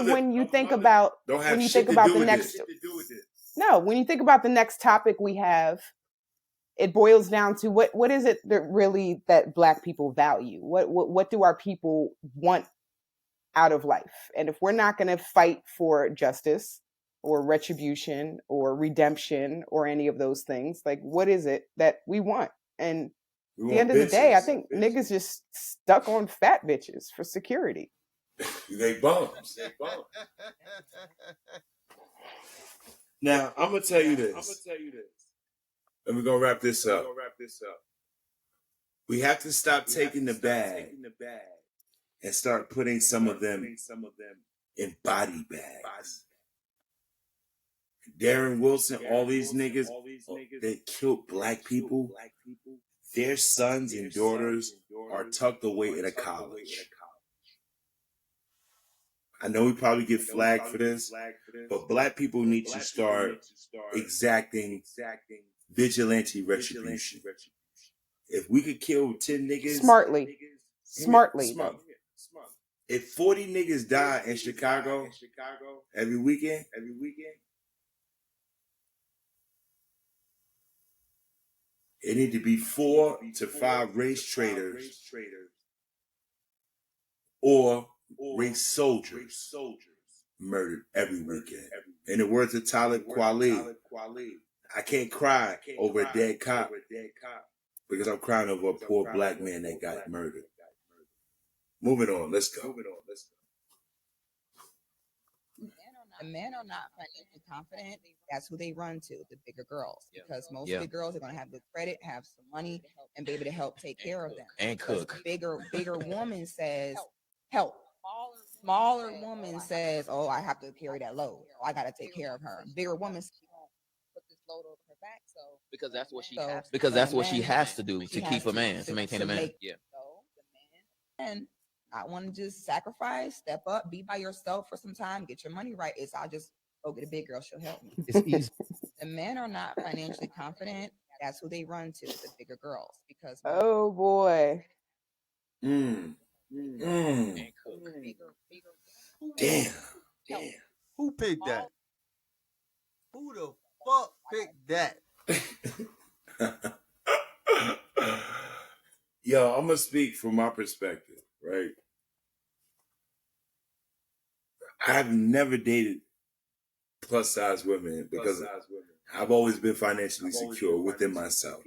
when you think about when you think about the next. No, when you think about the next topic we have, it boils down to what is it that really that black people value? What do our people want out of life? And if we're not going to fight for justice or retribution or redemption or any of those things, like what is it that we want? And at the end of the day, I think niggas just stuck on fat bitches for security. They bums. Now, I'm going to tell you this. And we're going to wrap this up. We have to stop taking the bag and start putting some of them in body bags. Darren Wilson, all these niggas that killed black people, their sons and daughters are tucked away in a college. I know we probably get flagged for this, but black people need to start exacting vigilante retribution. If we could kill 10 niggas smartly. If 40 niggas die in Chicago every weekend, it need to be 4 to 5 race traders or race soldiers murdered every weekend. In the words of Tyler Kweli, I can't cry over a dead cop because I'm crying over a poor black man that got murdered. Moving on, let's go. The men are not financially confident. That's who they run to, the bigger girls, because most of the girls are going to have good credit, have some money, and be able to help take care of them. And cook. Bigger woman says help. Smaller woman says, oh, I have to carry that load. Oh, I got to take care of her. Bigger woman put this load over her back, so because that's what she So, has. for Because that's the what she men, has to do she to has keep a man, to maintain a man. make- Yeah. So the man, I want to just sacrifice, step up, be by yourself for some time, get your money right. I'll just go get a big girl, she'll help me. It's easy. The men are not financially confident. That's who they run to, the bigger girls, because Oh boy. Mm. Mm. Damn. Who picked that? Who the fuck picked that? Yo, I'm gonna speak from my perspective, right? I've never dated plus size women because I've always been financially secure within myself.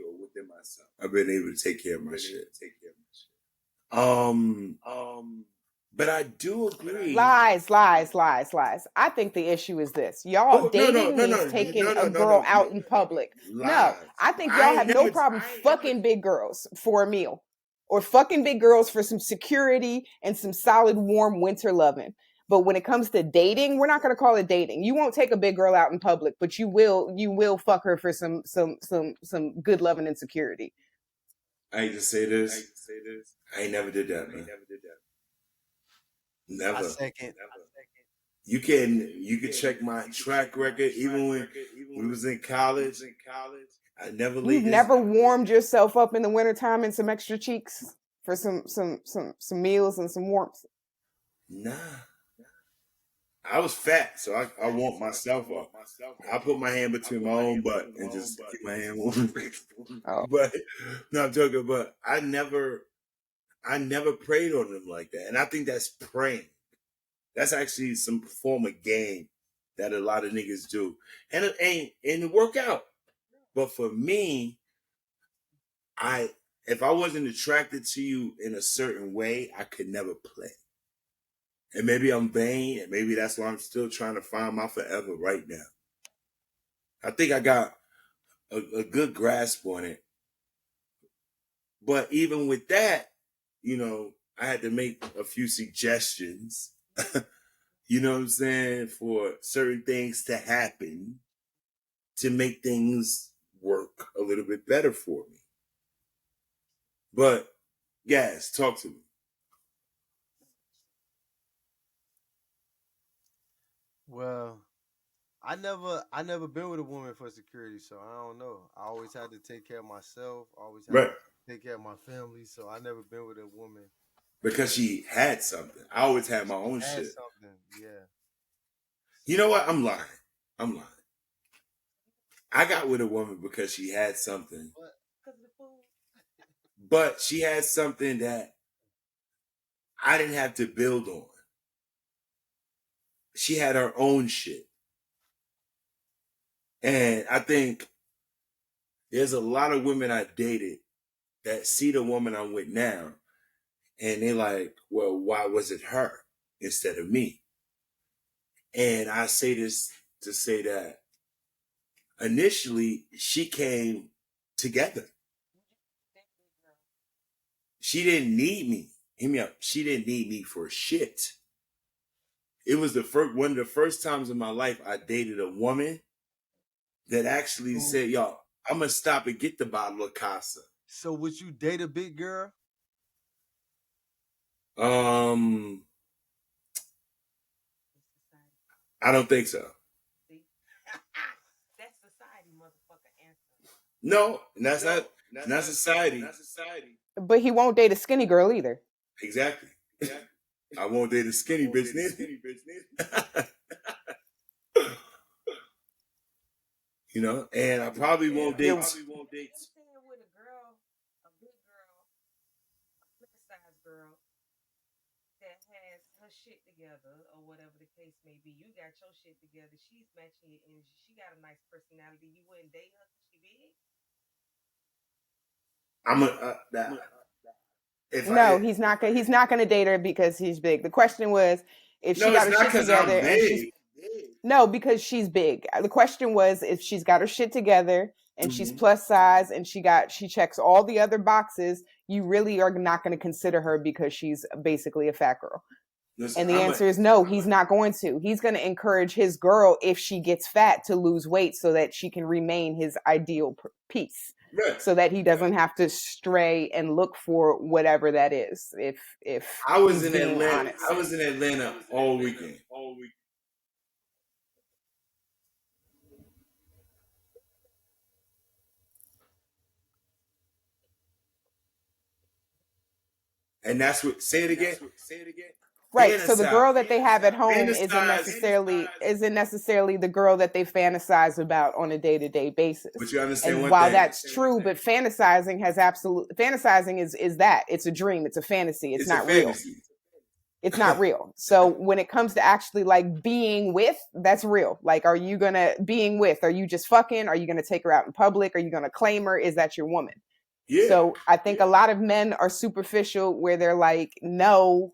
I've been able to take care of my shit. But I do agree. Lies. I think the issue is this. Y'all dating means taking a girl out in public. No, I think y'all have no problem fucking big girls for a meal. Or fucking big girls for some security and some solid, warm winter loving. But when it comes to dating, we're not going to call it dating. You won't take a big girl out in public, but you will fuck her for some good loving and security. I hate to say this. I ain't never did that, man. Never. I second. You can check my track record even when we was in college. I never You've never warmed yourself up in the wintertime in some extra cheeks for some meals and some warmth. Nah. I was fat, so I warmed myself up. I put my hand between my own butt and just keep my hand warm. Oh. But no, I'm joking. But I never preyed on them like that, and I think that's praying. That's actually some form of game that a lot of niggas do, and it work out. But for me, if I wasn't attracted to you in a certain way, I could never play. And maybe I'm vain, and maybe that's why I'm still trying to find my forever right now. I think I got a good grasp on it. But even with that, I had to make a few suggestions, you know what I'm saying, for certain things to happen to make things work a little bit better for me. But, guys, talk to me. Well, I never been with a woman for security, so I don't know. I always had to take care of myself. Always had to take care of my family, so I never been with a woman because she had something. I always had my own shit. Something, yeah. You know what? I'm lying. I got with a woman because she had something. But she had something that I didn't have to build on. She had her own shit. And I think there's a lot of women I dated that see the woman I'm with now, and they're like, well, why was it her instead of me? And I say this to say that initially she came together. She didn't need me. Hear me up. She didn't need me for shit. It was one of the first times in my life I dated a woman that actually said, yo, I'm going to stop and get the bottle of Acosta. So would you date a big girl? I don't think so. That's society, motherfucker answer. No, that's not society. But he won't date a skinny girl either. Exactly. I won't date a skinny bitch neither. And I probably won't date. With a girl, a big girl, a plus-size girl that has her shit together or whatever the case may be. You got your shit together. She's matching your energy. She got a nice personality. You wouldn't date her because she big? He's not going to date her because he's big. The question was if she got her shit together and she's no, because she's big. The question was if she's got her shit together and she's plus size and she checks all the other boxes, you really are not going to consider her because she's basically a fat girl. Listen, And the answer is no, he's not going to. He's going to encourage his girl, if she gets fat, to lose weight so that she can remain his ideal piece. Right. So that he doesn't have to stray and look for whatever that is. If I was he's in being Atlanta. honest. I was in Atlanta all weekend. And that's what. Say it again. Right. So the Fantasize. girl that they have at home isn't Fantasize. necessarily the girl that they fantasize about on a day-to-day basis. But you understand And one while thing. that's true, but fantasizing is that. It's a dream, it's a fantasy, it's not real. It's not real. So when it comes to actually like being with, that's real. Like, are you just fucking? Are you gonna take her out in public? Are you gonna claim her? Is that your woman? Yeah. So I think a lot of men are superficial where they're like, no,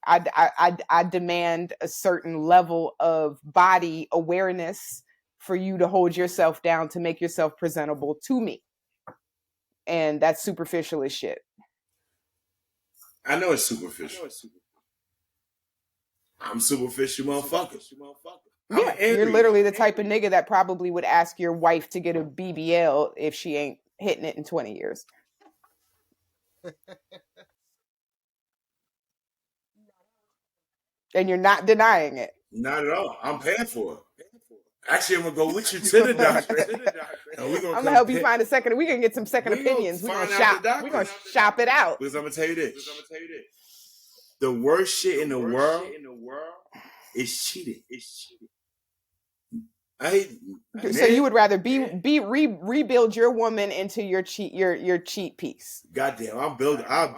I demand a certain level of body awareness for you to hold yourself down, to make yourself presentable to me. And that's superficial as shit. I know it's superficial. I'm superficial, motherfucker. Yeah, you're literally the type of nigga that probably would ask your wife to get a BBL if she ain't hitting it in 20 years. And you're not denying it. Not at all. I'm paying for it. Actually, I'm gonna go with you to the doctor. I'm gonna help you find a second. We can get some second opinions. We're gonna shop. We're gonna shop it out. Because I'm gonna tell you this. The worst shit in the world is cheating. So you would rather rebuild your woman into your cheat piece. Goddamn, I'll build a bitch.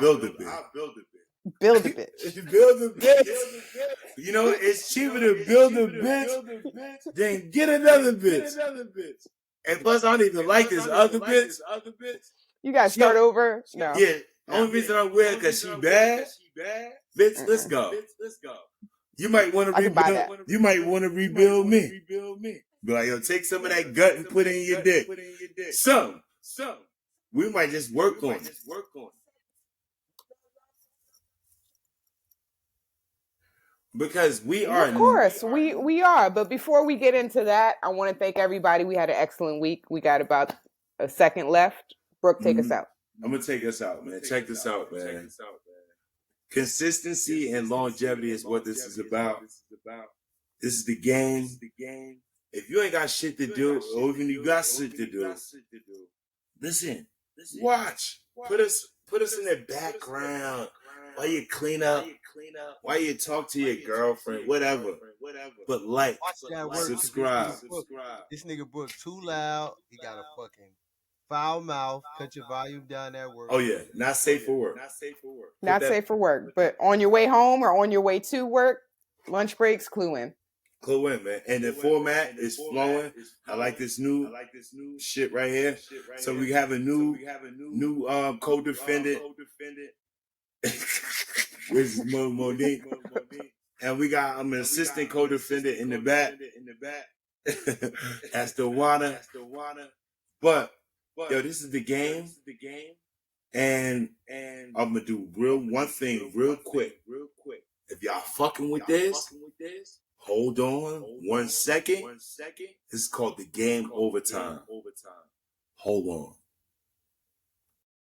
Build a bitch. Build a bitch. You know, it's cheaper to build a bitch than get another bitch. And plus, I don't even like this other bitch. You gotta start over. No. Yeah. Only reason I'm weird because she bad. Bitch, let's go. You might want to rebuild. You might want to rebuild me. Be like, yo, take some of that gut and put it in your dick. Some. We might just work on it. Because we are. Of course, we are. But before we get into that, I want to thank everybody. We had an excellent week. We got about a second left. Brooke, take us out. I'm going to take us out, man. Check this out, man. Consistency and longevity is what this is about. This is the game. If you ain't got shit to do, or even you got shit to do, listen, watch. Put us in the background while you clean up, while you talk to your girlfriend, whatever. But like, subscribe. This nigga Brook too loud. He got a fucking foul mouth. Cut your volume down at work. Oh yeah, not safe for work. Not safe for work. But on your way home or on your way to work, lunch breaks, clue in. Clue in, man. And the format is flowing. I like this new shit right here. So we have a new co-defendant. Which is Monique. And we got an assistant co-defendant in the back. That's the Wana. But yo, this is the game. And I'm gonna do one thing real quick. If y'all fucking with this, hold on 1 second. This is called the game overtime. Hold on.